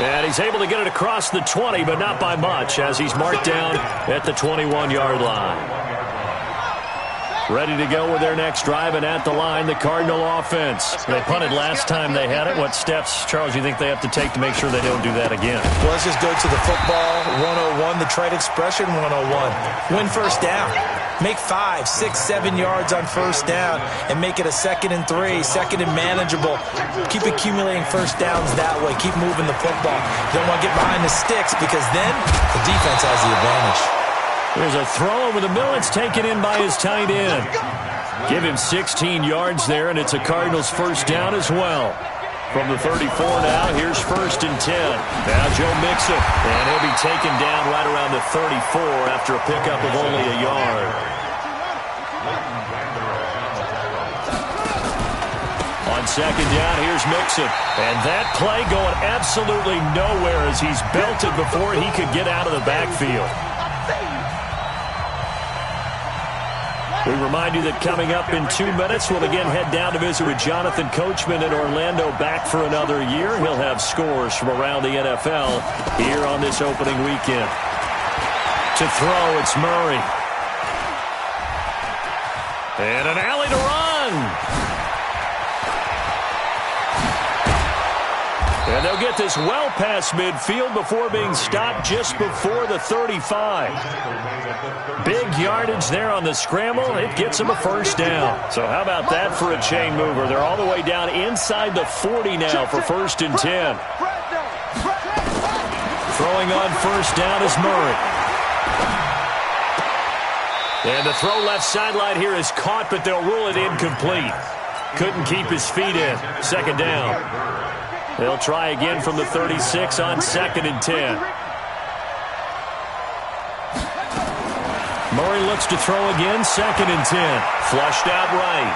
And he's able to get it across the 20, but not by much, as he's marked down at the 21-yard line. Ready to go with their next drive, and at the line, the Cardinal offense. They punted last time they had it. What steps, Charles, do you think they have to take to make sure they don't do that again? Well, let's just go to the football 101, the trade expression 101. Win first down. Make 5, 6, 7 yards on first down and make it a 2nd and 3, 2nd and manageable. Keep accumulating first downs that way. Keep moving the football. You don't want to get behind the sticks, because then the defense has the advantage. There's a throw over the middle. It's taken in by his tight end. Give him 16 yards there, and it's a Cardinals first down as well. From the 34 now, here's 1st and 10. Now Joe Mixon, and he'll be taken down right around the 34 after a pickup of only a yard. On 2nd down, here's Mixon. And that play going absolutely nowhere as he's belted before he could get out of the backfield. We remind you that coming up in 2 minutes, we'll again head down to visit with Jonathan Coachman in Orlando, back for another year. He'll have scores from around the NFL here on this opening weekend. To throw, it's Murray. And an alley to run. And they'll get this well past midfield before being stopped just before the 35. Big yardage there on the scramble. It gets them a first down. So how about that for a chain mover? They're all the way down inside the 40 now for 1st and 10. Throwing on first down is Murray. And the throw left sideline here is caught, but they'll rule it incomplete. Couldn't keep his feet in. 2nd down. They'll try again from the 36 on 2nd and 10. Murray looks to throw again, 2nd and 10. Flushed out right.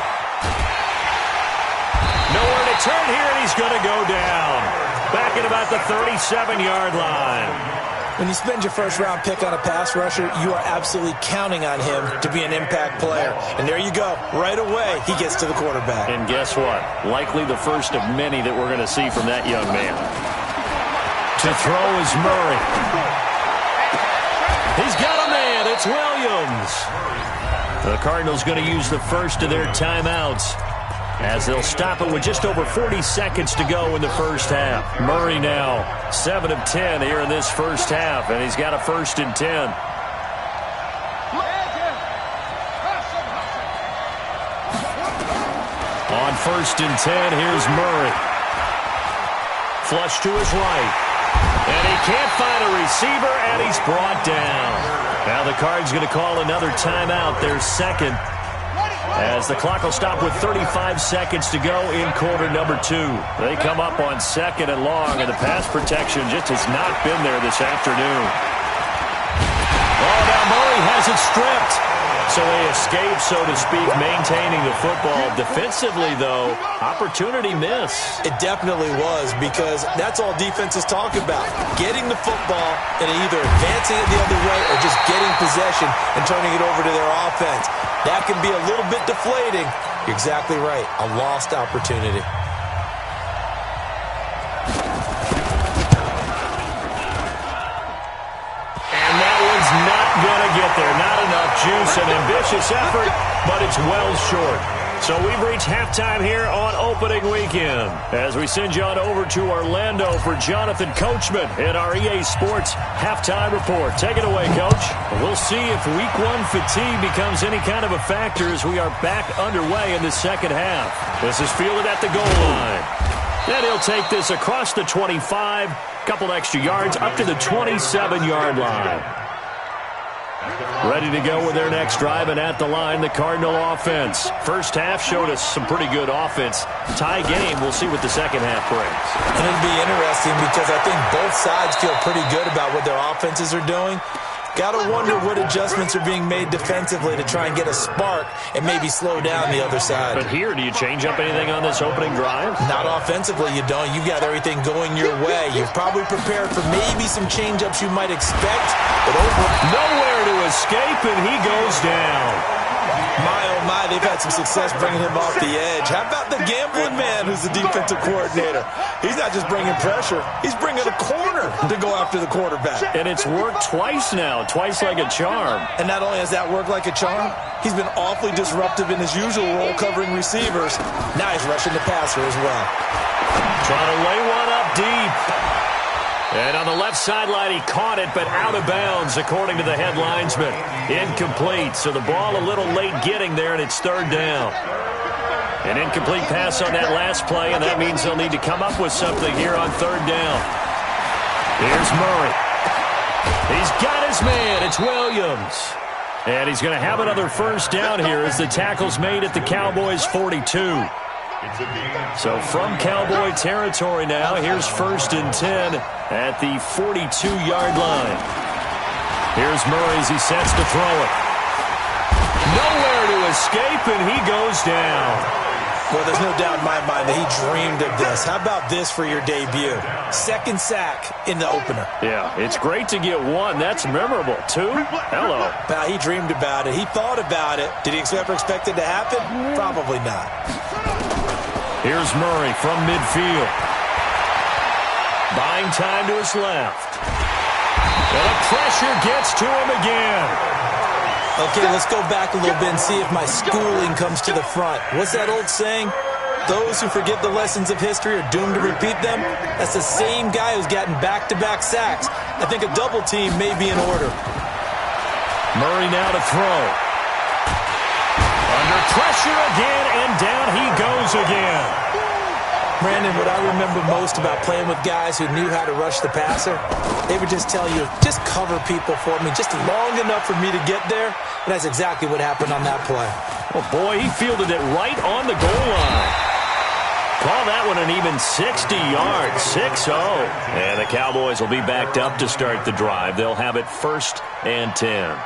Nowhere to turn here, and he's going to go down. Back at about the 37-yard line. When you spend your first-round pick on a pass rusher, you are absolutely counting on him to be an impact player. And there you go. Right away, he gets to the quarterback. And guess what? Likely the first of many that we're going to see from that young man. To throw is Murray. He's got a man. It's Williams. The Cardinals going to use the first of their timeouts, as they'll stop it with just over 40 seconds to go in the first half. Murray now 7 of 10 here in this first half, and he's got a 1st and 10. On 1st and 10, here's Murray. Flush to his right. And he can't find a receiver, and he's brought down. Now the Cards going to call another timeout, their 2nd. As the clock will stop with 35 seconds to go in quarter number 2. They come up on 2nd and long, and the pass protection just has not been there this afternoon. Oh, now Murray has it stripped. So they escape, so to speak, maintaining the football. Defensively, though, opportunity miss. It definitely was, because that's all defenses talk about. Getting the football and either advancing it the other way or just getting possession and turning it over to their offense. That can be a little bit deflating. You're exactly right. A lost opportunity. And that one's not going to get there. Not enough juice. An ambitious effort, but it's well short. So we've reached halftime here on opening weekend, as we send you on over to Orlando for Jonathan Coachman in our EA Sports halftime report. Take it away, Coach. We'll see if Week 1 fatigue becomes any kind of a factor as we are back underway in the second half. This is fielded at the goal line. And he'll take this across the 25, couple extra yards, up to the 27-yard line. Ready to go with their next drive, and at the line, the Cardinal offense. First half showed us some pretty good offense. Tie game, we'll see what the second half brings. And it'll be interesting because I think both sides feel pretty good about what their offenses are doing. Got to wonder what adjustments are being made defensively to try and get a spark and maybe slow down the other side. But here, do you change up anything on this opening drive? Not offensively, you don't. You've got everything going your way. You've probably prepared for maybe some change-ups you might expect, but nowhere to escape, and he goes down. My, oh my, they've had some success bringing him off the edge. How about the gambling man who's the defensive coordinator? He's not just bringing pressure. He's bringing a corner to go after the quarterback. And it's worked twice now, twice like a charm. And not only has that worked like a charm, he's been awfully disruptive in his usual role covering receivers. Now he's rushing the passer as well. Trying to lay one up deep. And on the left sideline, he caught it, but out of bounds, according to the head linesman. Incomplete, so the ball a little late getting there, and it's third down. An incomplete pass on that last play, and that means they'll need to come up with something here on third down. Here's Murray. He's got his man. It's Williams. And he's going to have another first down here as the tackle's made at the Cowboys' 42. So from Cowboy territory now, here's 1st and 10 at the 42-yard line. Here's Murray as he sets to throw it. Nowhere to escape, and he goes down. Well, there's no doubt in my mind that he dreamed of this. How about this for your debut? Second sack in the opener. Yeah, it's great to get one. That's memorable. Two? Hello. Now, he dreamed about it. He thought about it. Did he ever expect it to happen? Probably not. Here's Murray from midfield. Buying time to his left. And the pressure gets to him again. Okay, let's go back a little bit and see if my schooling comes to the front. What's that old saying? Those who forget the lessons of history are doomed to repeat them. That's the same guy who's gotten back-to-back sacks. I think a double team may be in order. Murray now to throw. Under pressure again, and down he goes again. Brandon, what I remember most about playing with guys who knew how to rush the passer, they would just tell you, just cover people for me, just long enough for me to get there. And that's exactly what happened on that play. Oh, boy, he fielded it right on the goal line. Call that one an even 60 yards, 6-0. And the Cowboys will be backed up to start the drive. They'll have it 1st and 10.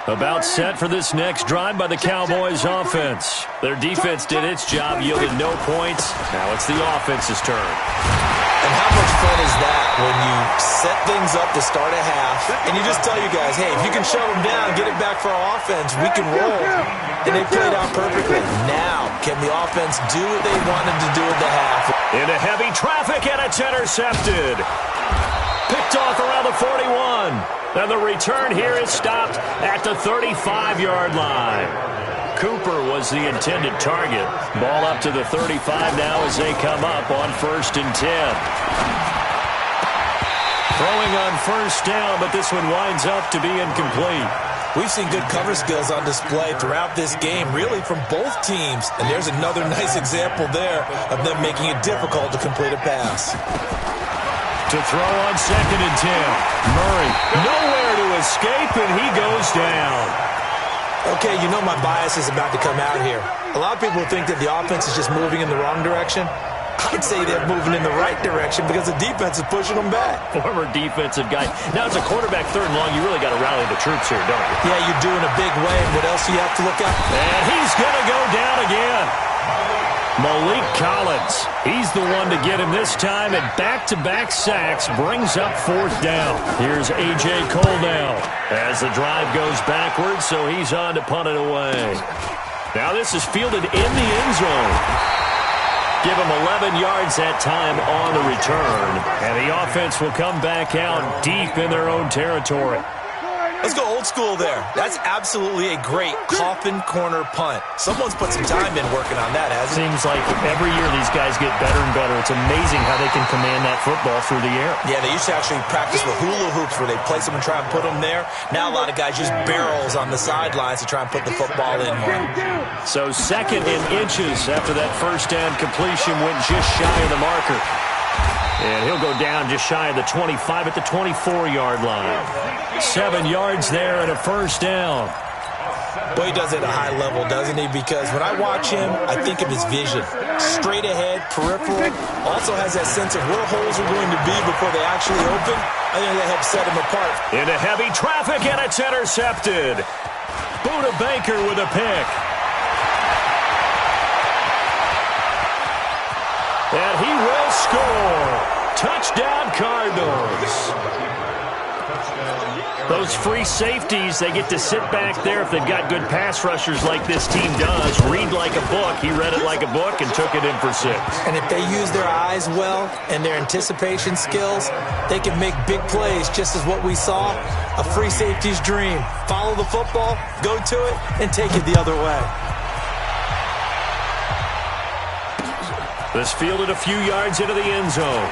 About set for this next drive by the Cowboys offense. Their defense did its job, yielded no points. Now it's the offense's turn. And how much fun is that when you set things up to start a half, and you just tell you guys, hey, if you can shut them down, get it back for our offense, we can roll. And they played out perfectly. Now, can the offense do what they wanted to do at the half? Into heavy traffic, and it's intercepted. Picked off around the 41. And the return here is stopped at the 35-yard line. Cooper was the intended target. Ball up to the 35 now as they come up on 1st and 10. Throwing on 1st down, but this one winds up to be incomplete. We've seen good cover skills on display throughout this game, really from both teams. And there's another nice example there of them making it difficult to complete a pass. To throw on 2nd and 10. Murray, nowhere to escape, and he goes down. Okay, you know my bias is about to come out here. A lot of people think that the offense is just moving in the wrong direction. I'd say they're moving in the right direction because the defense is pushing them back. Former defensive guy. Now, as a quarterback 3rd and long, you really got to rally the troops here, don't you? Yeah, you're doing a big way. What else do you have to look at? And he's going to go down again. Malik Collins, he's the one to get him this time, and back-to-back sacks brings up 4th down. Here's A.J. Cole now as the drive goes backwards, so he's on to punt it away. Now this is fielded in the end zone. Give him 11 yards that time on the return, and the offense will come back out deep in their own territory. Let's go old school there. That's absolutely a great coffin corner punt. Someone's put some time in working on that, hasn't it? Seems like every year these guys get better and better. It's amazing how they can command that football through the air. Yeah, they used to actually practice with hula hoops where they place them and try and put them there. Now a lot of guys use barrels on the sidelines to try and put the football in one. So 2nd and inches after that first down completion went just shy of the marker. And he'll go down just shy of the 25 at the 24-yard line. 7 yards there and a first down. Well, he does it at a high level, doesn't he? Because when I watch him, I think of his vision. Straight ahead, peripheral. Also has that sense of where holes are going to be before they actually open. I think that helps set him apart. Into heavy traffic, and it's intercepted. Buda Baker with a pick. And he will score. Touchdown, Cardinals. Those free safeties, they get to sit back there if they've got good pass rushers like this team does. Read like a book. He read it like a book and took it in for 6. And if they use their eyes well and their anticipation skills, they can make big plays, just as what we saw. A free safety's dream. Follow the football, go to it, and take it the other way. This fielded a few yards into the end zone.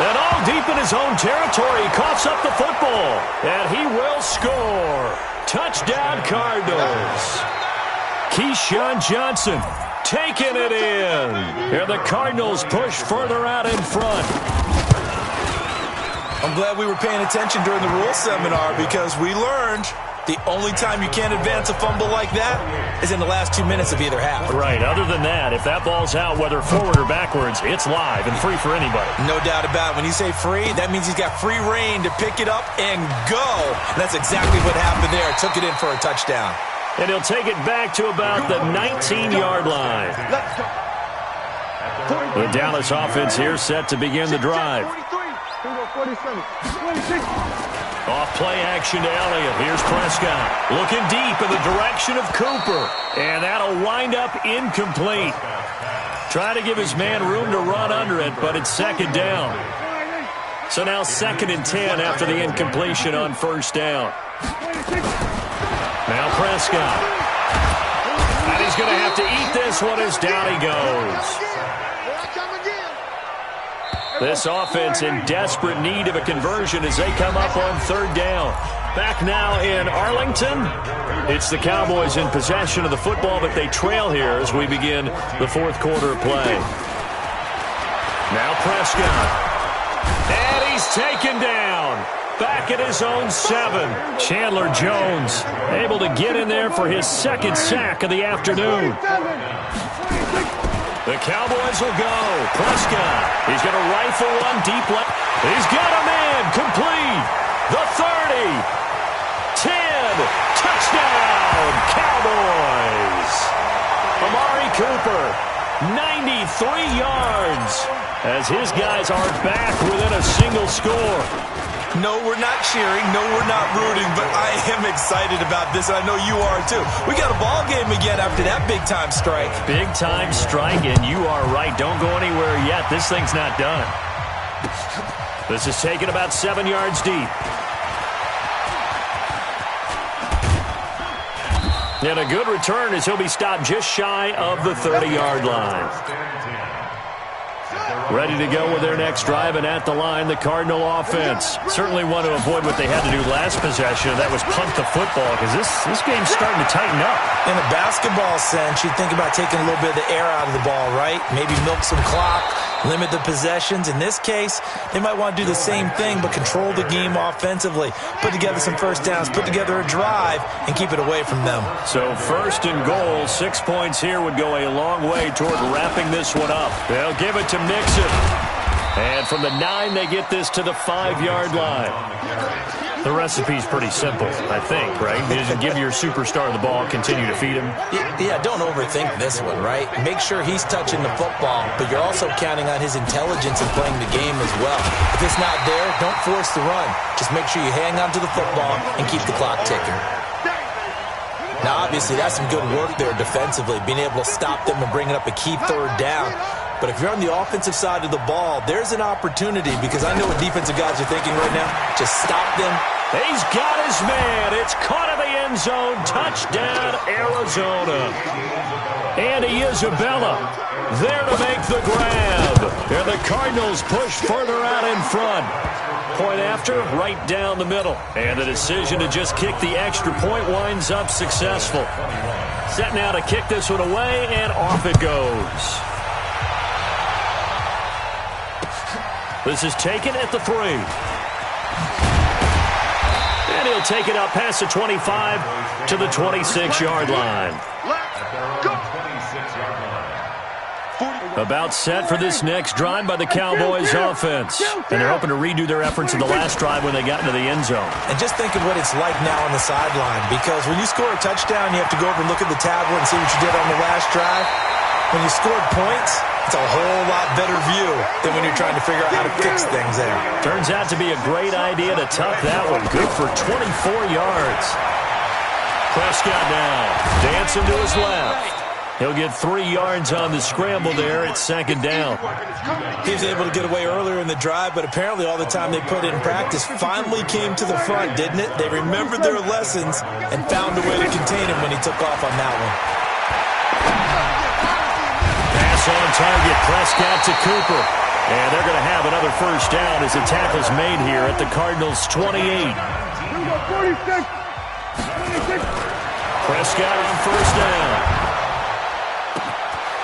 And all deep in his own territory, coughs up the football. And he will score. Touchdown, Cardinals. Keyshawn Johnson taking it in. And the Cardinals push further out in front. I'm glad we were paying attention during the rule seminar because we learned the only time you can't advance a fumble like that is in the last 2 minutes of either half. Right. Other than that, if that ball's out, whether forward or backwards, it's live and free for anybody. No doubt about it. When you say free, that means he's got free reign to pick it up and go. And that's exactly what happened there. Took it in for a touchdown. And he'll take it back to about the 19-yard line. The Dallas offense here set to begin the drive. Off play action to Elliott. Here's Prescott. Looking deep in the direction of Cooper. And that'll wind up incomplete. Trying to give his man room to run under it, but it's 2nd down. So now 2nd and 10 after the incompletion on 1st down. Now Prescott. And he's going to have to eat this one as down he goes. This offense in desperate need of a conversion as they come up on 3rd down. Back now in Arlington. It's the Cowboys in possession of the football, but they trail here as we begin the 4th quarter of play. Now Prescott. And he's taken down. Back at his own 7. Chandler Jones able to get in there for his 2nd sack of the afternoon. The Cowboys will go. Prescott. He's going to rifle one deep left. He's got a man. Complete. The 30. 10. Touchdown. Cowboys. Amari Cooper. 93 yards. As his guys are back within a single score. No, we're not cheering. No, we're not rooting, but I am excited about this, and I know you are too. We got a ball game again after that big-time strike. Big-time strike, and you are right. Don't go anywhere yet. This thing's not done. This is taken about 7 yards deep. And a good return as he'll be stopped just shy of the 30-yard line. Ready to go with their next drive, and at the line, the Cardinal offense. Certainly want to avoid what they had to do last possession. That was punt the football, because this game's starting to tighten up. In a basketball sense, you'd think about taking a little bit of the air out of the ball, right? Maybe milk some clock, limit the possessions. In this case, they might want to do the same thing, but control the game offensively. Put together some first downs, put together a drive, and keep it away from them. So 1st and goal, 6 points here would go a long way toward wrapping this one up. They'll give it to Mixon. And from the 9, they get this to the 5-yard line. The recipe's pretty simple, I think, right? You just give your superstar the ball, continue to feed him. Yeah, don't overthink this one, right? Make sure he's touching the football, but you're also counting on his intelligence in playing the game as well. If it's not there, don't force the run. Just make sure you hang on to the football and keep the clock ticking. Now, obviously, that's some good work there defensively, being able to stop them and bring it up a key 3rd down. But if you're on the offensive side of the ball, there's an opportunity because I know what defensive guys are thinking right now. Just stop them. He's got his man. It's caught in the end zone. Touchdown, Arizona. Andy Isabella there to make the grab. And the Cardinals push further out in front. Point after, right down the middle. And the decision to just kick the extra point winds up successful. Set now to kick this one away, and off it goes. This is taken at the 3. And he'll take it out past the 25 to the 26-yard line. About set for this next drive by the Cowboys offense. And they're hoping to redo their efforts in the last drive when they got into the end zone. And just think of what it's like now on the sideline. Because when you score a touchdown, you have to go over and look at the tablet and see what you did on the last drive. When you scored points, it's a whole lot better view than when you're trying to figure out how to fix things there. Turns out to be a great idea to tuck that one. Good for 24 yards. Prescott now dancing to his left. He'll get 3 yards on the scramble there at second down. He was able to get away earlier in the drive, but apparently all the time they put in practice finally came to the front, didn't it? They remembered their lessons and found a way to contain him when he took off on that one. Pass on target, Prescott to Cooper. And they're going to have another first down as the tackle's made here at the Cardinals' 28. Prescott on first down.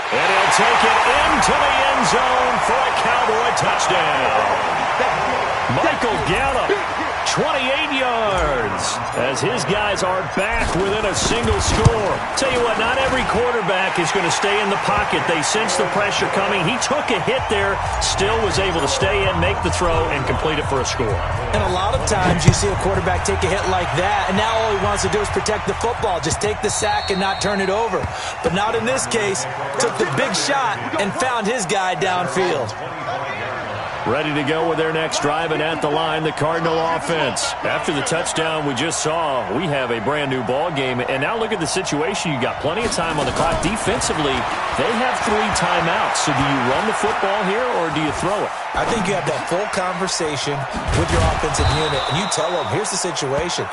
And he'll take it into the end zone for a Cowboy touchdown. Michael Gallup, 28 yards, as his guys are back within a single score. Tell you what, not every quarterback is going to stay in the pocket. They sense the pressure coming. He took a hit there, still was able to stay in, make the throw, and complete it for a score. And a lot of times you see a quarterback take a hit like that, and now all he wants to do is protect the football. Just take the sack and not turn it over. But not in this case. Took the big shot and found his guy downfield. Ready to go with their next drive, and at the line, the Cardinal offense. After the touchdown we just saw, we have a brand-new ball game. And now look at the situation. You got plenty of time on the clock. Defensively, they have 3 timeouts. So do you run the football here, or do you throw it? I think you have that full conversation with your offensive unit, and you tell them, here's the situation.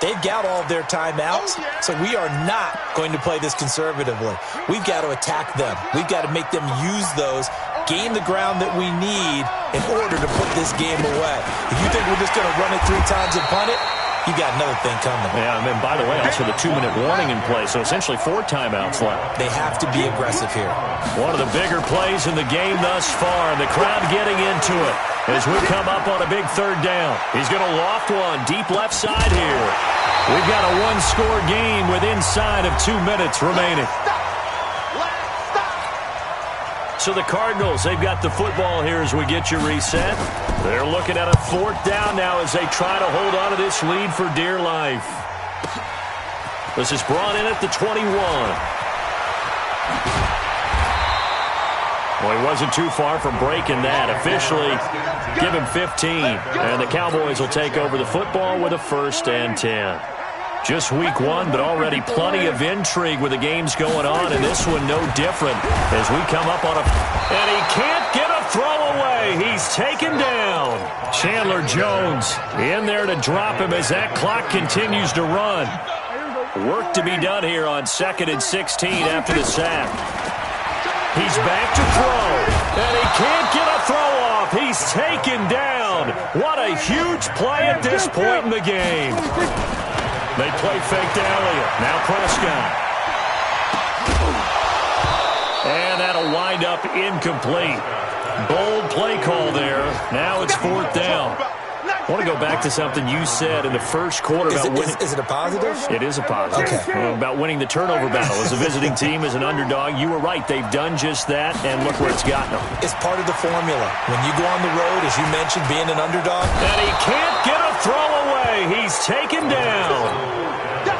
They've got all of their timeouts, so we are not going to play this conservatively. We've got to attack them. We've got to make them use those, gain the ground that we need in order to put this game away. If you think we're just going to run it 3 times and punt it, you got another thing coming. Yeah, and by the way, also the 2-minute warning in play, so essentially 4 timeouts left. They have to be aggressive here. One of the bigger plays in the game thus far. The crowd getting into it as we come up on a big 3rd down. He's going to loft one deep left side here. We've got a 1-score game with inside of 2 minutes remaining. So the Cardinals, they've got the football here as we get you reset. They're looking at a 4th down now as they try to hold on to this lead for dear life. This is brought in at the 21. Well, he wasn't too far from breaking that. Officially, give him 15. And the Cowboys will take over the football with a 1st and 10. Just week 1, but already plenty of intrigue with the games going on, and this one no different as we come up on a... And he can't get a throw away. He's taken down. Chandler Jones in there to drop him as that clock continues to run. Work to be done here on 2nd and 16 after the sack. He's back to throw, and he can't get a throw off. He's taken down. What a huge play at this point in the game. They play fake to Elliott. Now Prescott. And that'll wind up incomplete. Bold play call there. Now it's 4th down. I want to go back to something you said in the first quarter about winning. Is it a positive? It is a positive. Okay. About winning the turnover battle as a visiting team, as an underdog. You were right. They've done just that, and look where it's gotten them. It's part of the formula. When you go on the road, as you mentioned, being an underdog. And he can't get a throw away. He's taken down.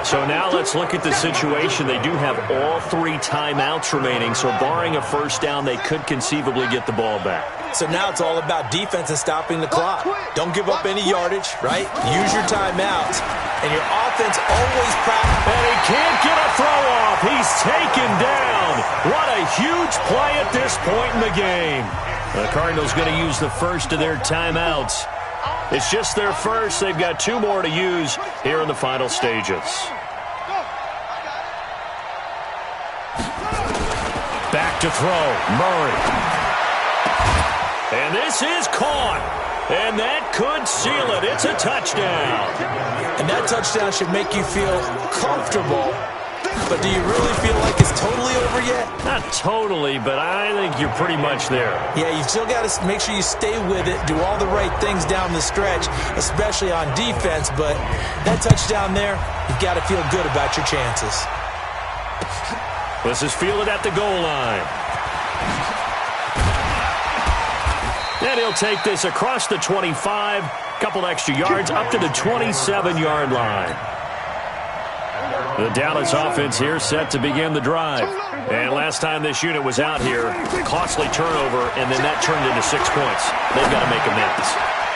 So now let's look at the situation. They do have all 3 timeouts remaining, so barring a first down, they could conceivably get the ball back. So now it's all about defense and stopping the clock. Don't give up any yardage, right? Use your timeouts. And your offense always practice. And he can't get a throw off. He's taken down. What a huge play at this point in the game. The Cardinals going to use the first of their timeouts. It's just their first. They've got 2 more to use here in the final stages. Back to throw. Murray. And this is caught. And that could seal it. It's a touchdown. And that touchdown should make you feel comfortable. But do you really feel like it's totally over yet? Not totally, but I think you're pretty much there. Yeah, you've still got to make sure you stay with it, do all the right things down the stretch, especially on defense. But that touchdown there, you've got to feel good about your chances. This is fielded at the goal line. And he'll take this across the 25, couple extra yards, up to the 27-yard line. The Dallas offense here set to begin the drive. And last time this unit was out here, costly turnover, and then that turned into 6 points. They've got to make amends.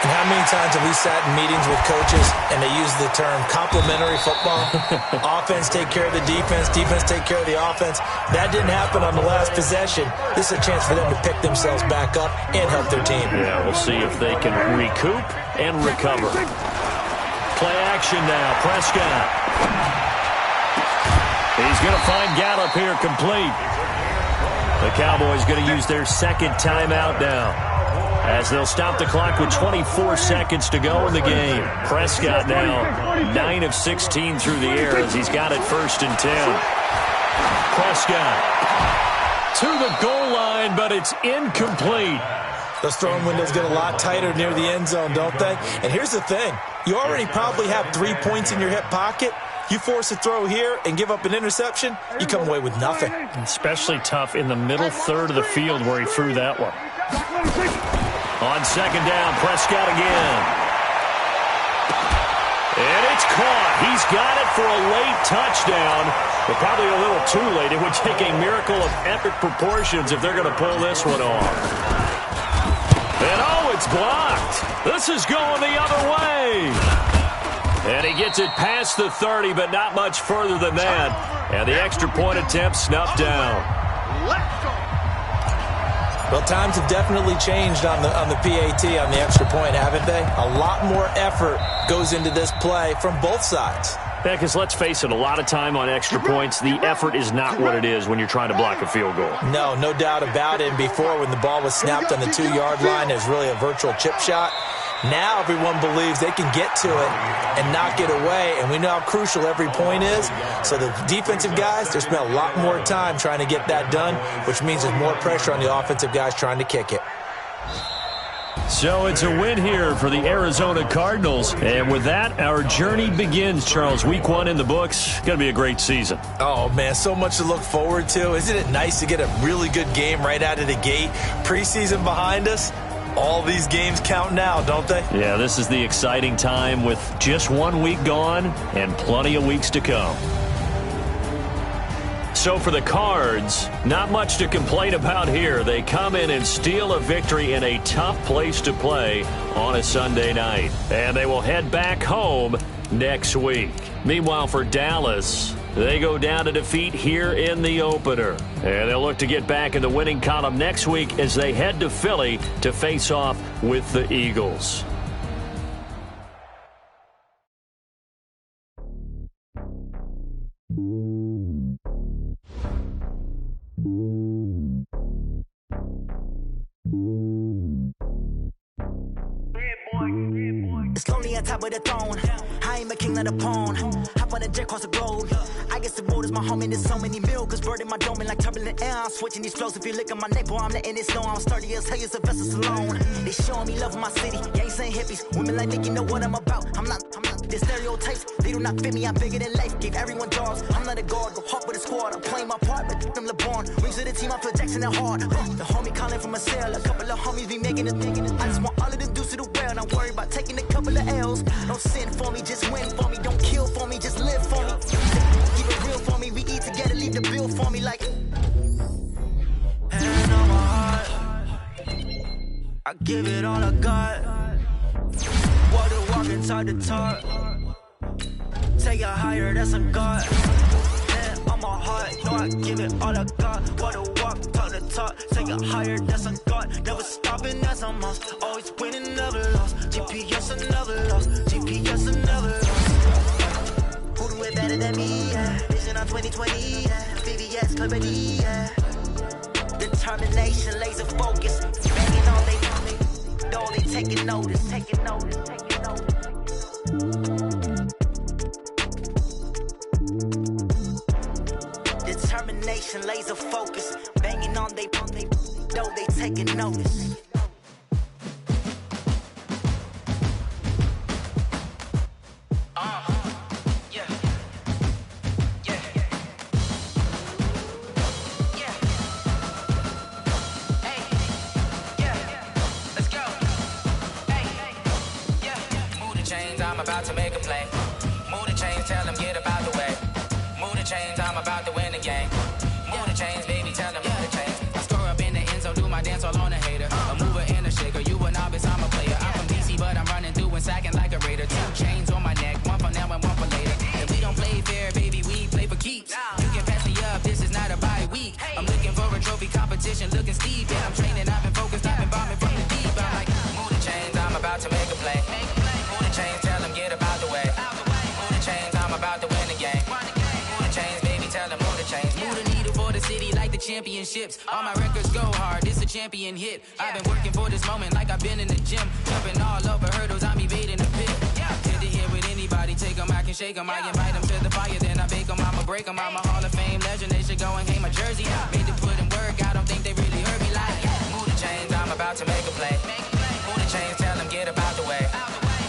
And how many times have we sat in meetings with coaches and they use the term complementary football? Offense take care of the defense, defense take care of the offense. That didn't happen on the last possession. This is a chance for them to pick themselves back up and help their team. Yeah, we'll see if they can recoup and recover. Play action now, Prescott. He's going to find Gallup here complete. The Cowboys going to use their second timeout now, as they'll stop the clock with 24 seconds to go in the game. Prescott now 9 of 16 through the air as he's got it 1st and 10. Prescott to the goal line, but it's incomplete. Those throwing windows get a lot tighter near the end zone, don't they? And here's the thing. You already probably have 3 points in your hip pocket. You force a throw here and give up an interception, you come away with nothing. Especially tough in the middle third of the field where he threw that one. On second down, Prescott again. And it's caught. He's got it for a late touchdown, but probably a little too late. It would take a miracle of epic proportions if they're going to pull this one off. And oh, it's blocked. This is going the other way. And he gets it past the 30, but not much further than that. And the extra point attempt snuffed down. Well, times have definitely changed on the PAT, on the extra point, haven't they? A lot more effort goes into this play from both sides. Yeah, because let's face it, a lot of time on extra points, the effort is not what it is when you're trying to block a field goal. No doubt about it. And before, when the ball was snapped on the 2-yard line, it was really a virtual chip shot. Now everyone believes they can get to it and knock it away, and we know how crucial every point is. So the defensive guys, they spent a lot more time trying to get that done, which means there's more pressure on the offensive guys trying to kick it. So it's a win here for the Arizona Cardinals. And with that, our journey begins, Charles. Week 1 in the books. Going to be a great season. Oh, man, so much to look forward to. Isn't it nice to get a really good game right out of the gate? Preseason behind us. All these games count now, don't they? Yeah, this is the exciting time with just 1 week gone and plenty of weeks to come. So for the Cards, not much to complain about here. They come in and steal a victory in a tough place to play on a Sunday night. And they will head back home next week. Meanwhile, for Dallas, they go down to defeat here in the opener. And they'll look to get back in the winning column next week as they head to Philly to face off with the Eagles. It's lonely on top of the throne. I ain't a king of the pawn. Hop on a jet across the globe. I guess the road is my home and there's so many miracles burning my dome like turbulent air. I'm switching these flows. If you look at my neck, boy, I'm letting it slow. I'm sturdy as hell, it's a vessel Salone. They showing me love in my city. Gangsta and hippies. Women like Nick, you know what I'm about. I'm not the stereotypes. They do not fit me. I'm bigger than life. Gave everyone jobs. I'm not a guard. Go hard with a squad. I'm playing my part, but I'm LeBron. Rings of the team, I feel Jackson and hard. The homie calling from a cell. A couple of homies be making it. I just want all of them dudes to the well. Not worry about taking a couple of L's. Don't sin for me, just win for me. Don't kill for me, just live for me. I give it all I got. Walk inside the talk. Take it higher, that's a God. Man, on my heart, know I give it all I got. Walk, talk the talk. Take it higher, that's a God. Never stopping, that's a must. Always winning, never lost. GPS, I never lost. GPS, I never lost. Who do it better than me? Yeah. Vision on 2020. Yeah. VVS, clarity. Yeah. Determination, laser focus. Banging all they taking notice, taking notice, taking notice. Determination, laser focus. Banging on they know they taking notice. About to make a play. Move the chains, tell them get about the way. Move the chains, I'm about to win the game. Move the chains, baby, tell them move the chains. I score up in the end zone, do my dance all on a hater. A mover and a shaker, you a novice, I'm a player. I'm from DC, but I'm running through and sacking like a raider. 2 chains on my neck, one for now and one for later. If we don't play fair, baby, we play for keeps. You can pass me up, this is not a bye week. I'm looking for a trophy competition, looking steep. Yeah, I'm training, I've been focused, I've been bombing from the deep. I'm like, move the chains, I'm about to make a play. Move the chains, tell them get about the way. Move the chains, I'm about to win the game. Move the chains, baby, tell them move the chains. Move the needle for the city like the championships. All my records go hard, this a champion hit. I've been working for this moment like I've been in the gym. Jumping all over hurdles, I'm evading the pit. Hit the hit with anybody, take them, I can shake them. I invite them to the fire, then I bake them, I'ma break them. I'm a Hall of Fame legend, they should go and hang my jersey. Made to put in work, I don't think they really heard me like, move the chains, I'm about to make a play. Move the chains, tell them get about the way.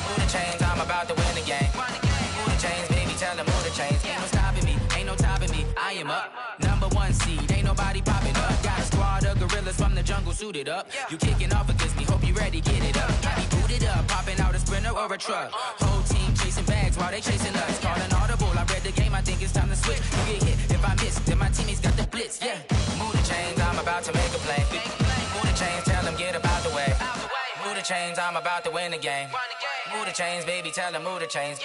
Move the chains, I'm about to win the game. Move the chains, baby, tell them move the chains. Ain't no stopping me, ain't no topping me. I am up, number 1 seed, ain't nobody popping up. Got a squad of gorillas from the jungle suited up. You kicking off against me, hope you ready, get it up. I be booted up, popping out a sprinter or a truck. Whole team chasing bags while they chasing us. Calling audible, I read the game, I think it's time to switch. You get hit, if I miss, then my teammates got the blitz, yeah. Move the chains, I'm about to make a play. Move the chains, tell them get about the way. Move the chains, I'm about to win the game. Move the chains, baby, tell them move the chains.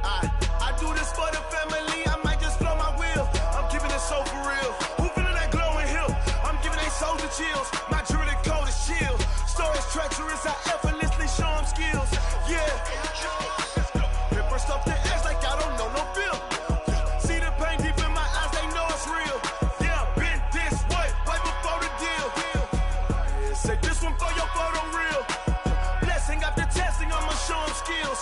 I do this for the family, I might just blow my wheel. I'm keeping it so for real. Who feeling that glowing hill? I'm giving they soldier chills. My jewelry cold as chill. Stories treacherous, I effortlessly show them skills. Yeah. Paper stuff the edge like I don't know no bill. See the pain deep in my eyes, they know it's real. Yeah, been this way, right before the deal. Say this one for your photo reel. Blessing after testing, I'ma show them skills.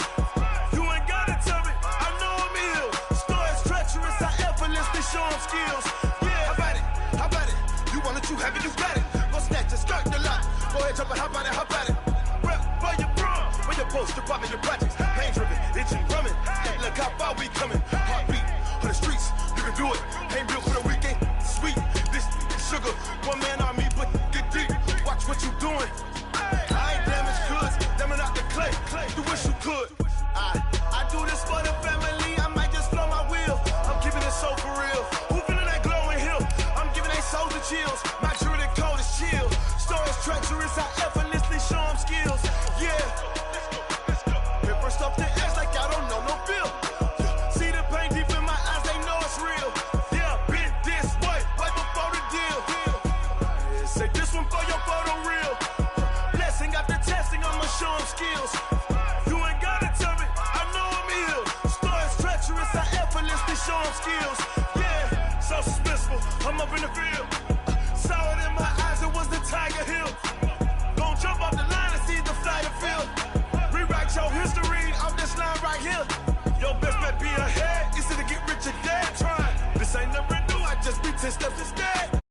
You ain't gotta tell me, I know I'm ill. Stories treacherous, I effortlessly show them skills. Yeah, how about it? You want it, you have it, you got it. Go snatch it, skirt the lot. Go ahead, jump it, how about it? Rep for your bro, for your poster, popping your projects. Pain driven, itching, drumming. Look how far we coming. Heartbeat on the streets, you can do it. Ain't built